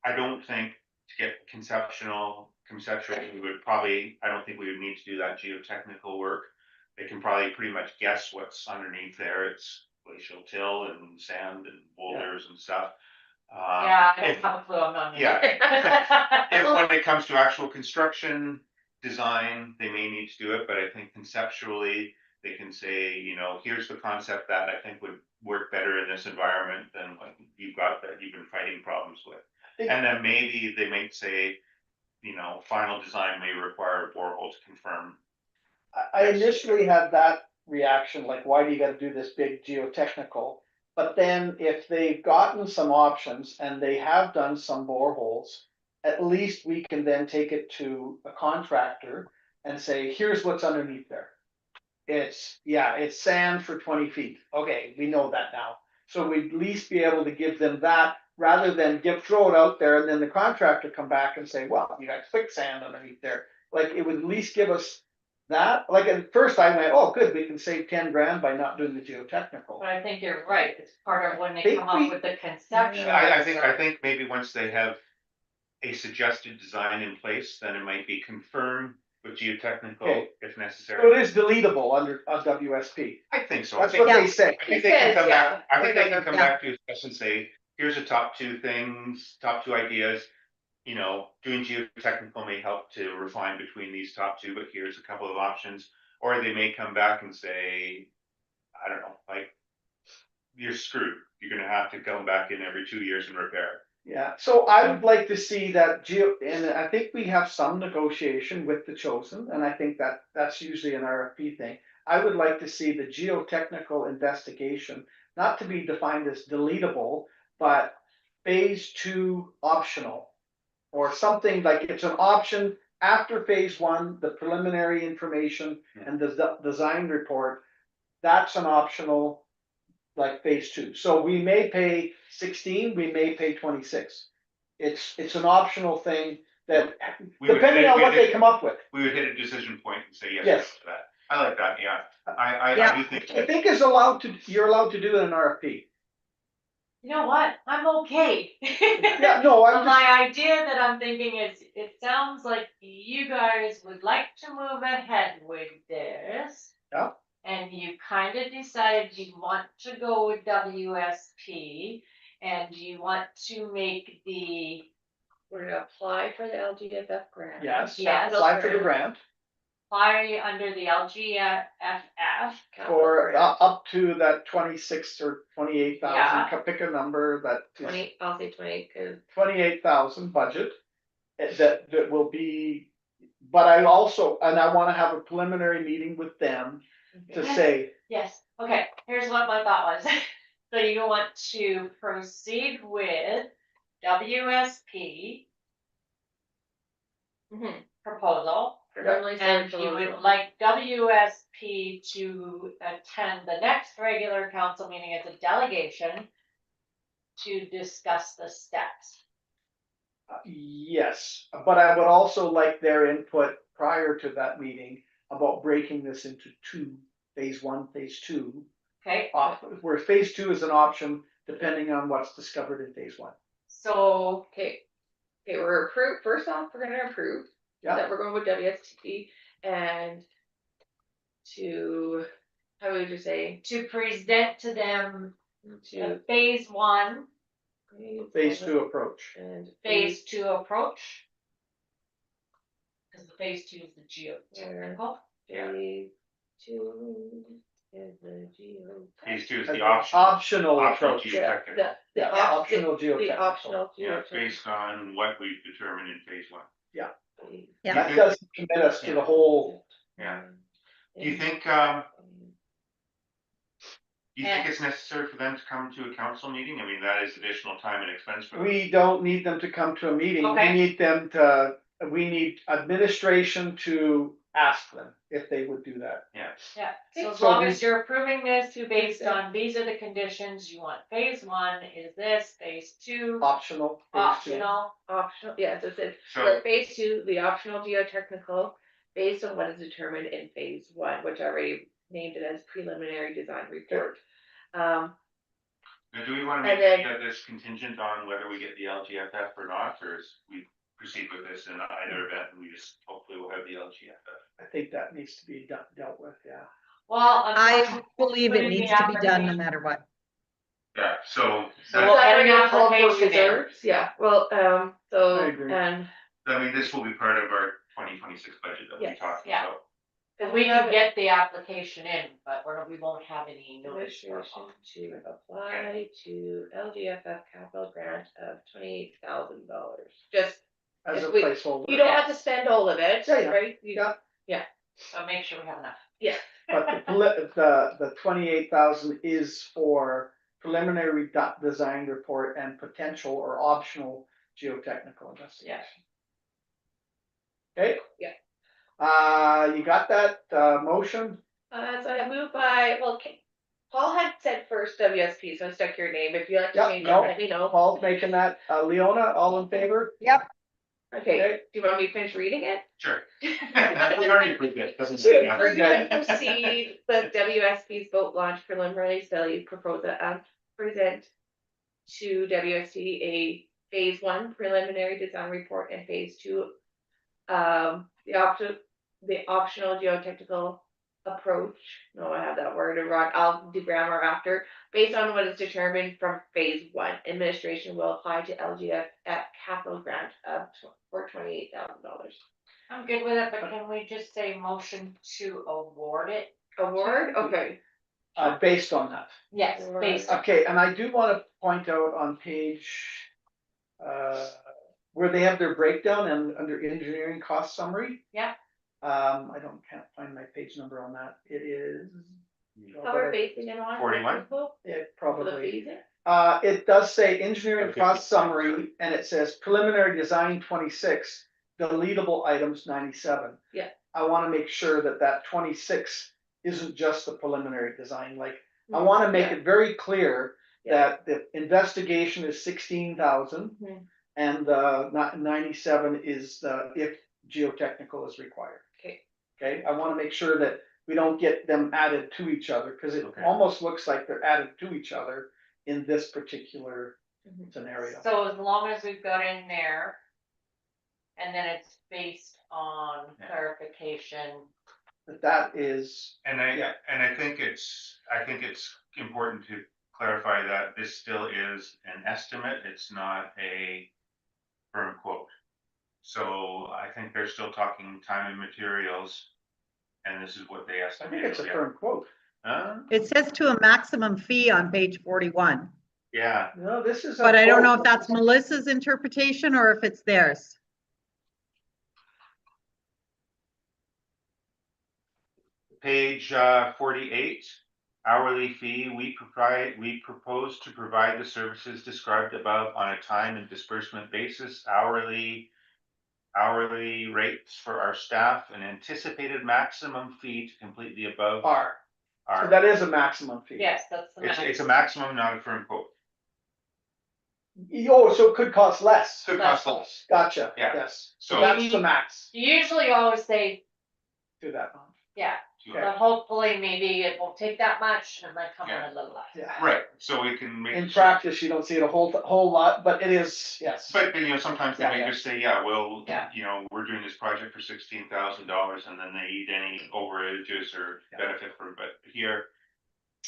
A: I don't think to get conceptual, I don't think we would need to do that geotechnical work. They can probably pretty much guess what's underneath there. It's glacial till and sand and boulders and stuff.
C: Yeah, I don't
A: if-
C: have a clue, I'm not.
A: Yeah. If when it comes to actual construction design, they may need to do it, but I think conceptually, they can say, here's the concept that I think would work better in this environment than what you've got that you've been fighting problems with. And then maybe they might say, final design may require a borehole to confirm.
D: I initially had that reaction, like, why do you gotta do this big geotechnical? But then if they've gotten some options and they have done some boreholes, at least we can then take it to a contractor and say, here's what's underneath there. It's sand for 20 feet. Okay, we know that now. So we'd at least be able to give them that rather than throw it out there and then the contractor come back and say, well, you got quicksand underneath there. Like, it would at least give us that. Like, at first I went, oh, good, we can save 10 grand by not doing the geotechnical.
C: But I think you're right, it's part of when they
D: Think
C: come up with the conception.
A: I think maybe once they have a suggested design in place, then it might be confirmed with geotechnical
D: Okay.
A: if
D: So
A: necessary.
D: it is deletable under WSP.
A: I think so. I
D: That's
A: think
D: what they say.
A: I think they can come back, I think they can come
B: Yeah.
A: back to us and say, here's the top 2 things, top 2 ideas. Doing geotechnical may help to refine between these top 2, but here's a couple of options. Or they may come back and say, I don't know, like, you're screwed. You're gonna have to come back in every 2 years and repair.
D: Yeah, so I would like to see that and I think we have some negotiation with the chosen, and I think that's usually an RFP thing. I would like to see the geotechnical investigation, not to be defined as deletable, but phase 2 optional. Or something like it's an option after phase 1, the preliminary information and the design report, that's an optional, like phase 2. So we may pay 16, we may pay 26. It's an optional thing that, depending on what they come up with.
A: We would hit a decision point and say yes
D: Yes.
A: to that. I like that, yeah. I
B: Yeah.
A: do think.
D: I think you're allowed to do it in an RFP.
C: You know what, I'm okay.
D: Yeah, no,
C: But my idea that I'm thinking is, it sounds like you guys would like to move ahead with this.
D: Yeah.
C: And you kind of decided you want to go with WSP and you want to make
I: We're gonna apply for the LGFF grant.
D: Yes,
C: Yes.
D: apply for the grant
C: apply under the LGFF.
D: for up to that 26 or 28,000,
C: Yeah.
D: pick a number that is
I: 20, I'll say 20, cause
D: 28,000 budget. That will be, but I want to have a preliminary meeting with them to
C: Yes.
D: say,
C: Yes, okay, here's what my thought was. So you want to proceed with WSP
I: mhm,
C: proposal.
I: preliminary
C: And
I: stage
C: you would
I: proposal.
C: like WSP to attend the next regular council meeting as a delegation to discuss the steps.
D: Yes, but I would also like their input prior to that meeting about breaking this into two, phase one, phase two.
C: Okay,
D: Where phase two is an option depending on what's discovered in phase one.
C: so
I: Okay, we're approved, first off, we're gonna approve
D: Yeah,
I: that we're going with WSTP and to, how would you say,
C: to present to them
I: to
C: phase one,
D: phase two approach.
I: and
C: phase two approach. Cause the phase two is the geotechnical.
I: phase two is the geo.
A: Phase two is
D: An
A: the optional
D: Optional approach.
A: geotechnical.
I: The
D: Yeah,
I: option,
D: optional
I: the
D: geotechnical.
I: optional
A: Yeah,
I: geotechnical.
A: based on what we've determined in phase one.
B: Yeah.
D: That doesn't commit us to the whole.
A: Yeah. Do you think, it's necessary for them to come to a council meeting? I mean, that is additional time and expense for them.
D: We don't need them to come to a meeting. We
C: Okay.
D: need we need administration to ask them if they would do that.
A: Yeah.
C: Yeah, so as
D: So
C: long
D: we-
C: as you're approving this, you based on, these are the conditions, you want phase one is this, phase two,
D: Optional. phase two.
I: Optional, yeah, so it says,
A: So-
I: for phase two, the optional geotechnical, based on what is determined in phase one, which I already named it as preliminary design report.
A: Now, do we wanna
I: And
A: make any
I: then-
A: of this contingent on whether we get the LGFF or not, or is we proceed with this in either event, and we just hopefully will have the LGFF?
D: I think that needs to be dealt with, yeah.
C: well.
B: I
C: unfortunately,
B: believe
C: put
B: it
C: in the
B: needs to be done no
C: application.
B: matter what.
A: Yeah, so,
C: So
A: that-
C: we'll add an
I: Already called for
C: application in.
I: reserves, yeah, well, so,
D: I agree.
I: and,
A: I mean, this will be part of our 2026 budget that we
I: Yes,
A: talked
C: yeah.
A: about.
I: cause
C: We
I: we have
C: can get the application in, but we won't have any notice for a
I: administration
C: month.
I: to apply to LGFF capital grant of $28,000, just,
D: As a
I: If we-
D: placeholder.
I: you don't have to spend all of it,
D: Yeah, yeah.
I: right? You-
D: Yeah.
C: So make sure we have enough.
I: Yeah.
D: But the 28,000 is for preliminary design report and potential or optional geotechnical investigation. Okay?
I: Yeah.
D: You got that, motion?
I: So I moved by, well, Paul had said first WSP, so I stuck your name, if you like to
D: Yep,
I: change it,
D: no.
I: let me know.
D: Paul's making that, Leona, all in favor?
I: Okay, do you want me to finish reading it?
A: Sure. We already approved it, doesn't
I: To
A: say
I: approve
A: nothing.
I: and proceed with WSP's boat launch preliminary study proposal and present to WSP a phase one preliminary design report and phase two. The optional geotechnical approach, no, I have that word wrong, I'll do grammar after. Based on what is determined from phase one, administration will apply to LGF at capital grant for $28,000.
C: I'm good with it, but can we just say motion to award it?
I: Award, okay.
D: Based on that.
C: Yes, based on.
D: Okay, and I do wanna point out on page, where they have their breakdown and under engineering cost summary.
C: Yeah.
D: Can't find my page number on that. It is.
I: How we're basing it on?
A: 41?
D: It
I: For the
D: probably,
I: phasing?
D: it does say engineering
A: Okay.
D: cost summary, and it says preliminary design 26, deletable items 97.
I: Yeah.
D: I wanna make sure that that 26 isn't just the preliminary design, like, I wanna make
I: Yeah.
D: it very clear
I: Yeah.
D: that the investigation is 16,000.
I: Mhm.
D: And 97 is if geotechnical is required.
I: Okay.
D: Okay, I wanna make sure that we don't get them added to each other, cause it
A: Okay.
D: almost looks like they're added to each other in this particular
I: Mhm.
D: scenario.
C: So as long as we've got in there. And then it's based on
A: Yeah.
C: clarification.
D: But that is, Yeah.
A: I think it's important to clarify that this still is an estimate, it's not a firm quote. So I think they're still talking time and materials, and this is what they
D: I
A: estimate.
D: think it's a firm quote.
B: It says to a maximum fee on page 41,
A: Yeah,
D: No, this is. a
B: but I don't know if
D: quote.
B: that's Melissa's interpretation or if it's theirs.
A: page 48, hourly fee, we propose to provide the services described above on a time and disbursement basis, hourly rates for our staff, an anticipated maximum fee to complete the above.
D: So that is a maximum fee.
C: Yes, that's the.
A: It's a maximum, not a firm quote.
D: Oh, so it could cost less.
A: Could cost less,
D: Gotcha,
A: Yeah.
D: yes. So
A: So-
D: that's the max
C: You usually always say,
D: to that amount.
C: yeah,
A: to-
C: but hopefully maybe it won't take that much and might come in a little less.
D: Yeah.
A: right, so we can make.
D: In practice, you don't see it a whole lot, but it is, yes.
A: But, you know, sometimes they
D: Yeah,
A: may
D: yeah.
A: just say, yeah, well,
C: Yeah.
A: you know, we're doing this project for $16,000 and then they eat any overages or
D: Yeah.
A: benefit from, but here.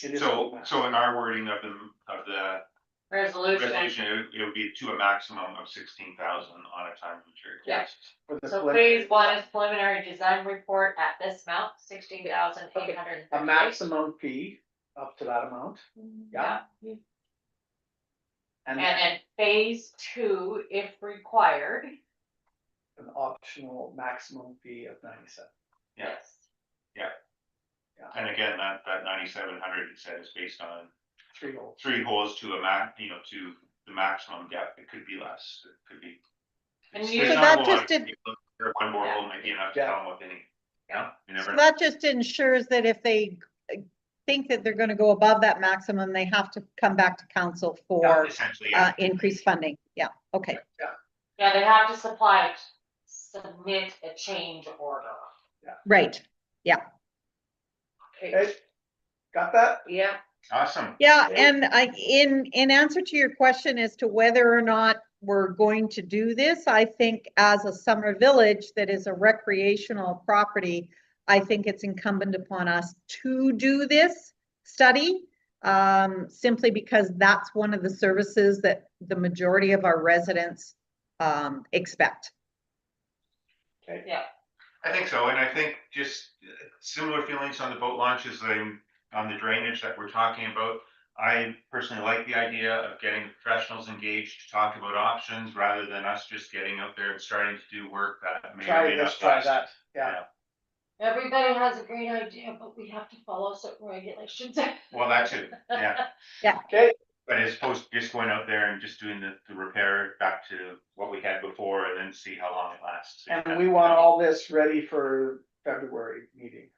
D: It is
A: So,
D: max.
A: so in our wording of the
C: Resolution,
A: resolution, it would be to a maximum of 16,000 on a time and material
C: Yeah.
A: basis.
D: For the
C: so
D: preliminary-
C: phase one is preliminary design report at this amount, 16,830.
D: A maximum fee up to that amount,
C: Yeah,
D: and
C: and then phase two, if required,
D: an optional maximum fee of 97.
A: Yeah.
C: yes.
A: And again, that 9,700 it said is based on
D: 3 holes.
A: 3 holes to to the maximum depth. It could be less, it could be.
C: And
A: There's
C: you-
A: not
B: So
A: a
B: that
A: whole lot
B: just
A: of
B: did-
A: people. One more
C: Yeah.
A: hole might be enough to
D: Yeah.
A: tell them what they need. Yeah, you never
B: So
A: know.
B: that just ensures that if they think that they're gonna go above that maximum, they have to come back to council for
A: Essentially, yeah.
B: increased funding. Yeah, okay.
C: Yeah, they have to submit a change order.
B: Right.
D: Okay, got that?
I: Yeah,
A: Awesome.
B: Yeah,
D: Okay.
B: and in answer to your question as to whether or not we're going to do this, I think as a summer village that is a recreational property, I think it's incumbent upon us to do this study, simply because that's one of the services that the majority of our residents expect.
C: Yeah,
A: I think so, and I think just similar feelings on the boat launches, on the drainage that we're talking about. I personally like the idea of getting professionals engaged to talk about options rather than us just getting out there and starting to do work that may or may not
D: Try
A: last.
D: that, yeah.
C: everybody has a great idea, but we have to follow certain regulations.
A: Well, that's it, yeah.
D: Okay,
A: But as opposed to just going out there and just doing the repair back to what we had before and then see how long it lasts.
D: and we want all this ready for February meeting.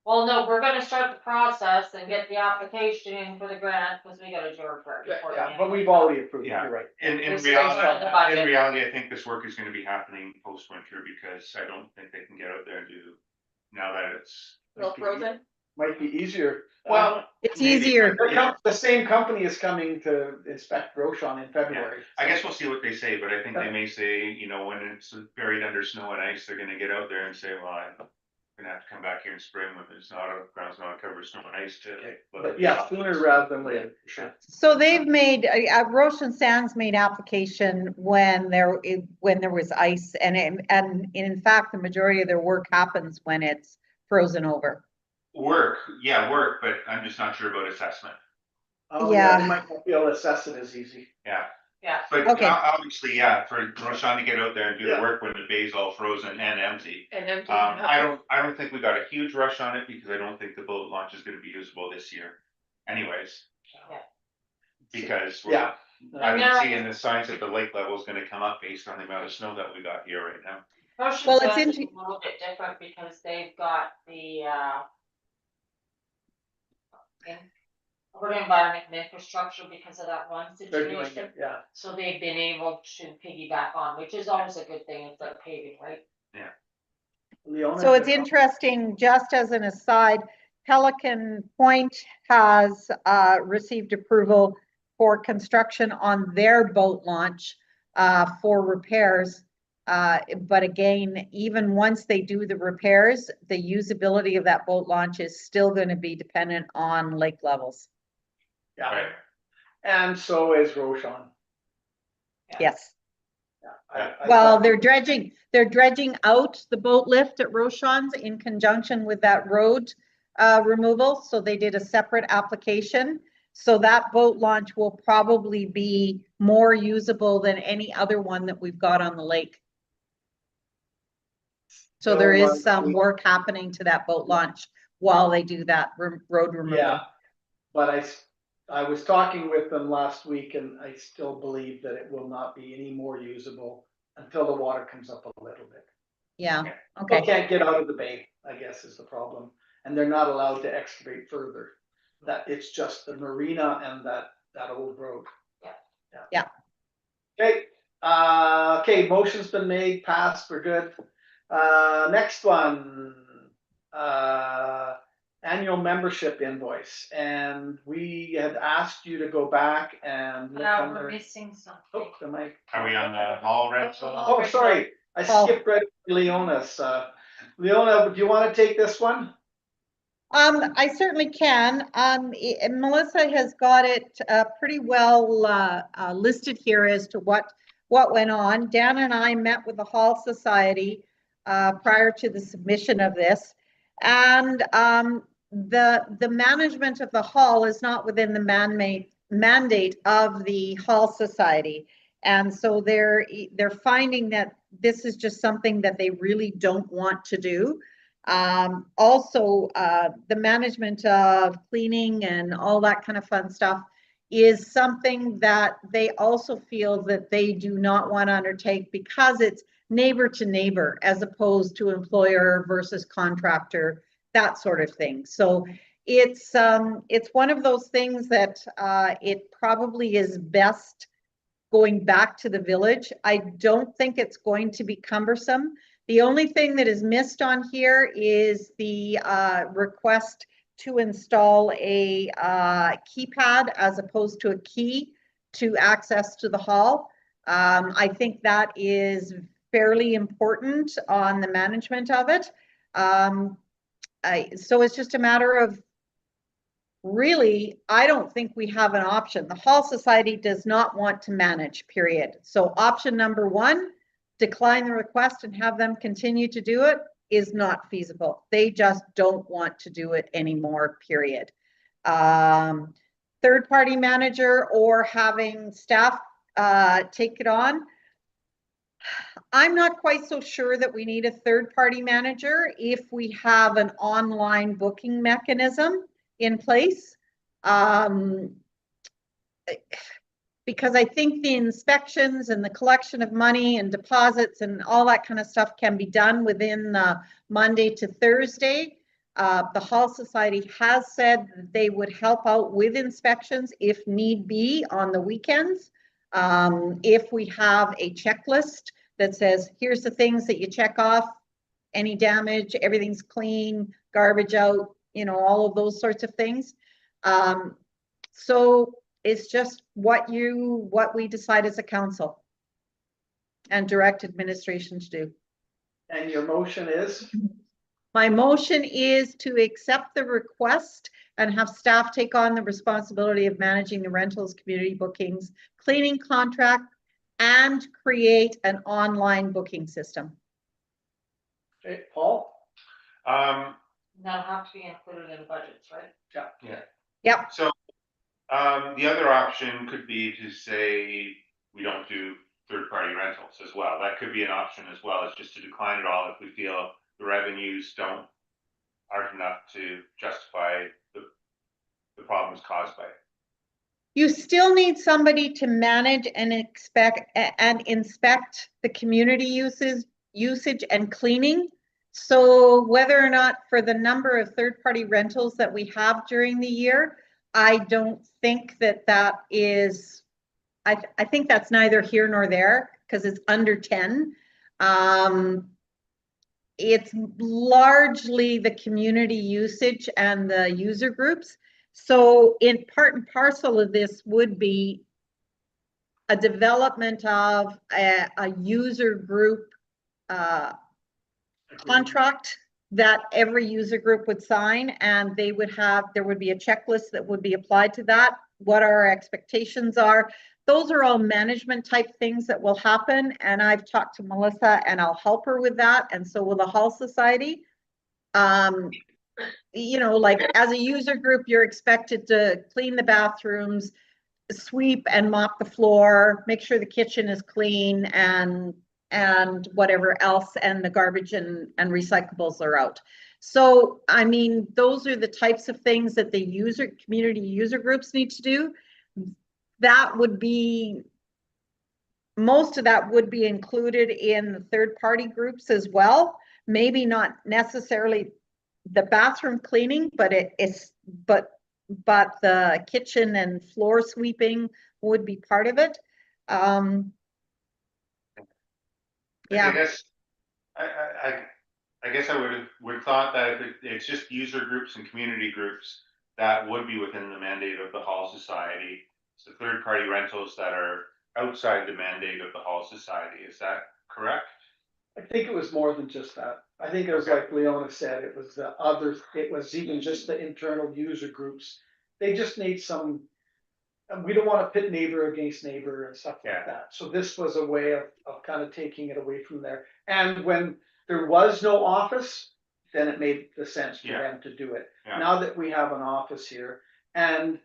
C: Well, no, we're gonna start the process and get the application in for the grant, because we gotta do our part. before the
D: Yeah,
C: end.
D: but we've already approved it,
A: Yeah.
D: you're right.
A: In
C: This is part of the budget.
A: reality, I think this work is gonna be happening post-winter because I don't think they can get out there and do, now that it's.
I: little frozen.
D: Might be easier.
A: Well,
B: It's
A: maybe,
B: easier.
A: but, you know,
D: The same company is coming to inspect Roshan in February.
A: I guess we'll see what they say, but I think they may say, you know, when it's buried under snow and ice, they're gonna get out there and say, well, I'm gonna have to come back here in spring when there's ground's not covered with snow and ice to.
D: Okay, but yeah, sooner rather than later, for sure.
B: So they've made, Roshan Sands made application when there was ice and in fact, the majority of their work happens when it's frozen over.
A: Work, but I'm just not sure about assessment,
D: Oh,
B: Yeah.
D: They might not be able to assess it as easy.
A: yeah.
C: Yeah,
A: But
B: Okay.
A: obviously, yeah, for Roshan to get out there and do the
D: Yeah.
A: work when the bay's all frozen and empty.
I: And empty.
A: I don't think we got a huge rush on it because I don't think the boat launch is gonna be usable this year anyways.
C: Yeah.
A: Because
D: Yeah.
A: I
C: And
A: don't
C: there-
A: see in the signs that the lake level is gonna come up based on the amount of snow that we got here right now.
C: Ocean
B: Well, it's
C: Sands is
B: in-
C: a little bit different because they've got the, urban environment and infrastructure because of that one
D: They're doing
C: situation.
D: it, yeah.
C: So they've been able to piggyback on, which is always a good thing, it's like paving, right?
D: Leona,
B: So it's
D: the-
B: interesting, just as an aside, Pelican Point has received approval for construction on their boat launch for repairs. But again, even once they do the repairs, the usability of that boat launch is still going to be dependent on lake levels.
D: Yeah,
A: Right.
D: and so is Roshan.
C: Yeah.
B: Yes.
D: Yeah,
B: Well,
D: thought-
B: they're dredging out the boat lift at Roshan's in conjunction with that road removal. So they did a separate application. So that boat launch will probably be more usable than any other one that we've got on the lake. So there is some work happening to that boat launch while they do that road removal.
D: Yeah, but I was talking with them last week and I still believe that it will not be any more usable until the water comes up a little bit.
B: Yeah,
D: They
B: okay.
D: can't get out of the bay, I guess is the problem, and they're not allowed to excavate further. That it's just the marina and that old road.
C: Yeah.
D: Okay, okay, motion's been made, passed, we're good. Next one, annual membership invoice, and we had asked you to go back and look
C: We're
D: under.
C: missing something.
D: Oh, the mic.
A: Are we on the hall rental?
D: Oh, sorry, I skipped right over Leona's. Leona, do you want to take this one?
B: I certainly can. Melissa has got it pretty well listed here as to what went on. Dan and I met with the Hall Society prior to the submission of this, and the management of the hall is not within the mandate of the Hall Society, and so they're finding that this is just something that they really don't want to do. Also, the management of cleaning and all that kind of fun stuff is something that they also feel that they do not want to undertake because it's neighbor to neighbor as opposed to employer versus contractor, that sort of thing. So it's one of those things that it probably is best going back to the village. I don't think it's going to be cumbersome. The only thing that is missed on here is the request to install a keypad as opposed to a key to access to the hall. I think that is fairly important on the management of it. So it's just a matter of, really, I don't think we have an option. The Hall Society does not want to manage, period. So option number one, decline the request and have them continue to do it, is not feasible. They just don't want to do it anymore, period. Third-party manager or having staff take it on. I'm not quite so sure that we need a third-party manager if we have an online booking mechanism in place. Because I think the inspections and the collection of money and deposits and all that kind of stuff can be done within Monday to Thursday. The Hall Society has said that they would help out with inspections if need be on the weekends. If we have a checklist that says, here's the things that you check off, any damage, everything's clean, garbage out, you know, all of those sorts of things. So it's just what we decide as a council and direct administration to do.
D: And your motion is?
B: My motion is to accept the request and have staff take on the responsibility of managing the rentals, community bookings, cleaning contract, and create an online booking system.
D: Okay, Paul?
C: That'll have to be included in budgets, right?
A: Yeah.
B: Yep.
A: So, the other option could be to say we don't do third-party rentals as well. That could be an option as well, is just to decline it all if we feel the revenues aren't enough to justify the problems caused by it.
B: You still need somebody to manage and inspect the community usage and cleaning. So whether or not, for the number of third-party rentals that we have during the year, I don't think that is, I think that's neither here nor there because it's under 10. It's largely the community usage and the user groups. So in part and parcel of this would be a development of a user group contract that every user group would sign, and there would be a checklist that would be applied to that, what our expectations are. Those are all management type things that will happen, and I've talked to Melissa and I'll help her with that, and so will the Hall Society. You know, like as a user group, you're expected to clean the bathrooms, sweep and mop the floor, make sure the kitchen is clean, and whatever else, and the garbage and recyclables are out. So, I mean, those are the types of things that the community user groups need to do. That would be, most of that would be included in the third-party groups as well. Maybe not necessarily the bathroom cleaning, but but the kitchen and floor sweeping would be part of it.
A: I
B: Yeah,
A: guess, I guess I would thought that if it's just user groups and community groups, that would be within the mandate of the Hall Society. So third party rentals that are outside the mandate of the Hall Society, is that correct?
D: I think it was more than just that. I think it was
A: Okay.
D: like Leona said, it was the other, it was even just the internal user groups. They just need some, and we don't wanna pit neighbor against neighbor and stuff
A: Yeah.
D: like that. So this was a way of kind of taking it away from there. And when there was no office, then it made the sense for
A: Yeah.
D: them to do it.
A: Yeah.
D: Now that we have an office here, and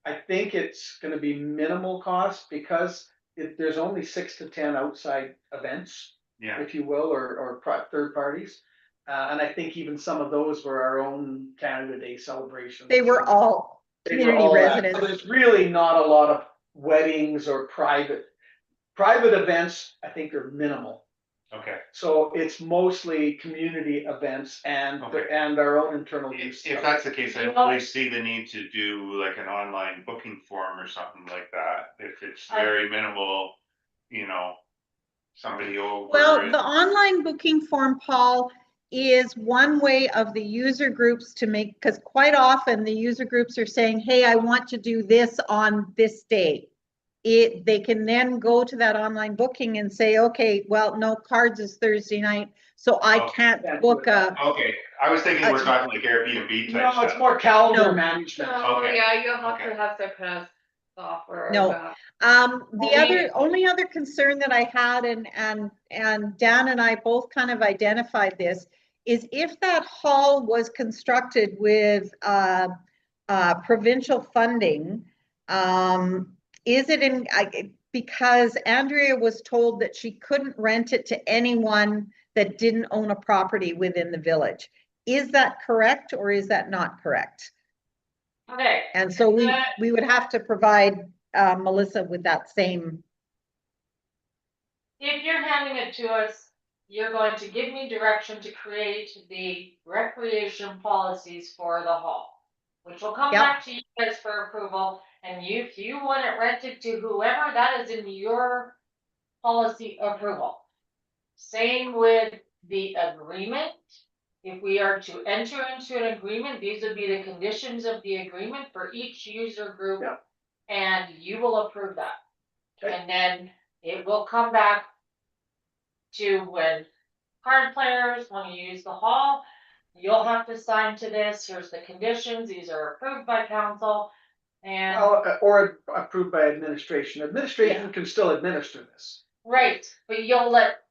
D: I think it's gonna be minimal cost because there's only 6 to 10 outside events,
A: Yeah,
D: if you will, or third parties. And I think even some of those were our own Canada Day celebrations.
B: they were all
D: They were
B: community
D: all that. So
B: residents.
D: there's really not a lot of weddings or private events, I think are minimal.
A: okay.
D: So it's mostly community events and,
A: Okay.
D: and our own internal use.
A: If that's the case, I
C: You
A: don't
C: know-
A: really see the need to do like an online booking form or something like that. If it's
C: I-
A: very minimal, you know, somebody over.
B: Well,
A: and-
B: the online booking form, Paul, is one way of the user groups to make, because quite often the user groups are saying, hey, I want to do this on this day. They can then go to that online booking and say, okay, well, no, cards is Thursday night, so I
A: Okay.
B: can't book a,
A: Okay, I was thinking we're talking like Airbnb type
D: No, it's
A: stuff.
D: more calendar
B: No.
D: management.
I: Oh,
A: Okay.
I: yeah, you'll have
A: Okay.
I: to have some kind of software. or
B: No.
I: that.
B: the only other concern that I had, and Dan and I both kind of identified this, is if that hall was constructed with provincial funding, is it in, because Andrea was told that she couldn't rent it to anyone that didn't own a property within the village. Is that correct or is that not correct?
C: Okay,
B: And so we would have to provide Melissa with that same,
C: if you're handing it to us, you're going to give me direction to create the recreation policies for the hall. Which will come
B: Yep.
C: back to you guys for approval, and if you want it rented to whoever, that is in your policy approval. Same with the agreement. If we are to enter into an agreement, these would be the conditions of the agreement for each user group.
D: Yep.
C: And you will approve that.
D: Okay.
C: And then it will come back to when card players want to use the hall, you'll have to sign to this, here's the conditions, these are approved by council. And,
D: Or approved by administration. Administration can still administer this
C: right, but you'll let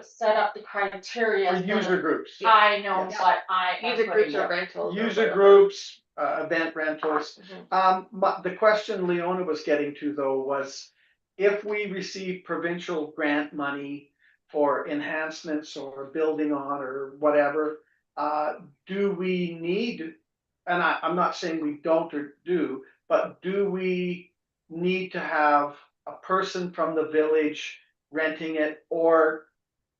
C: set up the criteria.
D: for
C: for
D: user groups.
C: I know,
D: Yes.
C: but I am
I: User groups
C: putting
I: or
C: it-
I: rentals. or
D: User
I: whatever.
D: groups, event rentals.
I: Mhm.
D: The question Leona was getting to though was if we receive provincial grant money for enhancements or building on or whatever, do we need, and I'm not saying we don't or do, but do we need to have a person from the village renting it or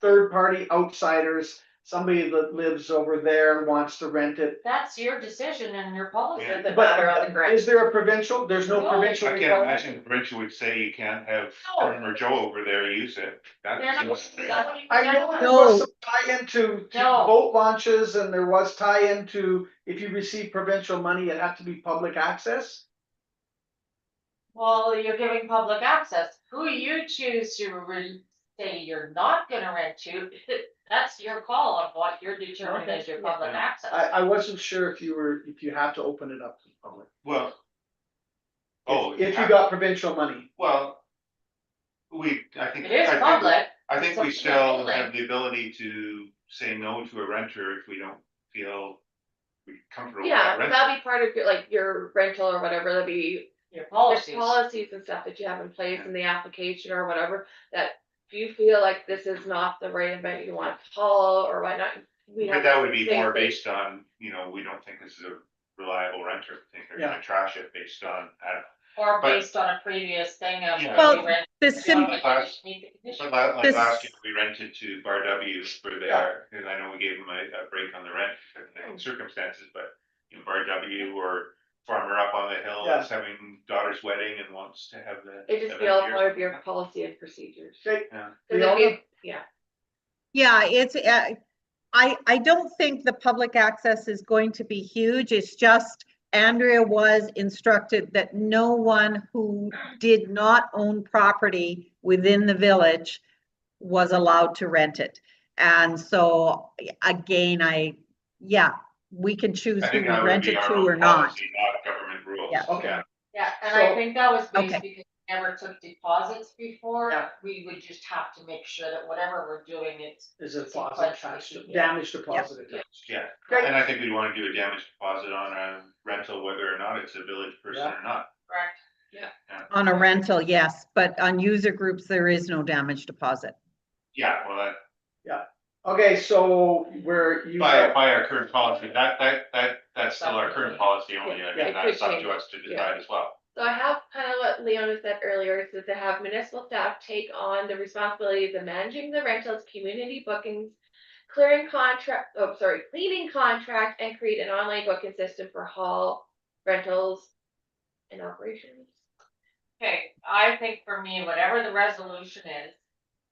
D: third party outsiders, somebody that lives over there and wants to rent it?
C: That's your decision and your policy.
A: Yeah.
I: Does it matter on the grant?
D: Is there a provincial? There's no
C: No.
D: provincial.
A: I can't
D: requirement?
A: imagine the provincial would say you can't have
C: No.
A: Tim or Joe over there use it.
C: They're
A: That
C: not-
A: seems-
D: I know there
B: No.
D: was some tie into
C: No.
D: boat launches and there was tie into, if you receive provincial money, it had to be public access.
C: Well, you're giving public access. Who you choose to say you're not gonna rent to, that's your call of what you're determining as your public
A: Yeah.
C: access.
D: I wasn't sure if you had to open it up to the public.
A: Well. Oh.
D: If you got provincial money.
A: Well. I
C: It is public.
A: think we
C: It's
A: still
C: public.
A: have the ability to say no to a renter if we don't feel comfortable with
I: Yeah,
A: that
I: but
A: rental.
I: that'd be part of your, like, your rental or whatever, that'd be,
C: Your
I: there's
C: policies.
I: policies and stuff that you have in place in the application or whatever, that if you feel like this is not the right event you want to call or whatnot, we
A: But
I: have.
A: that would be
I: same
A: more
I: thing.
A: based on, we don't think this is a reliable renter, we think they're
D: Yeah.
A: gonna trash it based on,
C: Or
A: but-
C: based on a previous thing of.
A: Yeah.
B: Well,
C: we rent-
B: the
C: you
B: sim,
C: know, like,
A: Last-
C: meet the conditions.
A: but like
B: This-
A: last year, we rented to Bar W for their, and I know we gave them a break on the rent because of the circumstances, but Bar W or farmer up on the hill
D: Yeah.
A: that's having daughter's wedding and wants to have the.
I: It just
A: event
I: be all
A: here or
I: part of
A: something
I: your
A: like that.
I: policy and procedures.
D: Okay,
A: Yeah.
I: 'Cause it'd be- Yeah,
B: Yeah, it's, I don't think the public access is going to be huge. It's just Andrea was instructed that no one who did not own property within the village was allowed to rent it. And so again, yeah, we can choose
A: I
B: who
A: think
B: we
A: that would
B: rent
A: be
B: it
A: our
B: to
A: own
B: or not.
A: policy, not government rules.
B: Yeah.
D: okay,
C: Yeah, and
D: So-
C: I think that was
B: Okay.
C: based because we never took deposits before.
D: Yeah.
C: We would just have to make sure that whatever we're doing, it's.
D: is a deposit
C: Sequentially,
D: attached, to-
C: yeah.
D: damage deposit attached.
A: Yeah,
D: Great.
A: and I think we'd wanna do a damage deposit on a rental, whether or not it's a village person
D: Yeah.
A: or not.
C: Correct.
B: On a rental, yes, but on user groups, there is no damage deposit.
A: Yeah, well, that,
D: Okay, so
A: by our current policy, that's still our current policy only, I
I: Yeah,
A: mean,
I: it
A: that's
I: could
A: up to
I: change.
A: us to decide as well.
I: so I have kind of what Leona said earlier, is to have municipal staff take on the responsibilities of managing the rentals, community bookings, cleaning contract, and create an online booking system for hall rentals and operations.
C: Okay, I think for me, whatever the resolution is,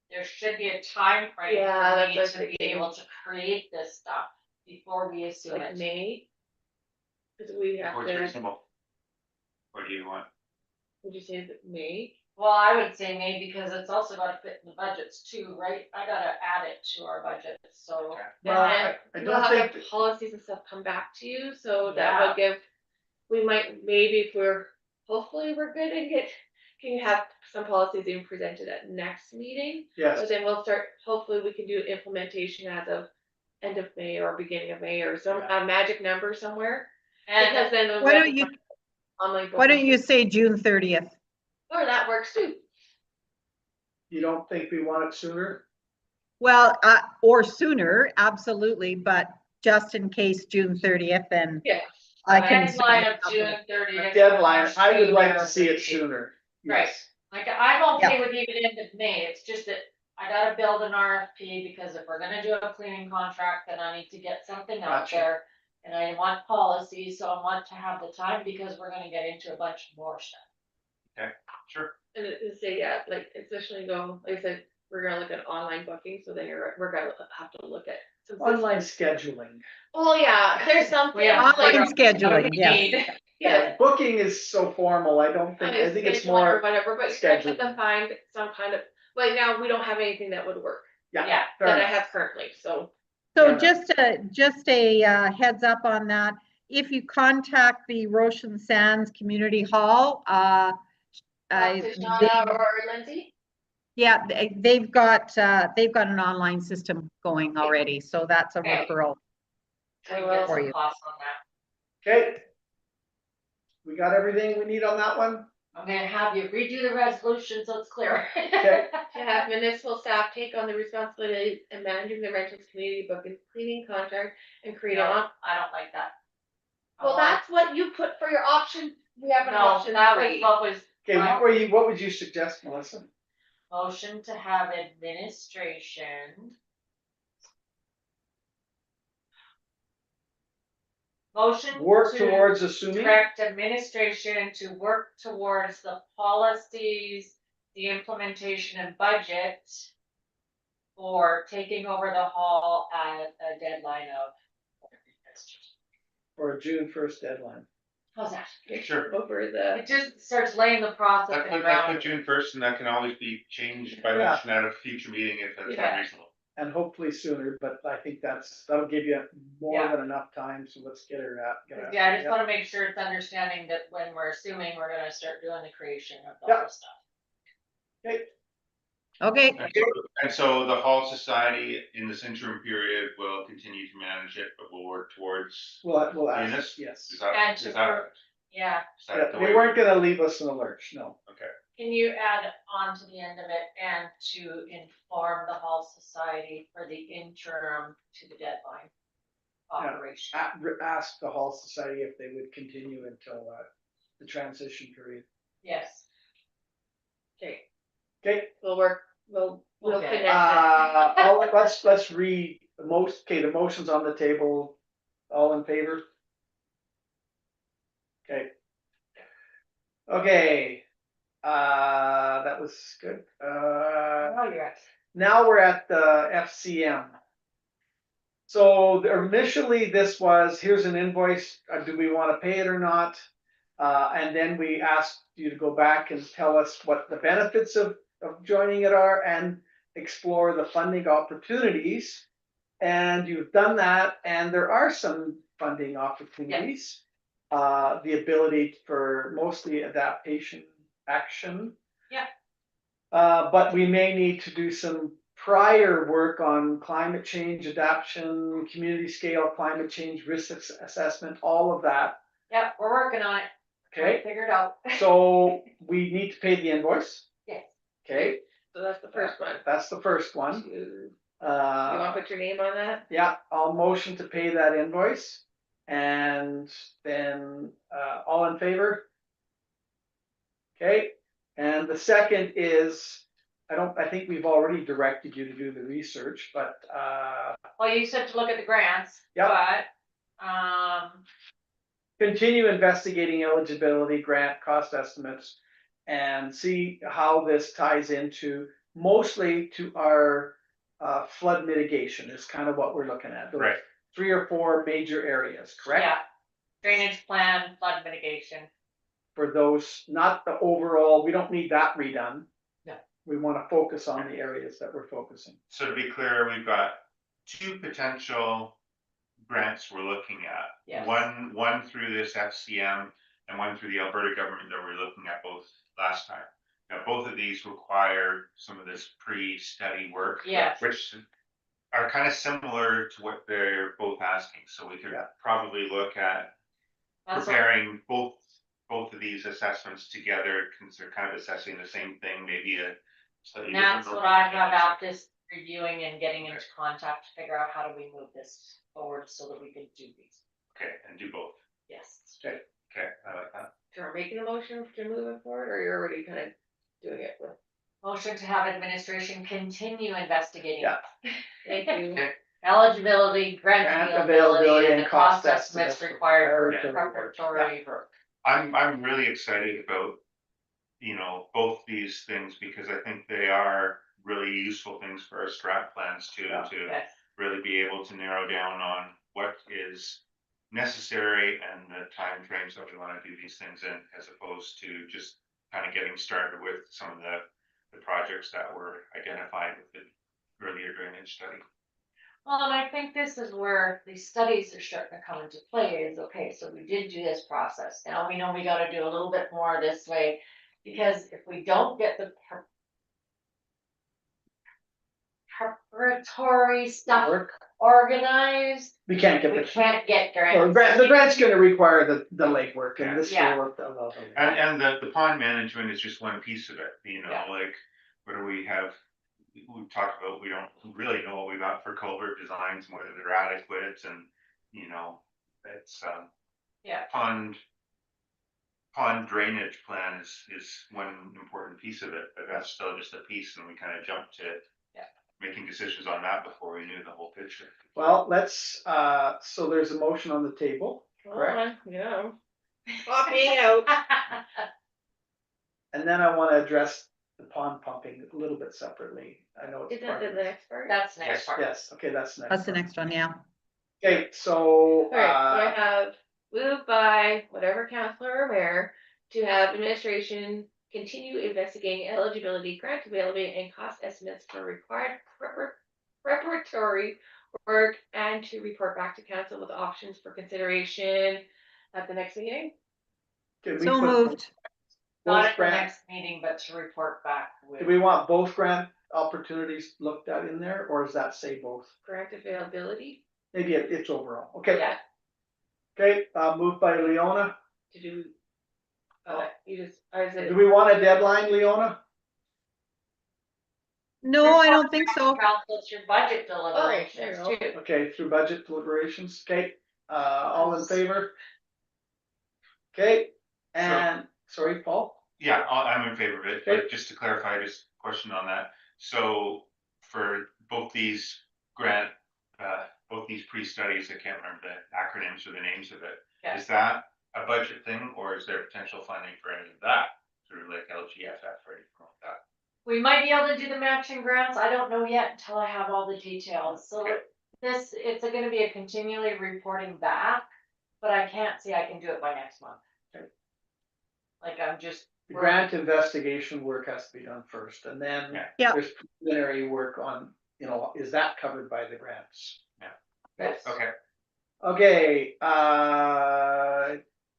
C: there should be a time frame
I: Yeah,
C: for
I: that's
C: me
I: what I was
C: to be
I: thinking.
C: able to create this stuff before we assume
I: Like
C: it.
I: May. Cause we have
A: What's
I: to,
A: reasonable? What do you want?
I: would you say that May?
C: Well, I would say maybe because it's also gotta fit in the budgets too, right? I gotta add it to our budget, so.
A: Okay.
D: Well,
C: And
D: I
I: We'll
D: don't
I: have
D: think,
I: the policies and stuff come back to you, so that
C: Yeah.
I: will give, we might, maybe if hopefully we're good and can have some policies being presented at next meeting. But
D: yes,
I: then we'll start, hopefully we can do implementation as of end of May or beginning of May or some, a magic number somewhere. Because
C: And
I: then. we'll
B: Why
I: have
B: don't
I: to
B: you,
I: find online
B: why don't
I: booking
B: you
I: system.
B: say June 30th?
I: Or that works too.
D: you don't think we want it sooner?
B: Well, or sooner, absolutely, but just in case June 30th, and
I: Yeah.
B: I can.
C: deadline of June 30th.
D: Deadline, I would like to see it sooner.
C: Right.
D: Yes.
C: Like, I'm okay with even end of May, it's just that I gotta build an RFP, because if we're gonna do a cleaning contract, then I need to get something out
D: Gotcha.
C: there. And I want policy, so I want to have the time, because we're gonna get into a bunch more stuff.
A: Sure.
I: And it say, yeah, like especially though, like I said, we're gonna look at online booking, so then we're gonna have to look at some.
D: Online scheduling.
I: Well, yeah, there's something.
C: We have
B: Online
I: like,
B: scheduling,
C: We
B: yes.
C: need-
I: Yeah.
D: Booking is so formal, I don't think, I think it's
I: scheduling or
D: more,
I: whatever, but you have to
D: scheduling.
I: find some kind of, like now, we don't have anything that would work,
D: yeah,
C: Yeah,
D: fair
I: that I
D: enough.
I: have currently, so.
B: So
D: Fair
B: just a heads up on that. If you contact the Roshan Sands Community Hall,
I: Shauna or Lindsay?
B: yeah, they've got an online system going already, so that's a
C: Okay.
B: referral.
C: We can get
B: For
C: some
B: you.
C: costs on that.
D: Okay. We got everything we need on that one?
C: I'm gonna have you redo the resolution so it's clear.
D: Okay.
I: To have municipal staff take on the responsibility of managing the rentals community booking, cleaning contract, and create
C: No,
I: on.
C: I don't like that. I
I: Well,
C: want-
I: that's what you put for your option, we have an
C: No,
I: option
C: that was
I: three.
C: what was.
D: Okay,
C: my
D: what would you suggest, Melissa?
C: Motion to have administration. Motion.
D: Work
C: to
D: towards assuming,
C: Direct administration to work towards the policies, the implementation and budget. For taking over the hall at a deadline of.
D: for a June 1st deadline.
C: How's that?
A: Sure.
I: Over the,
C: It just starts laying the process
A: I
C: in
A: put
C: ground.
A: June 1st, and that can always be changed by
D: Yeah.
A: motion at a future meeting if that's
C: Yeah.
A: unreasonable.
D: And hopefully sooner, but I think that'll give you more
C: Yeah.
D: than enough time, so let's get her out.
C: Yeah, I just wanna make sure it's understanding that when we're assuming we're gonna start doing the creation of the
D: Yeah.
C: whole stuff.
B: Okay,
A: And so the Hall Society in this interim period will continue to manage it, but will work towards.
D: We'll ask,
A: Munis?
D: yes.
A: Is that,
C: And
A: is
C: to
A: that,
C: Yeah,
A: is that
D: Yeah,
A: the
D: they
A: way?
D: weren't gonna leave us in a lurch, no.
A: Okay,
C: can you add on to the end of it and to inform the Hall Society for the interim to the deadline? Operation.
D: Ask the Hall Society if they would continue until the transition period.
C: Yes.
I: okay,
D: Okay,
I: we'll
C: Okay.
I: connect it.
D: let's read the motion's on the table, all in favor? Okay. Okay, that was good.
C: Oh, you're right.
D: Now we're at the FCM. So initially this was, here's an invoice, do we want to pay it or not? And then we asked you to go back and tell us what the benefits of joining it are and explore the funding opportunities. And you've done that, and there are some funding opportunities. The ability for mostly adaptation action.
C: Yeah.
D: But we may need to do some prior work on climate change adaptation, community scale climate change risk assessment, all of that.
C: Yep, we're working on it.
D: Okay,
C: Figure it out.
D: so we need to pay the invoice.
C: Yes.
D: Okay,
I: So that's the first one.
D: that's the first one.
I: You wanna put your name on that?
D: Yeah, I'll motion to pay that invoice. And then, all in favor? Okay, and the second is, I think we've already directed you to do the research, but,
C: Well, you said to look at the grants.
D: Yep.
C: But,
D: continue investigating eligibility, grant cost estimates, and see how this ties into, mostly to our flood mitigation is kind of what we're looking at. Those
A: Right.
D: 3 or 4 major areas, correct?
C: yeah, drainage plan, flood mitigation.
D: For those, not the overall, we don't need that redone.
C: No.
D: We want to focus on the areas that we're focusing.
A: So to be clear, we've got 2 potential grants we're looking at.
C: Yes.
A: One through this FCM and one through the Alberta government that we're looking at both last time. Now, both of these require some of this pre-study work.
C: Yes.
A: Which are kind of similar to what they're both asking, so we could
D: Yeah.
A: probably look at
C: That's what-
A: preparing both of these assessments together, because they're kind of assessing the same thing, maybe a slightly
C: And that's
A: different
C: what I have
A: approach.
C: Aptis reviewing and getting into contact to figure out how do we move this forward so that we can do these.
A: Okay, and do both.
C: Yes.
A: Okay, I like that.
I: So we're making a motion to move it forward, or you're already kind of doing it with?
C: Motion to have administration continue investigating.
D: Yeah.
I: Thank you.
A: Okay.
C: Eligibility, grant
D: Grant
C: availability, and the cost estimates
D: estimates
C: required for
D: preparatory work.
C: preparatory work.
A: I'm really excited about, both these things, because I think they are really useful things for our strat plans too,
D: Yeah.
A: to
C: Yes.
A: really be able to narrow down on what is necessary and the timeframes that we want to do these things in, as opposed to just kind of getting started with some of the projects that were identified with the earlier drainage study.
C: Well, and I think this is where these studies are starting to come into play is, okay, so we did do this process. Now we know we gotta do a little bit more this way. Because if we don't get the preparatory stuff
D: Work,
C: organized,
D: we can't get
C: we
D: the,
C: can't get
D: or
C: grants.
D: the grant's gonna require the legwork, and this
C: Yeah.
D: will work a lot.
A: And the pond management is just one piece of it,
C: Yeah.
A: like, what do we have? We've talked about, we don't really know what we got for culvert designs, and whether they're adequate, and, it's,
C: Yeah.
A: pond drainage plan is one important piece of it, but that's still just a piece, and we kind of jumped to
C: Yeah.
A: making decisions on that before we knew the whole picture.
D: Well, let's, so there's a motion on the table, correct?
I: Yeah. Stop being out.
D: And then I wanna address the pond pumping a little bit separately. I know it's
I: Is that
D: part
I: the
D: of this.
I: next part?
C: That's the next part.
D: Yes, okay, that's next.
B: That's the next one, yeah.
D: Okay, so,
I: Alright, so I have moved by whatever counselor or mayor to have administration continue investigating eligibility, grant availability, and cost estimates for required preparatory work, and to report back to council with options for consideration at the next meeting.
D: can we
B: So
D: put
B: moved.
C: Not
D: both
C: at the
D: grant,
C: next meeting, but to report back
D: do
C: with.
D: we want both grant opportunities looked at in there, or does that say both?
I: Grant availability
D: Maybe it's overall, okay.
C: Yeah.
D: Okay, moved by Leona.
I: to do. I said.
D: Do we want a deadline, Leona?
B: No, I don't think so.
C: Council through budget
I: there
C: deliberations
I: you go.
C: too.
D: Okay, through budget deliberations, okay, all in favor? Okay, and, sorry, Paul?
A: Yeah, I'm in favor of it,
D: Okay.
A: but just to clarify, just a question on that. So for both these both these pre-studies, I can't remember the acronyms or the names of it.
C: Yeah.
A: Is that a budget thing, or is there potential funding for any of that through like LGFF or anything like that?
C: We might be able to do the matching grants. I don't know yet until I have all the details. So it's gonna be a continually reporting back, but I can't see I can do it by next month. Like I'm just.
D: The grant investigation work has to be done first, and then
A: Yeah.
B: Yeah.
D: there's preliminary work on, is that covered by the grants?
C: Yes.
A: Okay,
D: Okay,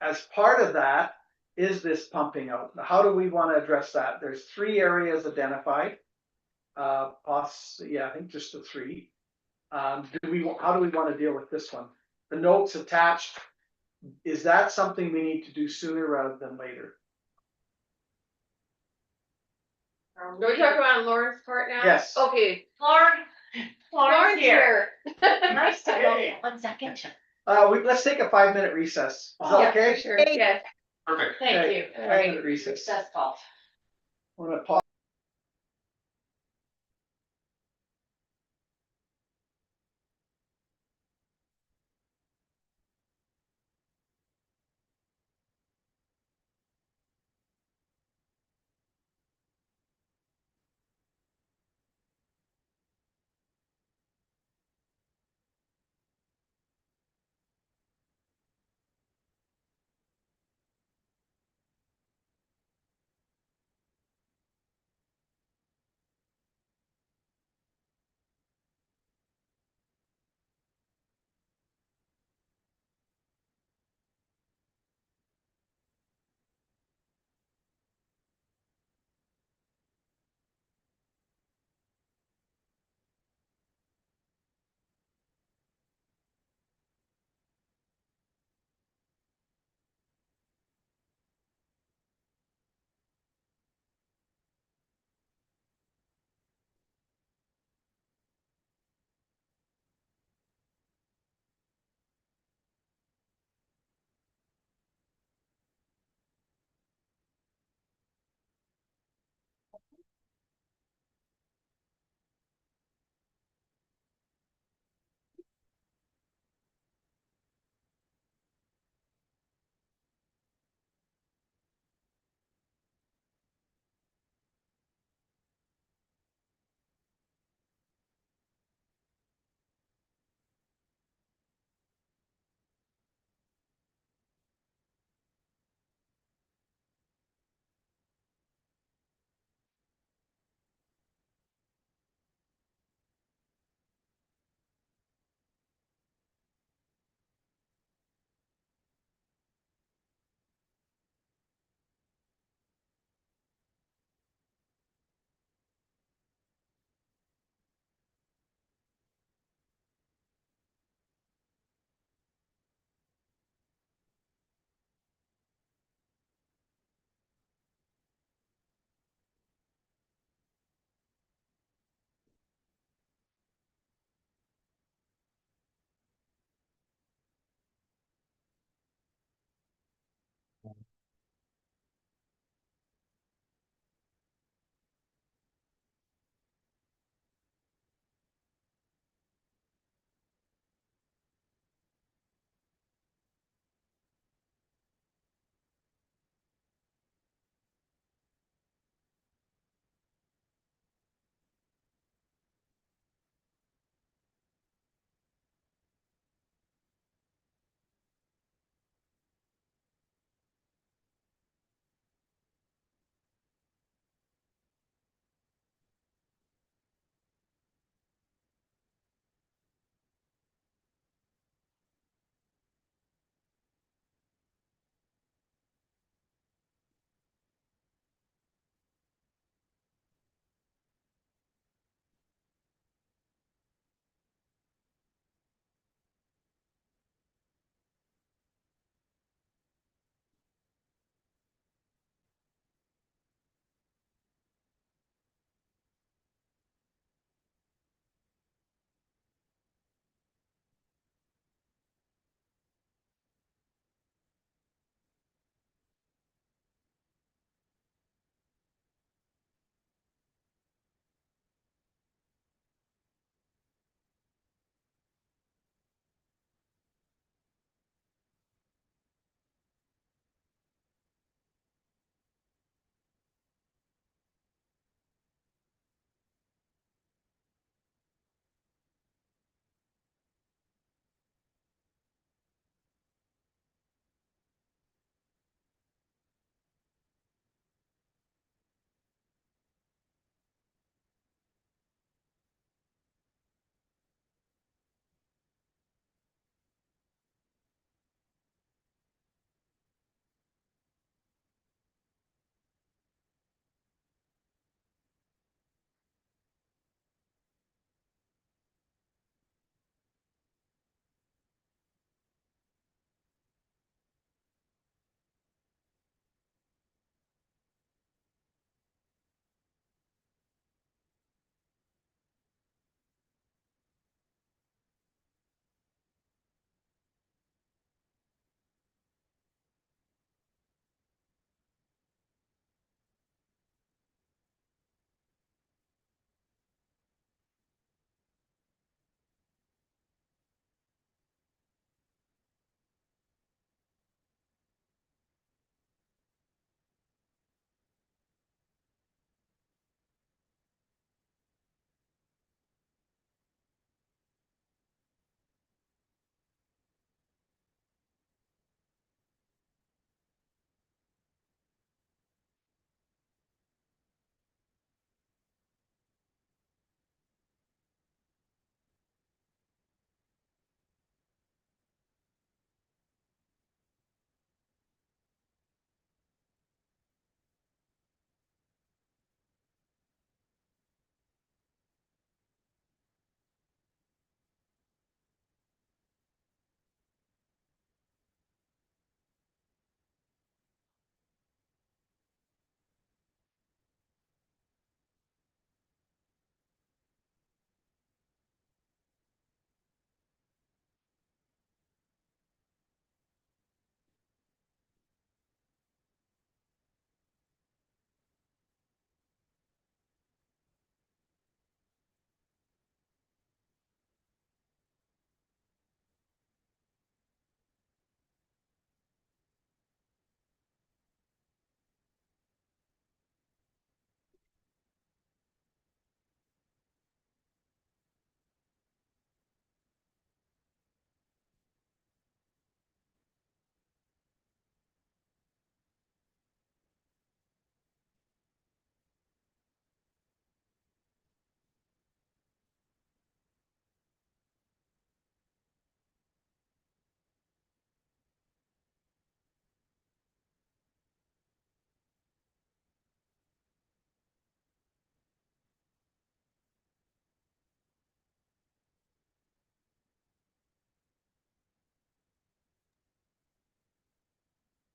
D: as part of that, is this pumping out? How do we wanna address that? There's 3 areas identified. Yeah, I think just the 3. How do we wanna deal with this one? The notes attached, is that something we need to do sooner rather than later?
I: Are we talking about Lauren's part now?
D: Yes.
I: Okay,
C: Lauren's
I: Lauren's
C: here.
I: here.
C: Nice to know you. 1 second.
D: Let's take a 5-minute recess. Is
C: Oh,
D: that okay?
I: Sure,
B: Hey.
I: yes.
A: perfect.
C: Thank
D: Okay,
C: you.
D: 5-minute recess.
C: Recess call.
D: I'm gonna pause.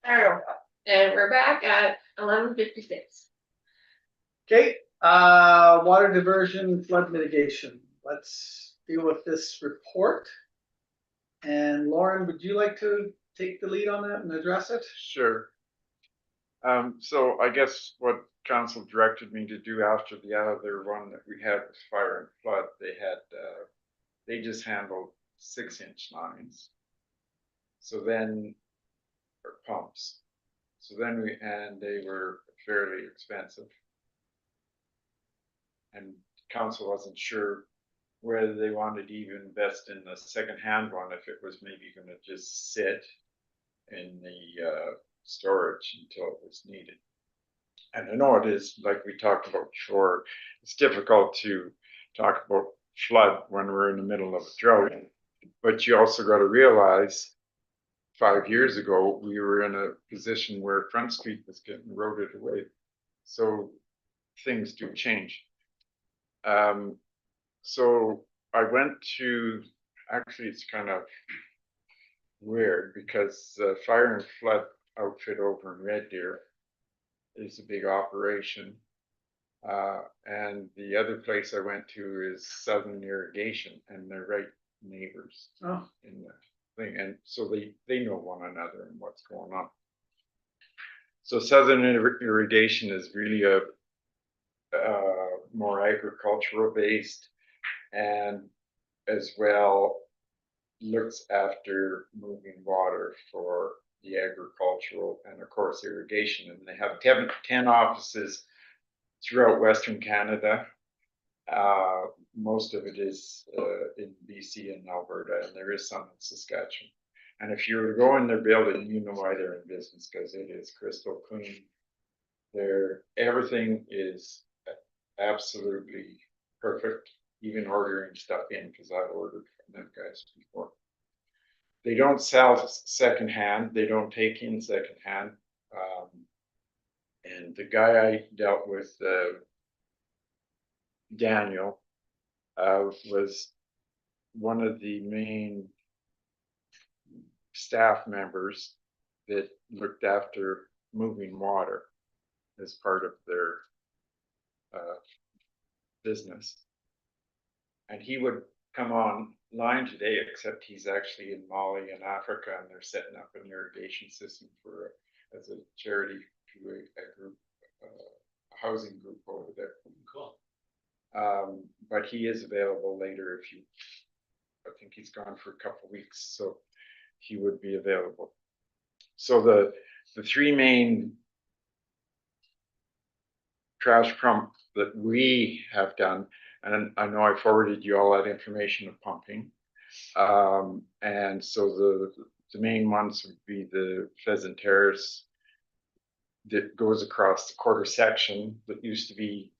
I: Alright, and we're back at 11:56.
D: Okay, water diversion flood mitigation. Let's deal with this report. And Lauren, would you like to take the lead on that and address it?
J: Sure. So I guess what council directed me to do after the other one that we had was fire and flood, they just handled 6-inch lines. So then, or pumps. So then and they were fairly expensive. And council wasn't sure whether they wanted to even invest in the second-hand one, if it was maybe gonna just sit in the storage until it was needed. And I know it is, like we talked about before, it's difficult to talk about flood when we're in the middle of a drought. But you also got to realize 5 years ago, we were in a position where Front Street was getting eroded away. So things do change. So I went to, actually it's kind of weird because fire and flood outfit over in Red Deer is a big operation. And the other place I went to is Southern Irrigation, and they're right neighbors in the thing. And so they know one another and what's going on. So Southern Irrigation is really a more agricultural based, and as well looks after moving water for the agricultural and of course irrigation. And they have 10 offices throughout Western Canada. Most of it is in BC and Alberta, and there is some in Saskatchewan. And if you were to go in their building, you know why they're in business, because it is crystal clean. Everything is absolutely perfect, even ordering stuff in, because I've ordered from them guys before. They don't sell secondhand, they don't take in secondhand. And the guy I dealt with, Daniel, was one of the main staff members that looked after moving water as part of their business. And he would come online today, except he's actually in Mali in Africa, and they're setting up an irrigation system as a charity to a group, a housing group over there. Cool. But he is available later if you, I think he's gone for a couple of weeks, so he would be available. So the three main trash pump that we have done, and I know I forwarded you all that information of pumping. And so the main ones would be the Pheasant Terrace that goes across the quarter section that used to be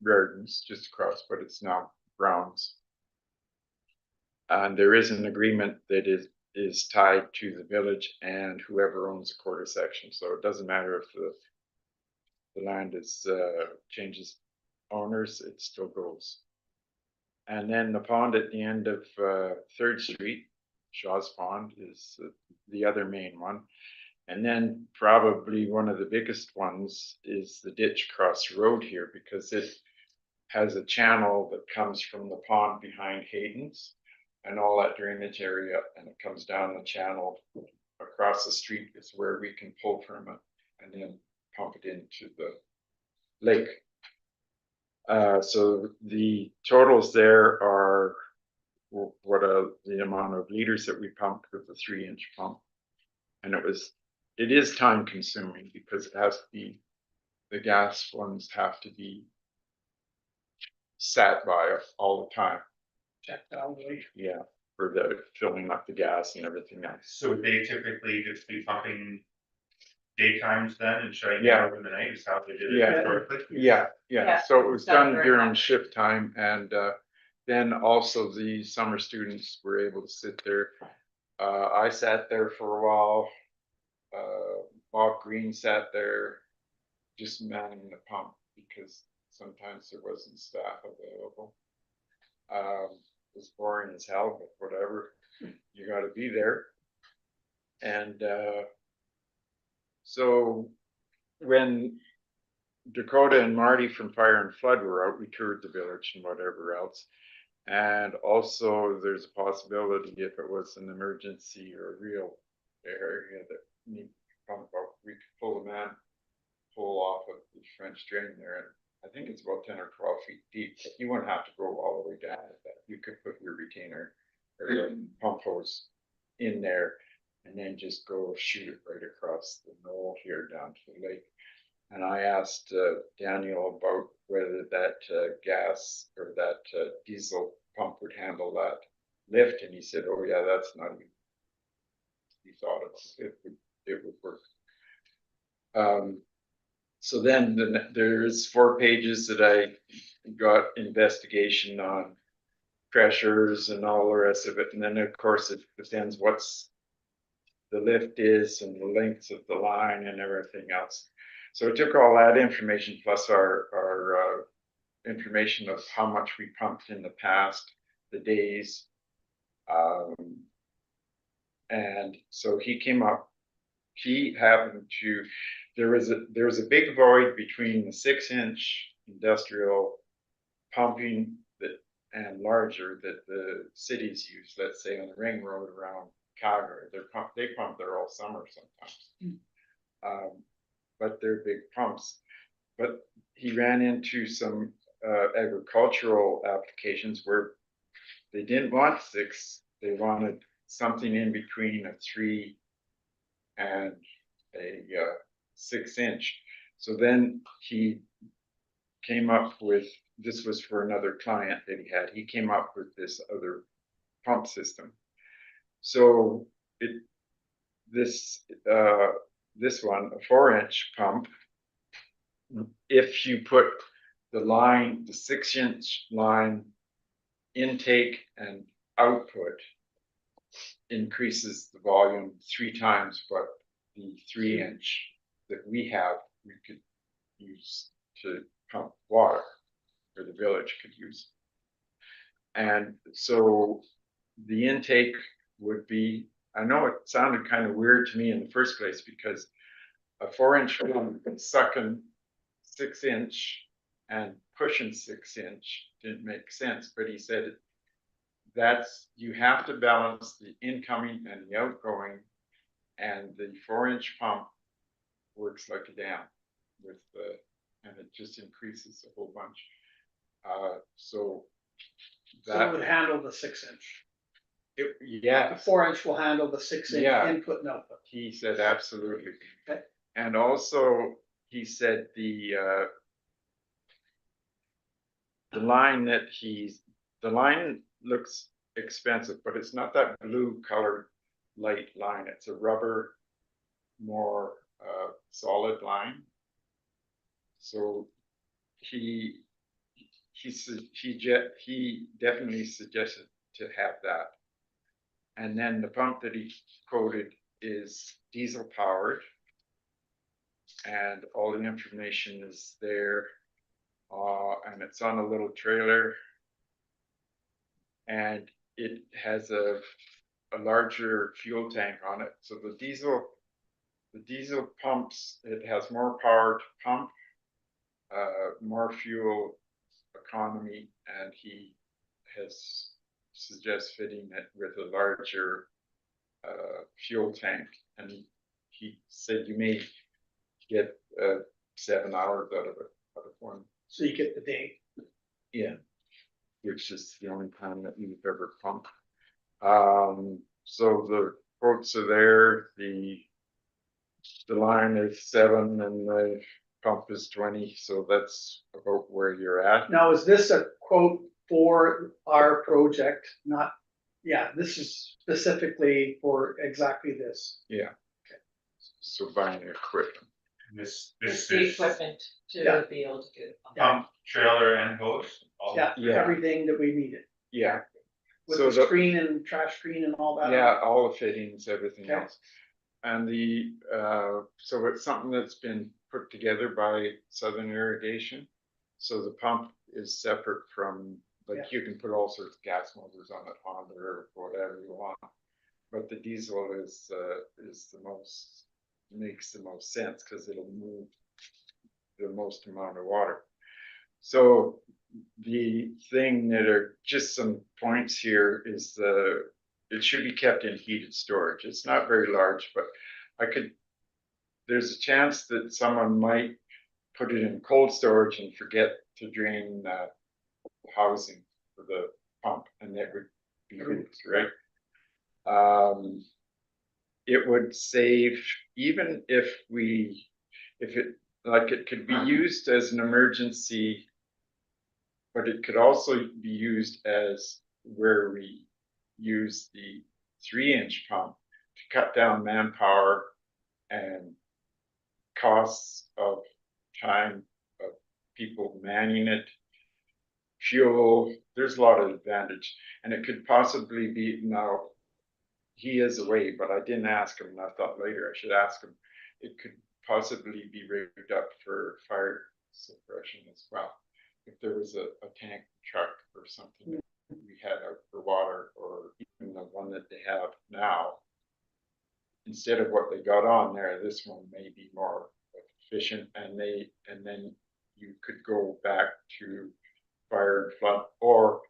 J: Gardens just across, but it's now Browns. And there is an agreement that is tied to the village and whoever owns the quarter section. So it doesn't matter if the land is changes owners, it still goes. And then the pond at the end of 3rd Street, Shaw's Pond, is the other main one. And then probably one of the biggest ones is the ditch across the road here, because it has a channel that comes from the pond behind Hayden's and all that drainage area, and it comes down the channel across the street is where we can pull from it and then pump it into the lake. So the totals there are the amount of liters that we pumped with the 3-inch pump. And it is time consuming because it has to be, the gas ones have to be sat by all the time.
D: Checked all the way.
J: Yeah, for the filling up the gas and everything else.
A: So would they typically just be pumping daytimes then and shutting
J: Yeah.
A: down over the night is how they did it
J: Yeah.
A: historically?
C: Yeah,
J: So it was
C: done
J: done
C: during
J: during
C: that.
J: shift time, and then also the summer students were able to sit there. I sat there for a while. Bob Green sat there just manning the pump because sometimes there wasn't staff available. It was boring as hell, but whatever, you got to be there. And So when Dakota and Marty from Fire and Flood were out, we toured the village and whatever else. And also there's a possibility if it was an emergency or a real area that need to pump out, we could pull the manhole off of the French drain there. And I think it's about 10 or 12 feet deep, but you wouldn't have to go all the way down to that. You could put your retainer or your pump hose in there and then just go shoot it right across the knoll here down to the lake. And I asked Daniel about whether that gas or that diesel pump would handle that lift, and he said, "Oh yeah, that's not even." He thought it would work. So then there's 4 pages that I got investigation on pressures and all the rest of it, and then of course it depends what's the lift is and the lengths of the line and everything else. So it took all that information plus our information of how much we pumped in the past, the days. And so he came up, he happened to, there was a big void between the 6-inch industrial pumping that and larger that the cities use, let's say on the ring road around Calgary. They pump there all summer sometimes. But they're big pumps. But he ran into some agricultural applications where they didn't want 6, they wanted something in between a 3 and a 6-inch. So then he came up with, this was for another client that he came up with this other pump system. So this one, a 4-inch pump, if you put the line, the 6-inch line intake and output, increases the volume 3 times what the 3-inch that we have, we could use to pump water, or the village could use. And so the intake would be, I know it sounded kind of weird to me in the first place because a 4-inch sucking 6-inch and pushing 6-inch didn't make sense, but he said that's, you have to balance the incoming and the outgoing, and the 4-inch pump works like a dam with the, and it just increases a whole bunch. So that
D: it would handle the 6-inch.
J: Yeah,
D: The 4-inch will handle the 6-inch input and output.
J: he said absolutely.
D: Okay.
J: And also he said the line that the line looks expensive, but it's not that blue colored light line. It's a rubber, more solid line. So he definitely suggested to have that. And then the pump that he quoted is diesel powered, and all the information is there. And it's on a little trailer, and it has a larger fuel tank on it. So the diesel pumps, it has more power to pump, more fuel economy, and he has suggests fitting it with a larger fuel tank. And he said you may get 7 hours out of one.
D: So you get the day.
J: Yeah, which is the only time that you've ever pumped. So the quotes are there. The line is 7 and the pump is 20. So that's about where you're at.
D: Now, is this a quote for our project? Not, yeah, this is specifically for exactly this.
J: Yeah. Okay. So buying equipment.
A: This
C: Just the
A: is
C: equipment
D: Yeah.
C: to be able to do it.
A: pump, trailer and hose. all-
D: Yeah, everything that we needed.
J: Yeah.
D: With
J: So
D: the screen and trash screen and all that.
J: Yeah, all the fittings, everything
D: Okay.
J: else. And so it's something that's been put together by Southern Irrigation. So the pump is separate from, like, you can put all sorts of gas motors on it, Honda or whatever you want. But the diesel is the most makes the most sense, because it'll move the most amount of water. So the thing that are just some points here is it should be kept in heated storage. It's not very large, but there's a chance that someone might put it in cold storage and forget to drain the housing for the pump, and that would be used, right? It would save, even if it could be used as an emergency, but it could also be used as where we use the 3-inch pump to cut down manpower and costs of time of people manning it, fuel. There's a lot of advantage, and it could possibly be, now he is away, but I didn't ask him, and I thought later I should ask him. It could possibly be rigged up for fire suppression as well. If there was a tank truck or something we had out for water, or even the one that they have now, instead of what they got on there, this one may be more efficient, and then you could go back to fire and flood, or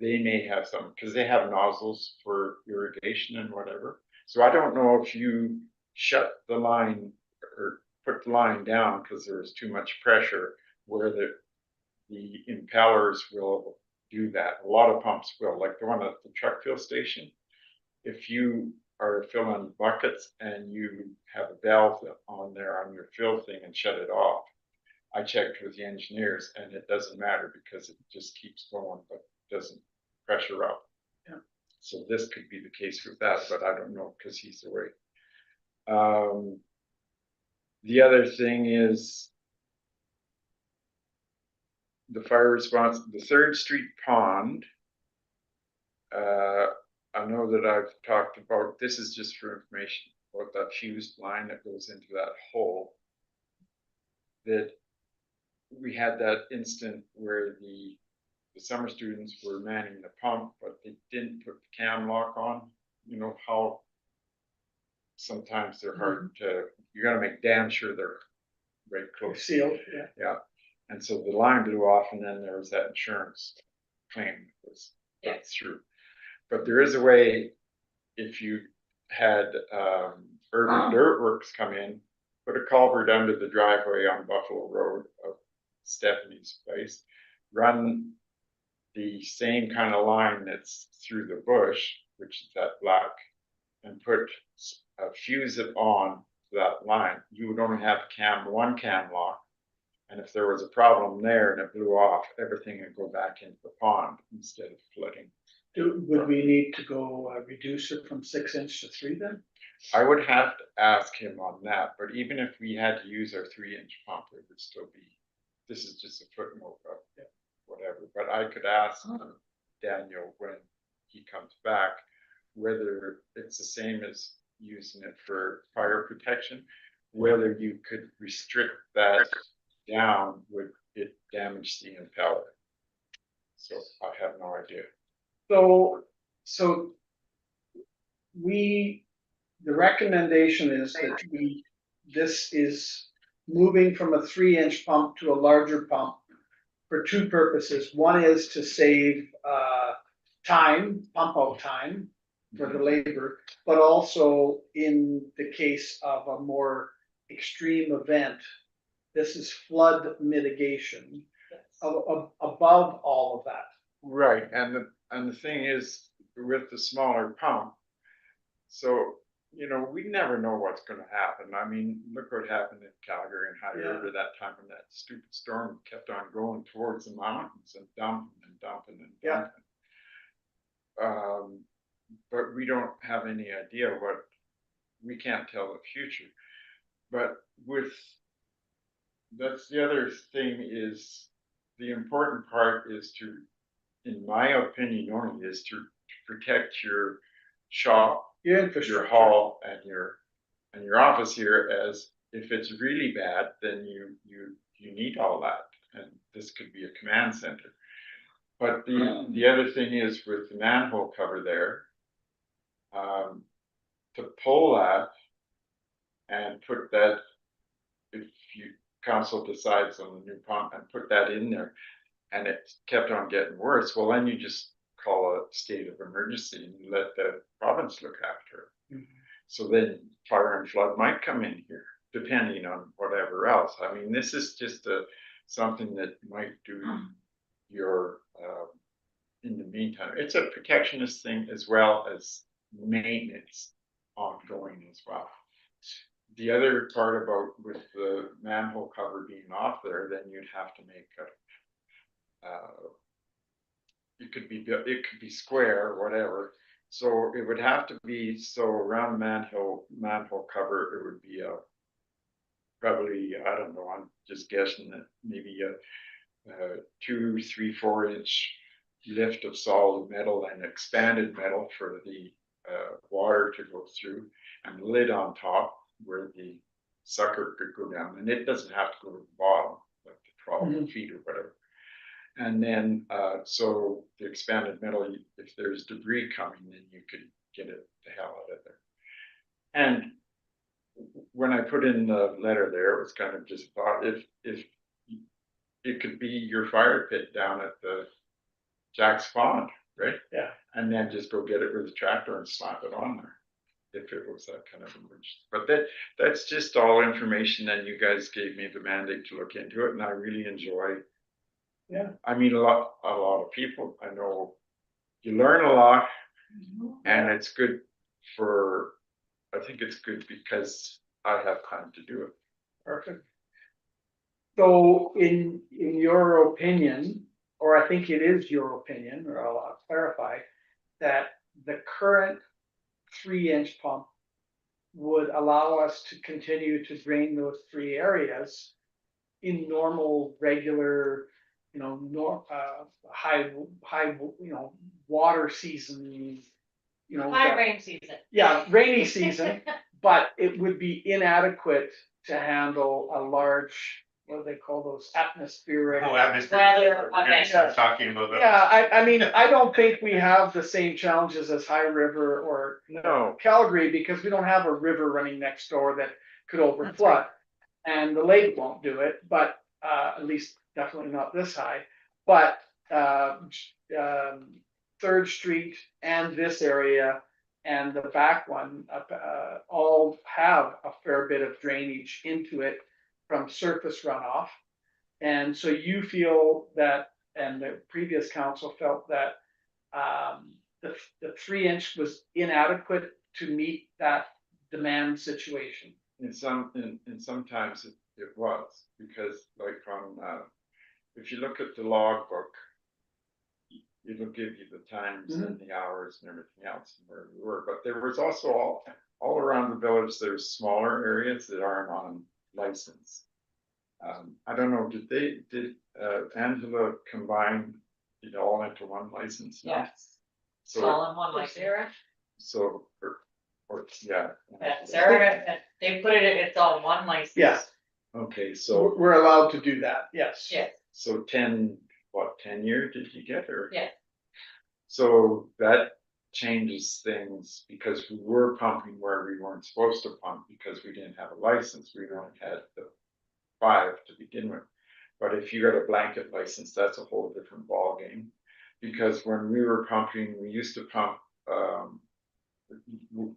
J: they may have some, because they have nozzles for irrigation and whatever. So I don't know if you shut the line or put the line down because there's too much pressure, where the impellers will do that. A lot of pumps will, like the one at the truck fill station. If you are filling buckets and you have a valve on there on your fill thing and shut it off, I checked with the engineers and it doesn't matter, because it just keeps going but doesn't pressure up.
D: Yeah.
J: So this could be the case with that, but I don't know because he's away. The other thing is the fire response, the 3rd Street pond. I know that I've talked about, this is just for information, about that fused line that goes into that hole. That we had that instant where the summer students were manning the pump, but they didn't put the cam lock on. You know how sometimes they're hard to, you gotta make damn sure they're right close.
D: Sealed,
J: Yeah. And so the line blew off, and then there was that insurance claim that was got through. But there is a way, if you had Urban Dirt Works come in, put a culvert under the driveway on Buffalo Road of Stephanie's place, run the same kind of line that's through the bush, which is that black, and fuse it on that line. You would only have one cam lock, and if there was a problem there and it blew off, everything would go back into the pond instead of flooding.
D: Would we need to go reduce it from 6-inch to 3 then?
J: I would have to ask him on that, but even if we had to use our 3-inch pump, it would still be, this is just a footnote of whatever, but I could ask Daniel when he comes back, whether it's the same as using it for fire protection, whether you could restrict that down, would it damage the impeller? So I have no idea.
D: So the recommendation is that this is moving from a 3-inch pump to a larger pump for 2 purposes. One is to save pump out time for the labor, but also in the case of a more extreme event, this is flood mitigation above all of that.
J: Right, and the thing is, with the smaller pump, so we never know what's going to happen. I mean, look what happened in Calgary and High River that time when that stupid storm kept on going towards the mountains and dumping and dumping and dumping. But we don't have any idea we can't tell the future. But that's the other thing, is the important part is to, in my opinion only, is to protect your shop, your hall, and your office here, as if it's really bad, then you need all that, and this could be a command center. But the other thing is, with the manhole cover there, to pull that, and put that, if you, council decides on the new pump and put that in there, and it kept on getting worse, well, then you just call a state of emergency and you let the province look after it. So then fire and flood might come in here, depending on whatever else. I mean, this is just something that might do your, in the meantime. It's a protectionist thing as well as maintenance ongoing as well. The other part about with the manhole cover being off there, then you'd have to make it could be square or whatever. So it would have to be, so around the manhole cover, it would be probably, I don't know, I'm just guessing that maybe a 2, 3, 4 inch lift of solid metal and expanded metal for the water to go through, and the lid on top where the sucker could go down, and it doesn't have to go to the bottom, like the 12 feet or whatever. And then, so the expanded metal, if there's debris coming, then you could get it the hell out of there. And when I put in the letter there, it was kind of just thought, if it could be your fire pit down at the Jack's Pond, right?
D: Yeah.
J: And then just go get it with a tractor and slap it on there, if it was that kind of emergency. But that's just all information that you guys gave me the mandate to look into it, and I really enjoy.
D: Yeah.
J: I mean, a lot of people, I know you learn a lot, and it's good I think it's good because I have time to do it.
D: Perfect. So in your opinion, or I think it is your opinion, or I'll clarify, that the current 3-inch pump would allow us to continue to drain those 3 areas in normal, regular, high, water season,
C: High rain season.
D: yeah, rainy season, but it would be inadequate to handle a large, what do they call those, atmospheric?
A: Oh, atmosphere.
C: Weather,
A: We're gonna
C: okay.
A: start talking about that.
D: Yeah, I mean, I don't think we have the same challenges as High River or
J: No.
D: Calgary, because we don't have a river running next door that could overflood. And the lake won't do it, but at least definitely not this high. But 3rd Street and this area and the back one all have a fair bit of drainage into it from surface runoff. And so you feel that, and the previous council felt that the 3-inch was inadequate to meet that demand situation.
J: And sometimes it was, because like on if you look at the logbook, it'll give you the times and the hours and everything else and where we were. But there was also all around the village, there's smaller areas that aren't on license. I don't know, did Angela combine it all into one license?
C: Yes.
J: So,
C: All in one, like Sarah.
J: so, or yeah.
C: Yeah, Sarah, they put it's all one license.
D: Yeah.
J: Okay, so
D: We're allowed to do that, yes.
C: Yeah.
J: so 10 year did you get, or?
C: Yeah.
J: So that changes things, because we were pumping where we weren't supposed to pump because we didn't have a license. We only had the 5 to begin with. But if you got a blanket license, that's a whole different ball game. Because when we were pumping, we used to pump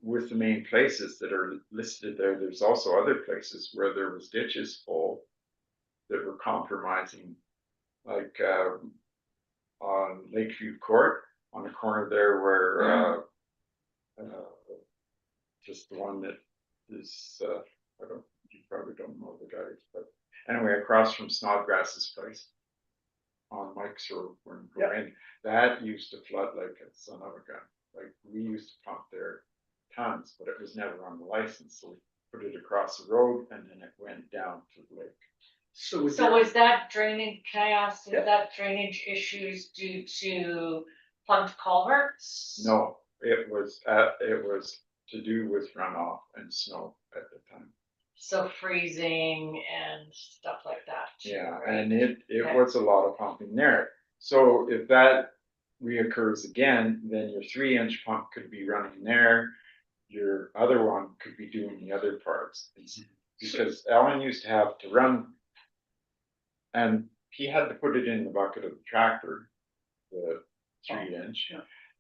J: with the main places that are listed there. There's also other places where there was ditches full that were compromising, like on Lakeview Court, on the corner there where just the one that is you probably don't know the guys, but anyway, across from Snodgrass's place on Mike's Road, when we go in, that used to flood like a son of a gun. Like, we used to pump there tons, but it was never on the license, so we put it across the road and then it went down to the lake.
D: So
C: is that drainage, can I ask, is
D: Yeah.
C: that drainage issues due to plugged culverts?
J: No, it was to do with runoff and snow at the time.
C: So freezing and stuff like that. too,
J: Yeah,
C: right?
J: and it
C: Okay.
J: was a lot of pumping there. So if that reoccurs again, then your 3-inch pump could be running there. your other one could be doing the other parts. Because Alan used to have to run, and he had to put it in the bucket of the tractor, the 3-inch,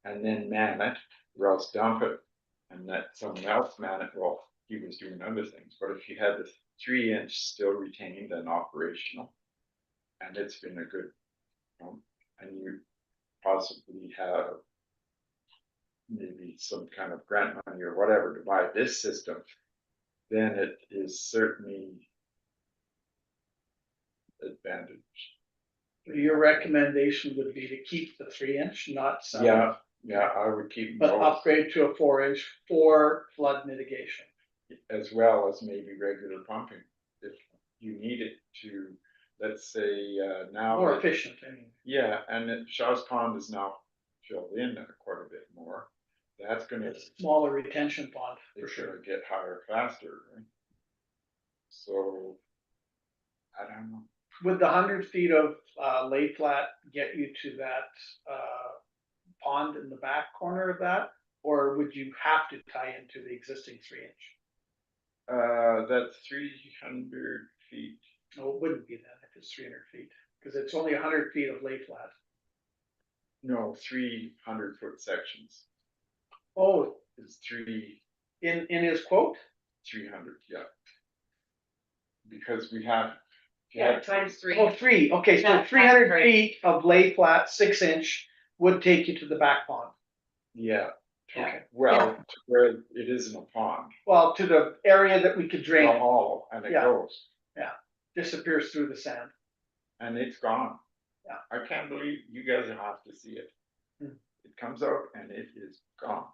J: and then man it, or else dump it, and let someone else man it. Well, he was doing other things, but if you had the 3-inch still retained and operational, and it's been a good, and you possibly have maybe some kind of grant money or whatever to buy this system, then it is certainly advantage.
D: Your recommendation would be to keep the 3-inch, not sell it,
J: Yeah, I would keep
D: but
J: both,
D: upgrade to a 4-inch for flood mitigation.
J: as well as maybe regular pumping. If you need it to, let's say, now.
D: More
J: that-
D: efficient, I mean.
J: Yeah, and then Shaw's Pond is now filled in quite a bit more. That's gonna,
D: Smaller retention pond, for
J: it's
D: sure.
J: gonna get higher faster, right? So, I don't know.
D: Would the 100 feet of lay flat get you to that pond in the back corner of that? Or would you have to tie into the existing 3-inch?
J: That's 300 feet.
D: No, it wouldn't be that if it's 300 feet, because it's only 100 feet of lay flat.
J: No, 300-foot sections.
D: Oh,
J: It's 300,
D: in his quote?
J: yeah. Because we have.
I: Yeah, times 3.
D: Oh, 3, okay, so
I: Yeah,
D: 300
I: right.
D: feet of lay flat, 6-inch would take you to the back pond.
J: Yeah,
D: Okay.
J: well, to where it isn't a pond,
D: Well, to the area that we could
J: the
D: drain, it
J: hollow, and it
D: Yeah.
J: goes,
D: disappears through the sand.
J: and it's gone.
D: Yeah.
J: I can't believe you guys have to see it.
D: Hmm.
J: It comes out and it is gone.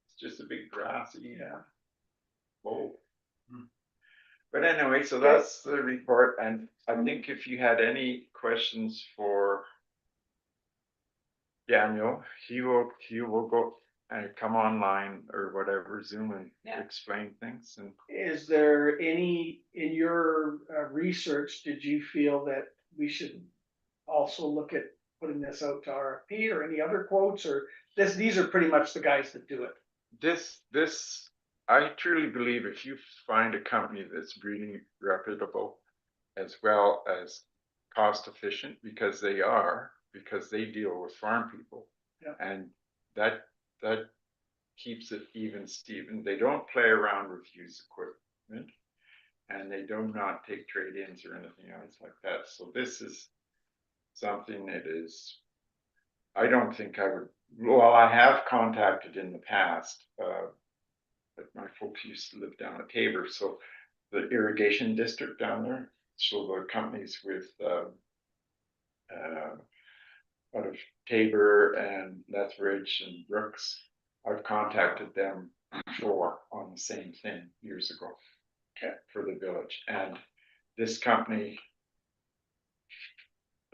J: It's just a big grassy bowl. But anyway, so that's the report, and I think if you had any questions for Daniel, he will go and come online or whatever, Zoom, and
C: Yeah.
J: explain things. And
D: Is there any, in your research, did you feel that we should also look at putting this out to RFP or any other quotes, or these are pretty much the guys that do it?
J: this, I truly believe if you find a company that's really reputable as well as cost efficient, because they deal with farm people.
D: Yeah.
J: And that keeps it even Steven. They don't play around with used equipment, and they do not take trade-ins or anything else like that. So this is something that is, I don't think I would, well, I have contacted in the past, but my folks used to live down at Tabor, so the irrigation district down there, so the companies with out of Tabor and Lethbridge and Brooks, I've contacted them before on the same thing years ago. For the village, and this company,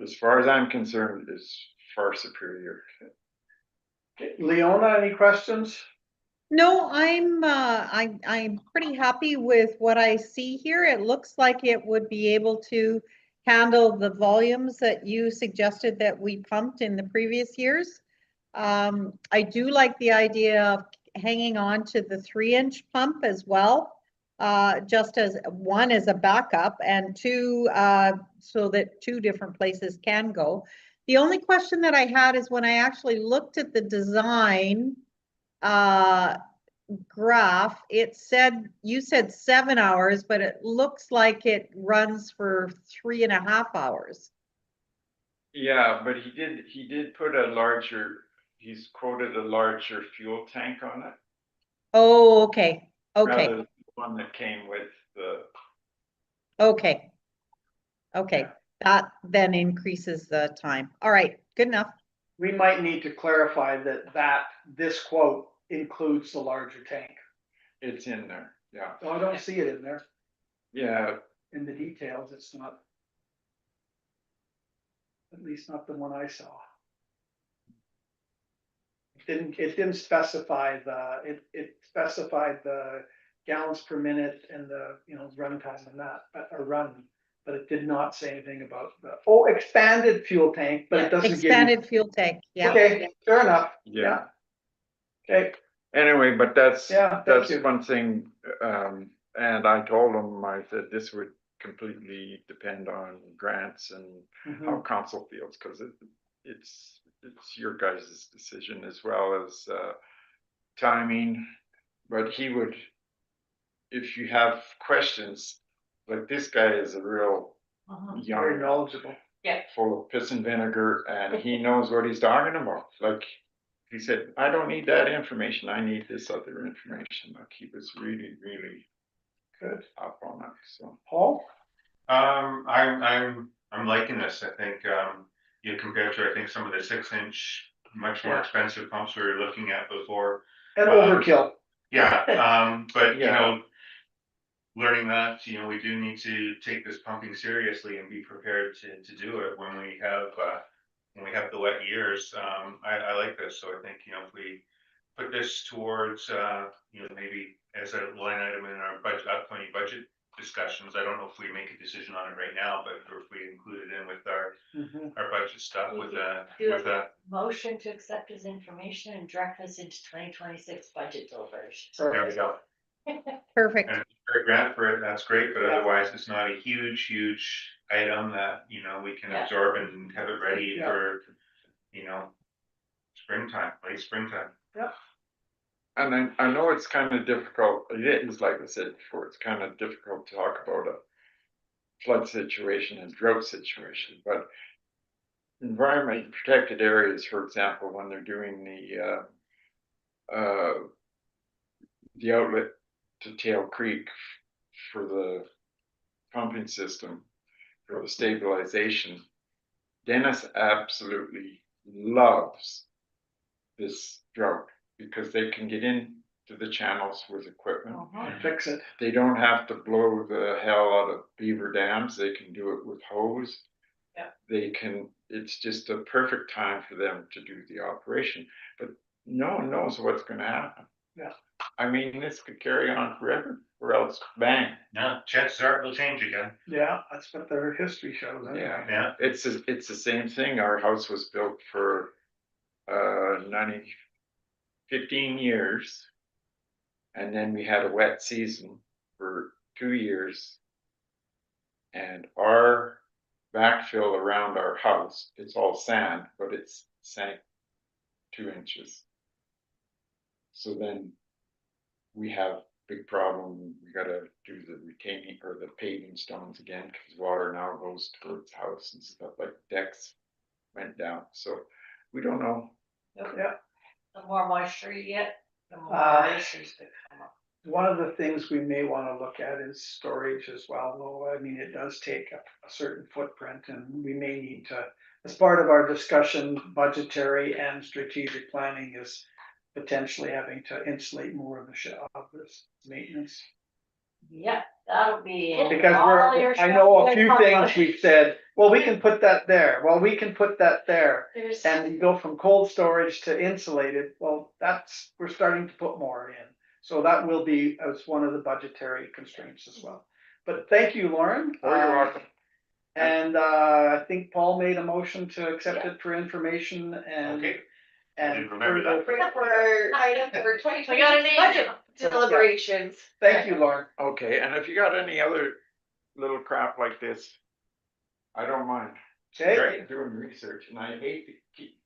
J: as far as I'm concerned, is far superior.
D: Leona, any questions?
B: No, I'm pretty happy with what I see here. It looks like it would be able to handle the volumes that you suggested that we pumped in the previous years. I do like the idea of hanging on to the 3-inch pump as well, just as one as a backup and two, so that 2 different places can go. The only question that I had is when I actually looked at the design graph, it said, you said 7 hours, but it looks like it runs for 3.5 hours.
J: Yeah, but he did put a larger, he's quoted a larger fuel tank on it.
B: Oh, okay, okay,
J: Rather than the one that came with the,
B: okay. Okay, that then increases the time. All right, good enough.
D: We might need to clarify that this quote includes the larger tank.
J: it's in there, yeah.
D: Oh, I don't see it in there,
J: Yeah,
D: in the details, it's not. At least not the one I saw. It didn't specify it specified the gallons per minute and the, run time and that, or run. But it did not say anything about expanded fuel tank, but it doesn't give you.
B: Expanded fuel tank, yeah.
D: Okay, fair enough,
J: yeah.
D: okay,
J: Anyway, but that's,
D: Yeah, thank
J: that's
D: you.
J: one thing, and I told him, I said, this would completely depend on grants and how
D: Mhm.
J: council feels, cause it's your guys' decision as well as, timing. But he would, if you have questions, like this guy is a real
C: Mhm.
D: Very
J: young,
D: knowledgeable.
J: full of piss and vinegar, and he knows what he's talking about. Like, he said, I don't need that information, I need this other information. Like, he was really, really
D: Good.
J: up on it, so.
D: Paul?
A: I'm liking this, I think, you know, compared to, I think, some of the 6-inch, much more
D: Yeah.
A: expensive pumps we were looking at before.
D: And overkill.
A: Yeah, but you
J: Yeah.
A: know, learning that, you know, we do need to take this pumping seriously and be prepared to do it when we have the wet years. I like this, so I think, you know, if we put this towards, you know, maybe as a line item in our budget, upcoming budget discussions, I don't know if we make a decision on it right now, but or if we include it in with
D: Mhm.
A: our budget stuff with
C: Do
A: with a,
C: Motion to accept his information and direct us into 2026 budget deliberation.
A: there we go.
B: Perfect.
A: And if you're a grant for it, that's great, but
D: Yeah.
A: otherwise it's not a huge item that, you know, we can
C: Yeah.
A: absorb and have it ready
D: Yeah.
A: for, you know, springtime, late springtime.
J: And I know it's kind of difficult, it is, like I said before, it's kind of difficult to talk about a flood situation and drought situation, but environment protected areas, for example, when they're doing the outlet to Tail Creek for the pumping system, for the stabilization, Dennis absolutely loves this drought because they can get into the channels with equipment.
D: Fix it.
J: They don't have to blow the hell out of beaver dams. They can do it with hose.
C: Yeah.
J: They can, it's just a perfect time for them to do the operation, but no one knows what's gonna happen.
D: Yeah.
J: I mean, this could carry on forever or else bang.
A: Yeah, chances are it'll change again.
D: Yeah, that's what their history shows. anyway.
J: Yeah.
A: Yeah,
J: It's the same thing. Our house was built for 15 years. And then we had a wet season for 2 years. And our backfill around our house, it's all sand, but it's sank 2 inches. So then we have big problem. We gotta do the retaining or the paving stones again because water now goes towards the house and stuff, like decks went down. So we don't know.
D: Yeah.
C: The more moisture you get, the more issues that come up.
D: One of the things we may want to look at is storage as well, though. I mean, it does take a certain footprint and we may need to, as part of our discussion, budgetary and strategic planning is potentially having to insulate more of this maintenance.
C: Yep, that'll be. in
D: Because
C: all your
D: I know a
C: stuff
D: few
C: that
D: things
C: comes up.
D: we've said, well, we can put that there, well, we can put that there.
C: There's,
D: And you go from cold storage to insulated, well, we're starting to put more in. So that will be as one of the budgetary constraints as well. But thank you, Lauren.
J: Oh, you're welcome.
D: And I think Paul made a motion to accept it for information and.
A: okay.
D: And
A: didn't remember that.
I: For item for
C: We got an
I: 2026 budget
C: email.
I: deliberations.
D: Thank you, Lauren.
J: Okay, and if you got any other little crap like this, I don't mind.
D: Okay,
J: Great, doing research, and I hate to keep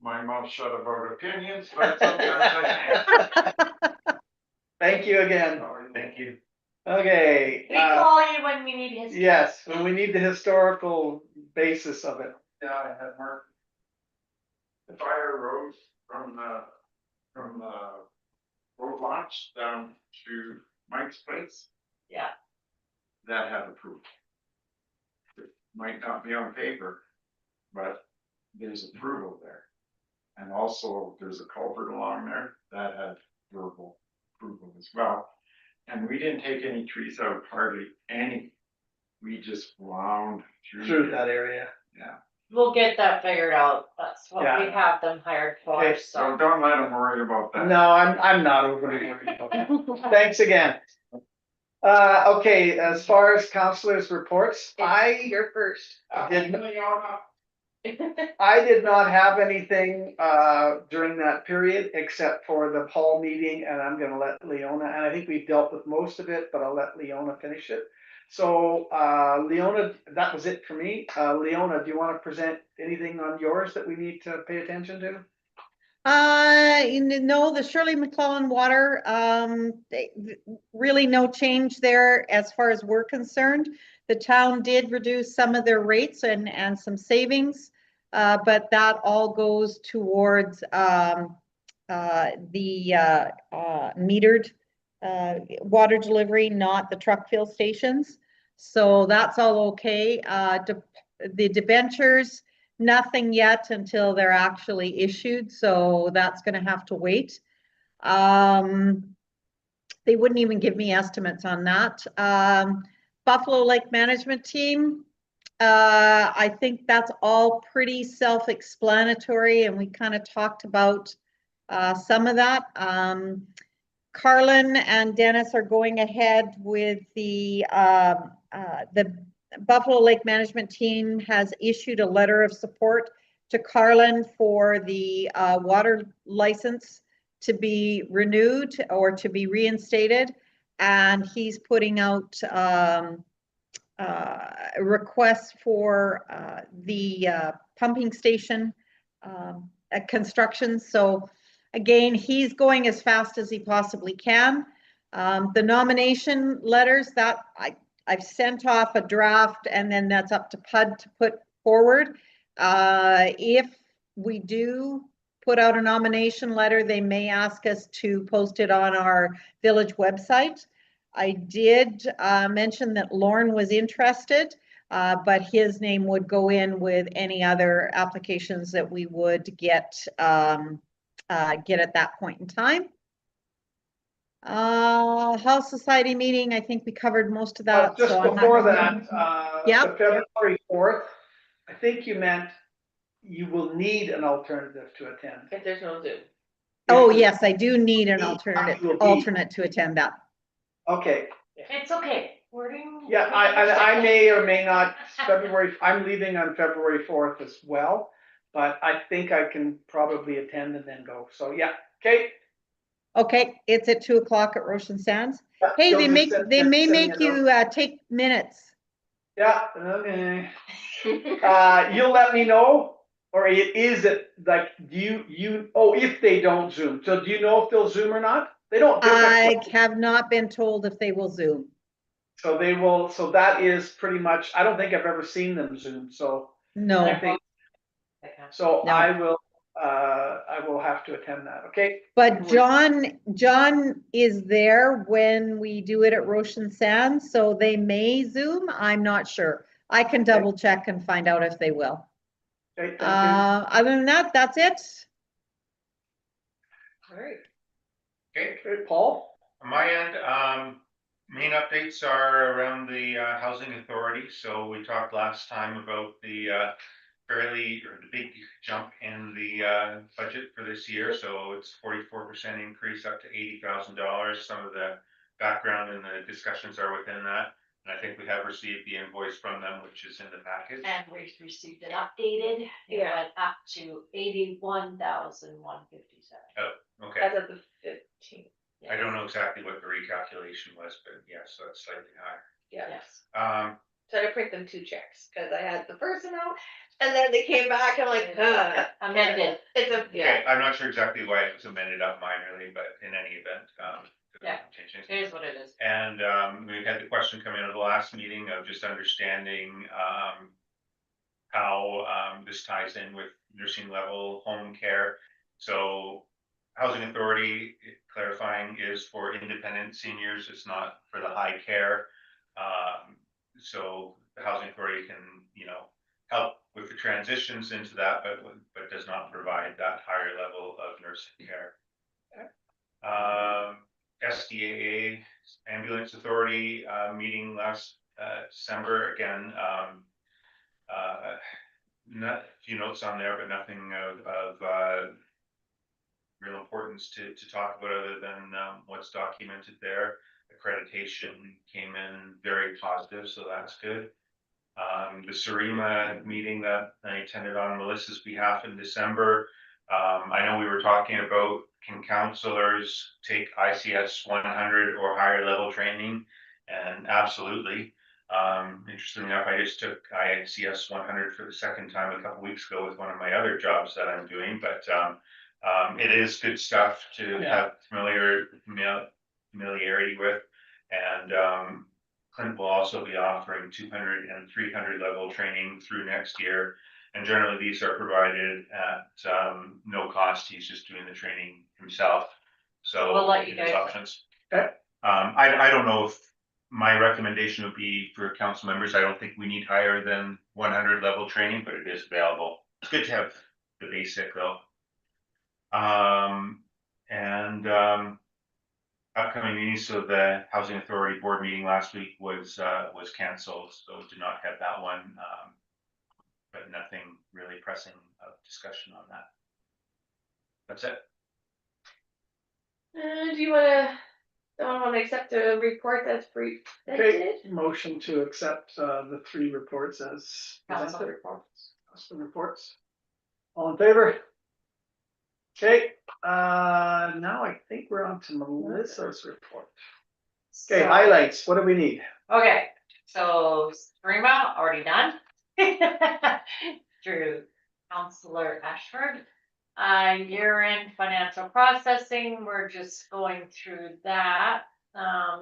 J: my mouth shut about opinions, but sometimes I
D: thank you again.
J: can.
A: Thank you.
D: Okay.
C: We call you when we need his.
D: Yes, when we need the historical basis of it.
J: Yeah, I had marked the fire road from the road launch down to Mike's place.
C: Yeah.
J: That had approval. It might not be on paper, but there's approval there. And also there's a culvert along there that had verbal approval as well. And we didn't take any trees out, hardly any. We just wound
D: Through that area.
J: Yeah.
C: We'll get that figured out. That's what
D: Yeah.
C: we have them hired for,
D: Okay,
J: So
C: so.
J: don't let them worry about that.
D: No, I'm not overly worried about that. Thanks again. Okay, as far as counselors' reports, I
I: You're first.
D: did, I did not have anything during that period except for the Paul meeting, and I'm gonna let Leona, and I think we've dealt with most of it, but I'll let Leona finish it. So Leona, that was it for me. Leona, do you want to present anything on yours that we need to pay attention to?
B: No, the Shirley McClellan water, really no change there as far as we're concerned. The town did reduce some of their rates and some savings, but that all goes towards the metered water delivery, not the truck fill stations. So that's all okay. The debentures, nothing yet until they're actually issued, so that's gonna have to wait. They wouldn't even give me estimates on that. Buffalo Lake Management Team, I think that's all pretty self-explanatory, and we kind of talked about some of that. Carlin and Dennis are going ahead with the Buffalo Lake Management Team has issued a letter of support to Carlin for the water license to be renewed or to be reinstated. And he's putting out requests for the pumping station construction. So again, he's going as fast as he possibly can. The nomination letters that I've sent off a draft, and then that's up to PUD to put forward. If we do put out a nomination letter, they may ask us to post it on our village website. I did mention that Lorne was interested, but his name would go in with any other applications that we would get at that point in time. Health Society meeting, I think we covered most of that.
D: Just
B: so
D: before that,
B: Yep.
D: February 4th, I think you meant you will need an alternative to attend.
I: If there's no Zoom.
B: Oh, yes, I do need an
D: You will
B: alternate to attend that.
D: Okay,
C: It's okay. Wording.
D: yeah, I may or may not, I'm leaving on February 4th as well, but I think I can probably attend and then go. So, yeah, okay.
B: Okay, it's at 2:00 at Roshan Sands. Hey,
D: You'll
B: they
D: just
B: may
D: send me
B: make
D: a
B: you
D: note.
B: take minutes.
D: Yeah, okay. You'll let me know, or is it like, if they don't Zoom, so do you know if they'll Zoom or not? They don't
B: I
D: typically,
B: have not been told if they will Zoom.
D: so they will, so that is pretty much, I don't think I've ever seen them Zoom, so.
B: No.
D: I think, so
B: No.
D: I will have to attend that, okay?
B: But John is there when we do it at Roshan Sands, so they may Zoom. I'm not sure. I can double check and find out if they will.
D: Okay, thank you.
B: Other than that, that's it.
I: All right.
A: Okay,
D: Okay, Paul?
A: on my end, main updates are around the housing authority. So we talked last time about the big jump in the budget for this year. So it's 44% increase up to $80,000. Some of the background and the discussions are within that. And I think we have received the invoice from them, which is in the package.
C: And we received it updated. It went up to 81,157.
A: Okay,
I: As of the 15th.
A: I don't know exactly what the recalculation was, but yeah, so it's slightly higher.
I: Yeah.
C: Yes.
I: So I had to print them 2 checks because I had the first amount and then they came back. I'm like,
C: Amended.
I: It's a, yeah.
A: Okay, I'm not sure exactly why it was amended up minorly, but in any event,
C: Yeah.
A: change anything.
C: It is what it is.
A: And we had the question come in at the last meeting of just understanding how this ties in with nursing level home care. So housing authority, clarifying, is for independent seniors. It's not for the high care. So the housing authority can, help with the transitions into that, but does not provide that higher level of nursing care. SDAA, Ambulance Authority, meeting last December, again, not a few notes on there, but nothing of real importance to talk about other than what's documented there. Accreditation came in very positive, so that's good. The Sarima meeting that I attended on Melissa's behalf in December. I know we were talking about, can counselors take ICS 100 or higher level training? And absolutely. Interestingly enough, I just took ICS 100 for the second time a couple weeks ago with one of my other jobs that I'm doing, but it is good stuff to have familiarity with. And Clint will also be offering 200 and 300 level training through next year. And generally these are provided at no cost. He's just doing the training himself. So
C: We'll let you
A: there's
C: guys-
A: options.
D: Okay.
A: I don't know if my recommendation would be for council members. I don't think we need higher than 100 level training, but it is available. It's good to have the basic though. Upcoming meetings, so the Housing Authority Board meeting last week was canceled, so did not have that one. But nothing really pressing of discussion on that. That's it.
I: Do you wanna, someone wanna accept a report that's
D: Okay,
I: presented?
D: motion to accept the 3 reports as
C: Council
D: presented.
C: reports.
D: Council reports. All in favor? Okay, now I think we're on to Melissa's report. Okay,
C: So-
D: highlights, what do we need?
C: Okay, so Sarima already done. Through Counselor Ashford. Year-end financial processing, we're just going through that.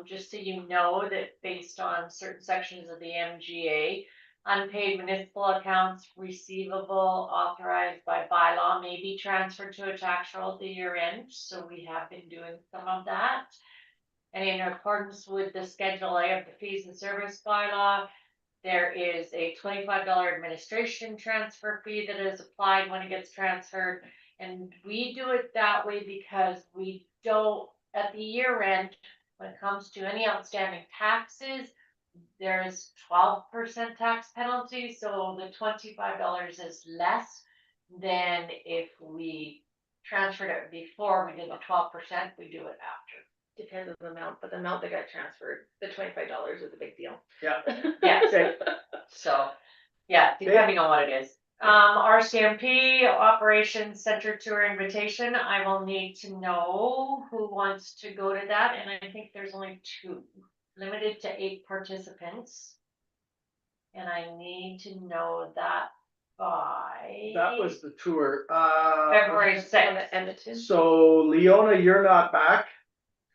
C: Just so you know that based on certain sections of the MGA, unpaid municipal accounts receivable authorized by bylaw may be transferred to a tax roll at the year end, so we have been doing some of that. And in accordance with the Schedule A of the fees and service bylaw, there is a $25 administration transfer fee that is applied when it gets transferred. And we do it that way because we don't, at the year end, when it comes to any outstanding taxes, there's 12% tax penalty, so the $25 is less than if we transferred it before we did the 12%, we do it after.
I: Depends on the amount, but the amount that got transferred, the $25 is a big deal.
D: Yeah.
C: Yeah,
D: Okay,
C: so, yeah, depending on what it is. RCMP Operations Center Tour invitation, I will need to know who wants to go to that, and I think there's only 2, limited to 8 participants. And I need to know that by.
D: that was the tour.
C: February
I: On
C: 6th.
I: the Edmonton.
D: So Leona, you're not back.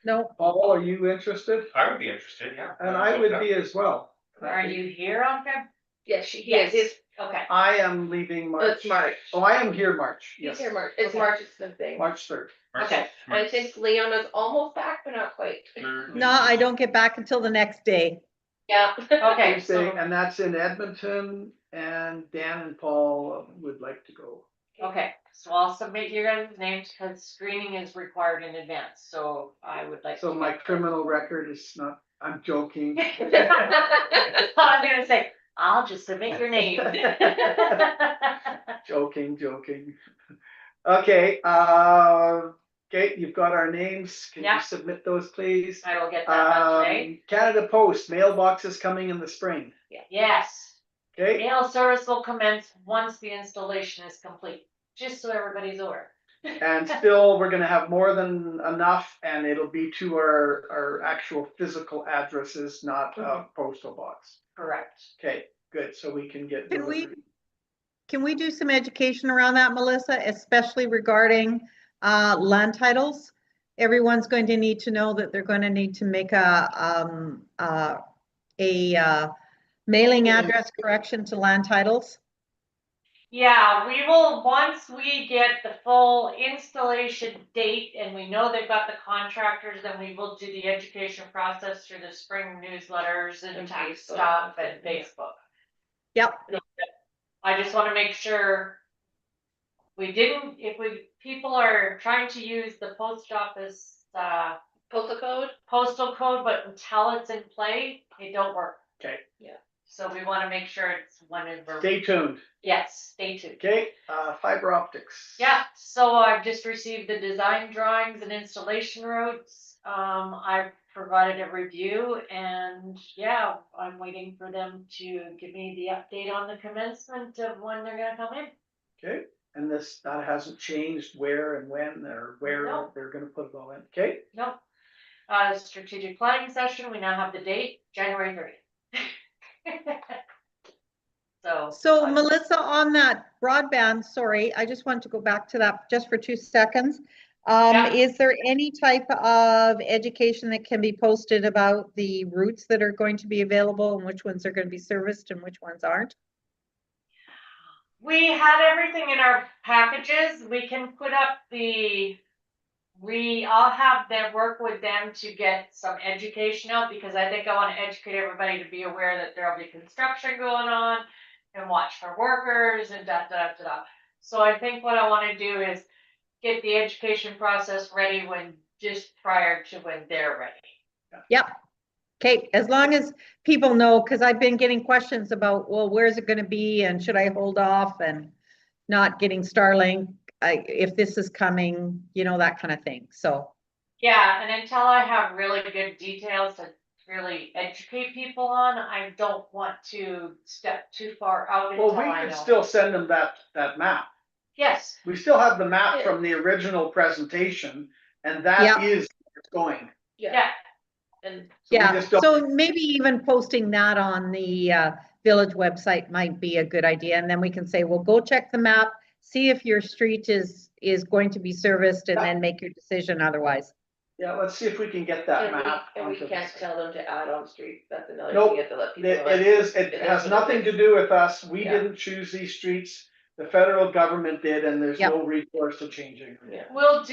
B: No,
D: Paul, are you interested?
A: I would be interested, yeah.
D: And I would be as well.
C: Are you here on Feb?
I: Yes, he
C: Yes.
I: is.
C: Okay,
D: I am leaving March.
I: It's March.
D: Oh, I am here March,
I: He's
D: yes,
I: here March. It's
C: Okay.
I: March is the thing.
D: March 3rd.
C: okay.
I: And I think Leona's almost back, but not quite.
B: no, I don't get back until the next day.
I: Yeah.
C: Okay,
D: Tuesday,
C: so,
D: and that's in Edmonton, and Dan and Paul would like to go.
C: okay, so I'll submit your guys' names because screening is required in advance, so I would like.
D: So
C: to
D: my
C: get-
D: criminal record is not, I'm joking.
C: I was gonna say, I'll just submit your name.
D: Joking. Okay, okay, you've got our names. Can you
C: Yeah.
D: submit those, please?
C: I will get that done today.
D: Canada Post, mailboxes coming in the spring,
C: Yes,
D: okay?
C: mail service will commence once the installation is complete, just so everybody's aware.
D: And still, we're gonna have more than enough, and it'll be to our actual physical addresses, not a postal box.
C: Correct.
D: Okay, good, so we can get.
B: Can we-
D: delivery.
B: Can we do some education around that, Melissa, especially regarding land titles? Everyone's going to need to know that they're going to need to make a mailing address correction to land titles.
C: Yeah, we will, once we get the full installation date and we know they've got the contractors, then we will do the education process through the spring newsletters and
I: And
C: type
I: Facebook.
C: stuff and Facebook.
B: Yep.
C: I just wanna make sure we didn't, people are trying to use the post office,
I: Postal code?
C: postal code, but until it's in play, it don't work.
D: Okay.
I: Yeah.
C: So we wanna make sure it's whenever,
D: Stay tuned,
C: yes, stay tuned.
D: okay? Fiber optics.
C: Yeah, so I've just received the design drawings and installation routes. I've provided a review, and yeah, I'm waiting for them to give me the update on the commencement of when they're gonna come in.
D: Okay, and that hasn't changed where and when or where
C: No.
D: they're gonna put it all in, okay?
C: Nope. Strategic planning session, we now have the date, January 30th.
B: So Melissa, on that broadband, sorry, I just want to go back to that just for 2 seconds.
C: Yeah.
B: Is there any type of education that can be posted about the routes that are going to be available and which ones are going to be serviced and which ones aren't?
C: We had everything in our packages. We can put up I'll have them work with them to get some education out, because I think I want to educate everybody to be aware that there'll be construction going on and watch for workers and da da da da. So I think what I want to do is get the education process ready just prior to when they're ready.
B: Yep. Okay, as long as people know, because I've been getting questions about, well, where's it going to be and should I hold off and not getting Starlink if this is coming, that kind of thing. So.
C: Yeah, and until I have really good details to really educate people on, I don't want to step too far out until
D: Well, we
C: I
D: could
C: know.
D: still send them that map.
C: Yes,
D: We still have the map from the original presentation, and that
B: Yeah.
D: is where it's going.
C: yeah,
I: And
D: So we
B: Yeah,
D: just don't-
B: so maybe even posting that on the village website might be a good idea. And then we can say, well, go check the map, see if your street is going to be serviced and then make your decision otherwise.
D: Yeah, let's see if we can get that map.
I: and we
D: onto the
I: can't
D: site.
I: tell them to add on streets, that's another
D: Nope.
I: thing you have to let people know.
D: It has nothing to do with us. We
I: Yeah.
D: didn't choose these streets. The federal government did, and there's
B: Yep.
D: no recourse to changing.
I: Yeah.
C: we'll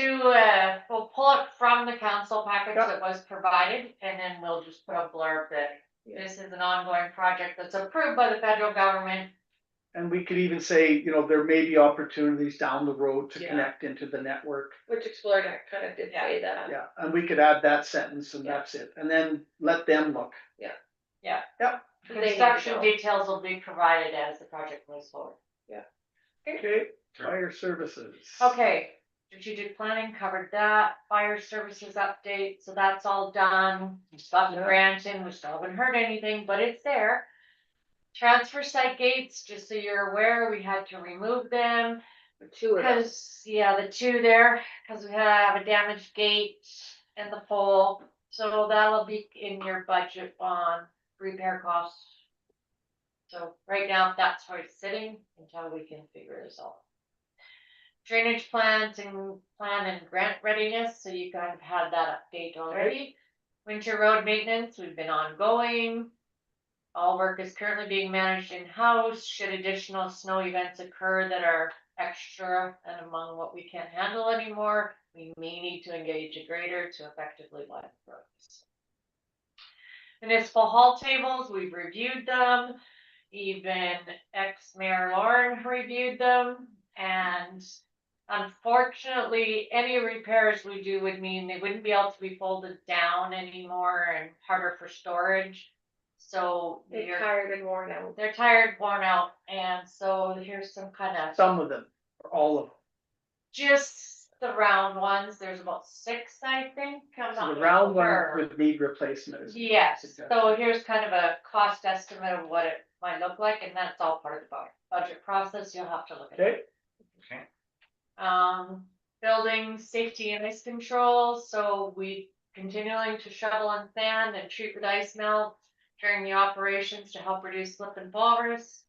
C: pull it from the council package
D: Yeah.
C: that was provided, and then we'll just put a blurb that this is an ongoing project that's approved by the federal government.
D: And we could even say, there may be opportunities down the road to
I: Yeah.
D: connect into the network.
I: Which Explorer Net kind of did say that.
D: Yeah, and we could add that sentence and
I: Yeah.
D: that's it. And then let them look.
C: Construction details will be provided as the project moves forward.
D: Okay, fire services.
C: Okay, strategic planning covered that, fire services update, so that's all done. We got the
D: Yeah.
C: grant in, we still haven't heard anything, but it's there. Transfer site gates, just so you're aware, we had to remove them.
I: Two of them.
C: Cause, yeah, the two there, cause we have a damaged gate and the pole, so that'll be in your budget on repair costs. So right now, that's where it's sitting until we can figure this out. Drainage plans and plan and grant readiness, so you kind of had that update already. Winter road maintenance, we've been ongoing. All work is currently being managed in-house. Should additional snow events occur that are extra and among what we can't handle anymore, we may need to engage a grader to effectively widen roads. Municipal haul tables, we've reviewed them. Even ex-mayor Lauren reviewed them, and unfortunately, any repairs we do would mean they wouldn't be able to be folded down anymore and harder for storage. So
I: They're tired and worn out.
C: they're tired, worn out, and so here's some kind of
D: Some of them, or all of them.
C: just the round ones. There's about 6, I think. I'm
D: So
C: not
D: the round one
C: sure.
D: would need replacement. is what
C: Yes,
D: I'm suggesting.
C: so here's kind of a cost estimate of what it might look like, and that's all part of the budget process. You'll have to look at it.
D: Okay,
C: Building safety and ice control, so we continuing to shovel and sand and treat with ice melt during the operations to help reduce slip and fall risks.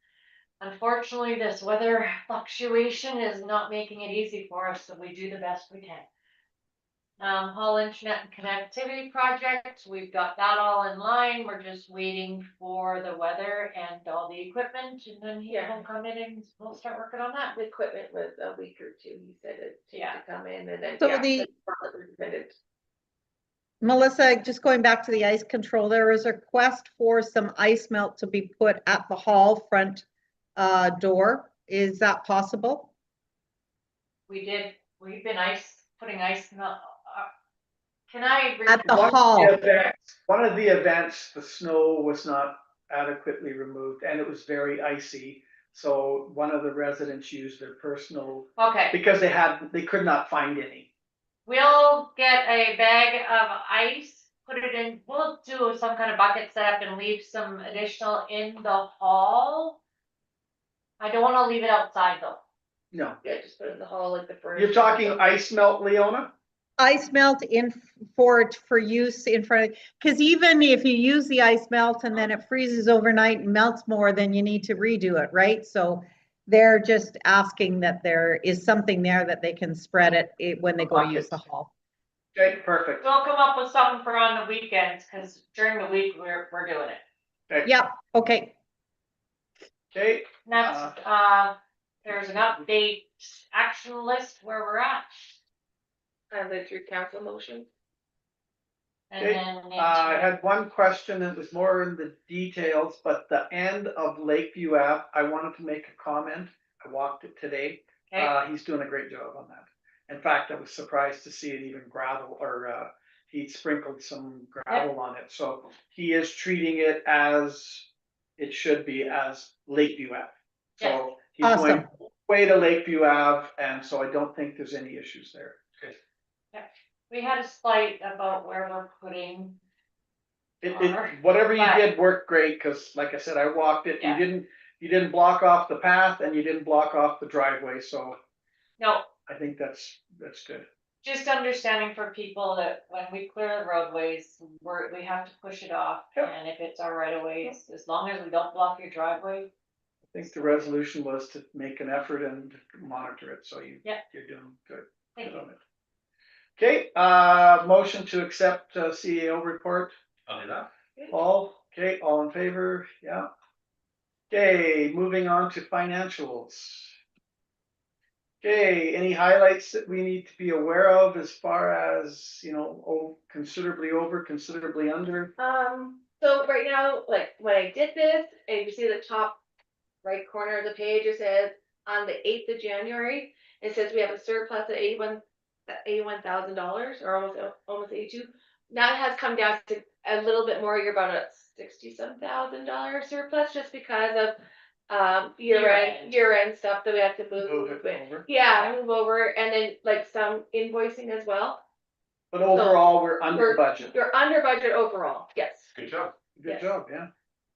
C: Unfortunately, this weather fluctuation is not making it easy for us, so we do the best we can. Hall internet and connectivity project, we've got that all in line, we're just waiting for the weather and all the equipment, and then he will come in and we'll start working on that.
I: The equipment was a week or two, he said it
C: Yeah.
I: to come in, and then.
B: So
I: yeah,
B: the-
I: we're dependent.
B: Melissa, just going back to the ice control, there is a request for some ice melt to be put at the hall front door. Is that possible?
C: We've been putting ice melt. Can I?
B: At the
D: One of
B: hall.
D: One of the events, the snow was not adequately removed and it was very icy. So one of the residents used their personal,
C: Okay,
D: because they could not find any.
C: we'll get a bag of ice put it in, we'll do some kind of bucket setup and leave some additional in the hall. I don't wanna leave it outside though.
D: No,
I: Yeah, just put it in the hall like the furnace.
D: you're talking ice melt, Leona?
B: Ice melt for use in front of, because even if you use the ice melt and then it freezes overnight and melts more, then you need to redo it, right? So they're just asking that there is something there that they can spread it when they go to use the hall.
D: Okay, perfect.
C: We'll come up with something for on the weekends, cause during the week, we're doing it.
D: Okay.
B: Yep, okay.
D: Okay,
C: Next, there's an update action list where we're at.
I: The through council motion.
C: And
D: Okay,
C: then.
D: I
C: into-
D: had one question that was more in the details, but the end of Lakeview Ave, I wanted to make a comment. I walked it today.
C: Okay.
D: He's doing a great job on that. In fact, I was surprised to see it even gravel or, he sprinkled some gravel on it. So he is treating it as it should be, as Lakeview Ave. So he's going
B: Awesome.
D: way to Lakeview Ave, and so I don't think there's any issues there.
C: We had a slight about where we're putting.
D: Whatever you
C: But-
D: did worked great, cause like I said, I walked it,
C: Yeah.
D: you didn't block off the path and you didn't block off the driveway, so
C: No,
D: I think that's good.
C: just understanding for people that when we clear the roadways, we have to push it off.
D: Yep.
C: And if it's our right of ways, as long as we don't block your driveway.
D: I think the resolution was to make an effort and monitor it, so
C: Yeah.
D: you're doing good.
C: Thank
D: Good
C: you.
D: on it. Okay, motion to accept CEO report.
A: I'll do that.
D: Paul, okay, all in favor, yeah. Okay, moving on to financials. Okay, any highlights that we need to be aware of as far as, considerably over, considerably under?
I: So right now, like when I did this, and you see the top right corner of the page, it says on the 8th of January, it says we have a surplus of $81,000 or almost 82. Now it has come down to a little bit more. You're about a $60-some thousand surplus just because of year end stuff that we have to
D: Move
I: move.
D: it over.
I: Yeah, move over, and then like some invoicing as well.
D: But overall, we're under budget.
I: You're under budget overall, yes.
A: Good job.
D: Good
I: Yes.
D: job, yeah.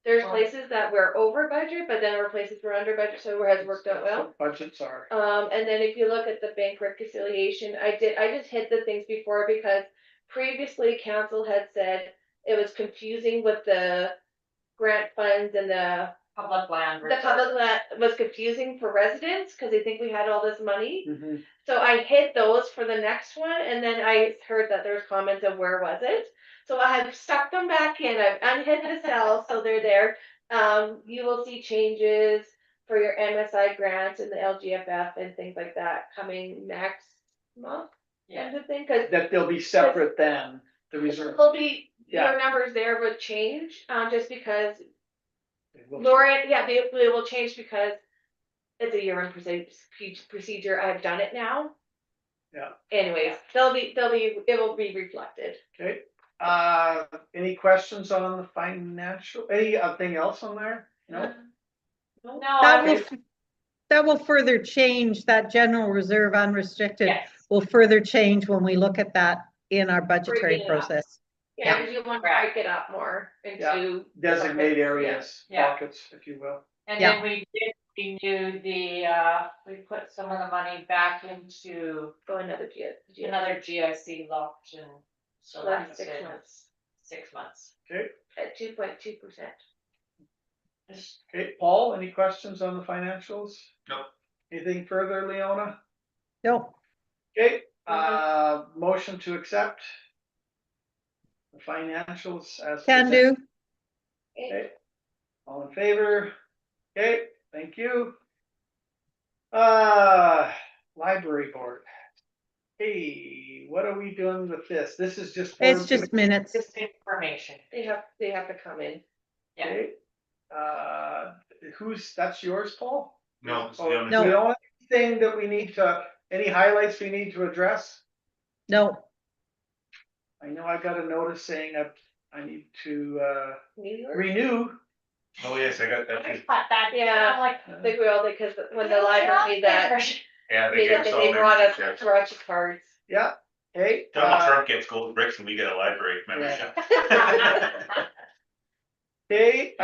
I: There's places that we're over budget, but then there are places we're under budget, so it has worked out
D: That's
I: well.
D: what budgets are.
I: And then if you look at the bank reconciliation, I just hit the things before because previously council had said it was confusing with the grant funds and the
C: Public land.
I: public land was confusing for residents because they think we had all this money.
D: Mhm.
I: So I hit those for the next one, and then I heard that there's comments of where was it? So I have stuck them back in, I've unhid the cells, so they're there. You will see changes for your MSI grants and the LGFF and things like that coming next month. Kind of thing, cause
D: That they'll be separate then, the reserve.
I: will be,
D: Yeah.
I: your numbers there would change, just because
D: They will-
I: Lauren, yeah, they will change because it's a year-end procedure. I've done it now.
D: Yeah.
I: Anyways, it will be reflected.
D: Okay, any questions on the financial, anything else on there? No?
C: No,
B: That will further change, that general reserve unrestricted
C: yes,
B: will further change when we look at that in our budgetary
I: Breaking it up.
B: process.
I: Yeah, because you want to break it up more into.
D: Designate areas,
C: Yeah.
D: pockets, if you will.
C: and
B: Yeah.
C: then we did renew we put some of the money back into
I: Go another
C: another GIC option. So
I: Last
C: that's
I: 6
C: it.
I: months
C: 6 months.
I: at 2.2%.
D: Okay, Paul, any questions on the financials?
A: Nope.
D: Anything further, Leona?
B: Nope,
D: Okay, motion to accept the financials as.
B: can
D: presented.
B: do.
D: Okay, all in favor? Okay, thank you. Library board. Hey, what are we doing with this? This is just.
B: It's just minutes.
C: Just information.
I: They have to come in.
D: Okay, that's yours, Paul?
A: No, it's the
D: Oh,
A: only.
B: No.
D: The only thing that we need to, any highlights we need to address?
B: No,
D: I know I got a notice saying I need to,
I: New York.
D: renew.
A: Oh, yes, I got that
C: I
A: too.
C: cut that,
I: Yeah.
C: I'm like.
I: I think we all did, because when the library made that,
A: Yeah, they
I: they
A: gave us all
I: brought
A: their
I: us
A: details.
I: brought you cards.
D: Yeah, Okay.
A: Donald Trump gets gold bricks and we get a library membership.
D: Okay,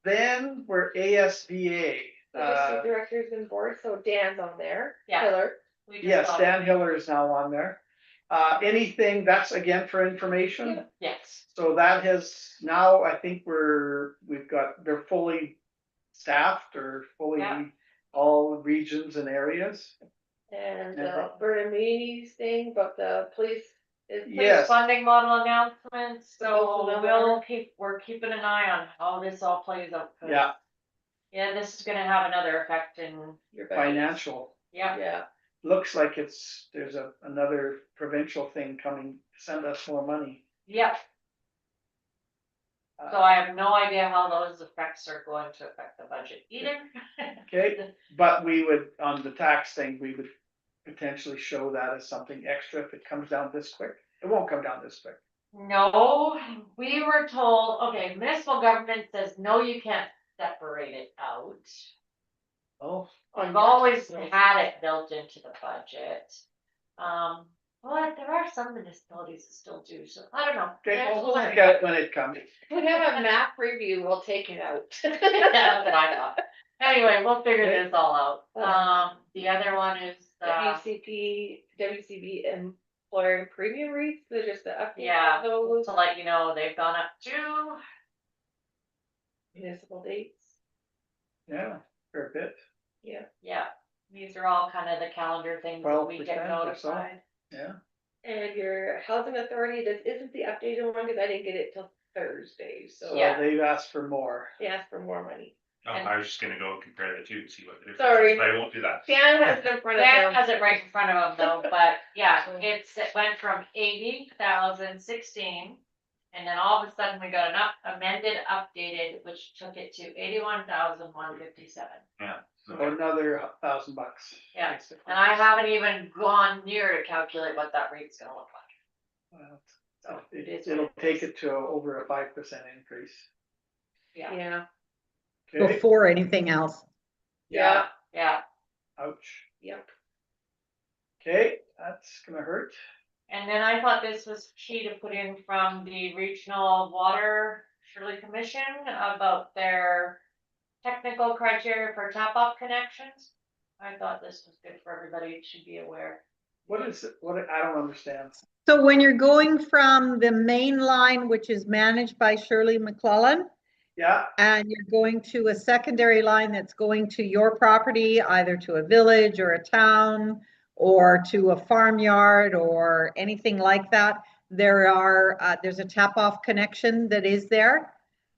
D: then we're ASBA.
I: The directors and boards, so Dan's on there.
C: Yeah.
I: Pillar.
C: We just
D: Yes,
C: saw-
D: Dan Hiller is now on there. Anything, that's again for information.
C: Yes,
D: So that has, now I think they're fully staffed or fully
C: Yeah.
D: all regions and areas.
I: And
D: Yeah.
I: Bernice thing, but the police is.
C: police
D: Yes.
C: funding model announcements,
I: Both of
C: so
I: them
C: we're keeping an eye on how this all plays out. 'cause,
D: Yeah,
C: Yeah, this is gonna have another effect in,
I: Your budget.
D: financial.
C: yeah,
I: Yeah,
D: Looks like there's another provincial thing coming to send us more money.
C: yeah. So I have no idea how those effects are going to affect the budget either.
D: Okay, but we would, on the tax thing, we would potentially show that as something extra if it comes down this quick. It won't come down this quick.
C: No, we were told, okay, municipal government says, no, you can't separate it out.
D: Oh,
C: I've always had it built into the budget. But there are some municipalities that still do, so I don't know.
D: okay,
C: Yeah,
D: we'll look at it when it comes.
I: we have a map review, we'll take it out.
C: That's what I thought. Anyway, we'll figure this all out.
I: Okay.
C: The other one is,
I: WCB employer premium rates, they're just the update
C: yeah,
I: of those
C: to let you know, they've gone up to,
I: municipal dates.
D: Yeah, for a bit.
C: yeah, these are all kind of the calendar things that we get
D: 12% or so.
C: notified.
D: Yeah.
I: And your housing authority, this isn't the updated one, cause I didn't get it till Thursday,
D: So
I: so.
C: Yeah.
D: they've asked for more.
I: They asked for more money.
A: Oh, I was just gonna go and compare the two and see what the difference
I: Sorry.
A: is, but I won't do that.
I: Dan has it in front of
C: Dan
I: him.
C: has it right in front of him though, but yeah,
I: So-
C: it went from 80,016. And then all of a sudden we got an amended, updated, which took it to 81,157.
D: So another $1,000.
C: Yeah,
D: basically.
C: And I haven't even gone near to calculate what that rate's gonna look like.
D: Well,
C: So it is what
D: It'll
C: it
D: take
C: is.
D: it to over a 5% increase.
I: Yeah,
D: Okay,
B: Before anything else.
I: yeah,
C: Yeah,
D: ouch.
I: yep.
D: Okay, that's gonna hurt.
C: and then I thought this was key to put in from the Regional Water Shirley Commission about their technical criteria for tap-off connections. I thought this was good for everybody, it should be aware.
D: What is it? I don't understand.
B: So when you're going from the main line, which is managed by Shirley McClellan,
D: Yeah,
B: and you're going to a secondary line that's going to your property, either to a village or a town or to a farmyard or anything like that, there's a tap-off connection that is there.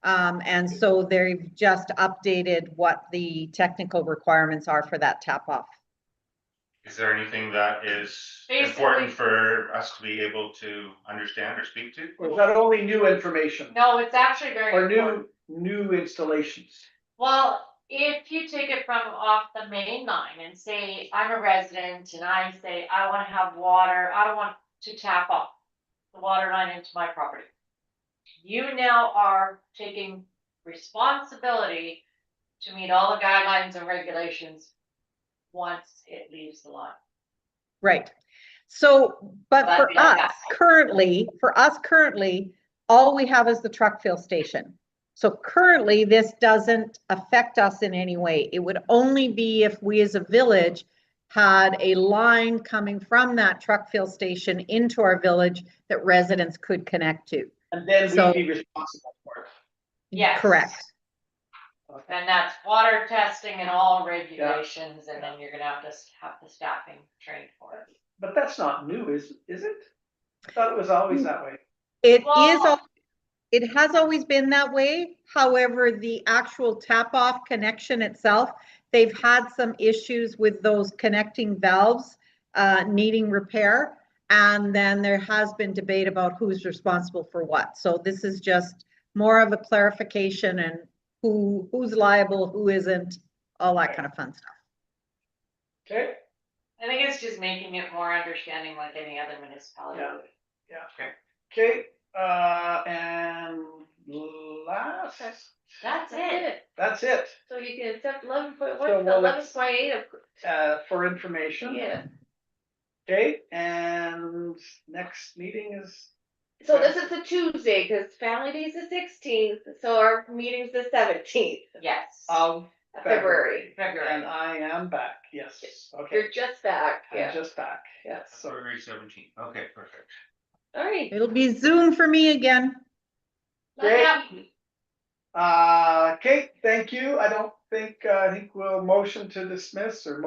B: And so they've just updated what the technical requirements are for that tap-off.
A: Is there anything that is
C: Basically-
A: important for us to be able to understand or speak to?
D: or is that only new information?
C: No, it's actually very
D: Or
C: important.
D: new installations?
C: Well, if you take it from off the main line and say, I'm a resident and I say, I wanna have water, I want to tap off the water line into my property. You now are taking responsibility to meet all the guidelines and regulations once it leaves the line.
B: Right. So, but
C: That'd
B: for
C: be like
B: us
C: that.
B: currently, all we have is the truck fill station. So currently, this doesn't affect us in any way. It would only be if we as a village had a line coming from that truck fill station into our village that residents could connect to.
D: And then
B: So-
D: we'd be responsible for it.
C: Yes.
B: Correct.
D: Okay.
C: And that's water testing and all regulations, and then you're gonna have the staffing trained for it.
D: But that's not new, is it? I thought it was always that way.
B: It
C: Well-
B: it has always been that way. However, the actual tap-off connection itself, they've had some issues with those connecting valves needing repair. And then there has been debate about who's responsible for what. So this is just more of a clarification and who's liable, who isn't, all that kind of fun stuff.
D: Okay,
C: I think it's just making it more understanding like any other municipality
D: Yeah.
C: would.
D: okay, and last,
C: That's it.
D: that's it,
I: So you can accept 11.1,
D: So, well,
I: 11.8 of,
D: for information.
I: yeah,
D: Okay, and next meeting is,
I: So this is a Tuesday, cause Family Day's the 16th, so our meeting's the 17th
C: Yes.
D: of
I: of February.
D: and I am back, yes, okay,
I: You're just back,
D: I'm
I: yeah.
D: just back,
I: Yeah.
D: so.
A: February 17th. Okay, perfect.
I: Alright.
B: It'll be Zoom for me again.
D: Okay. Kate, thank you, I don't think, I think we'll motion to dismiss or motion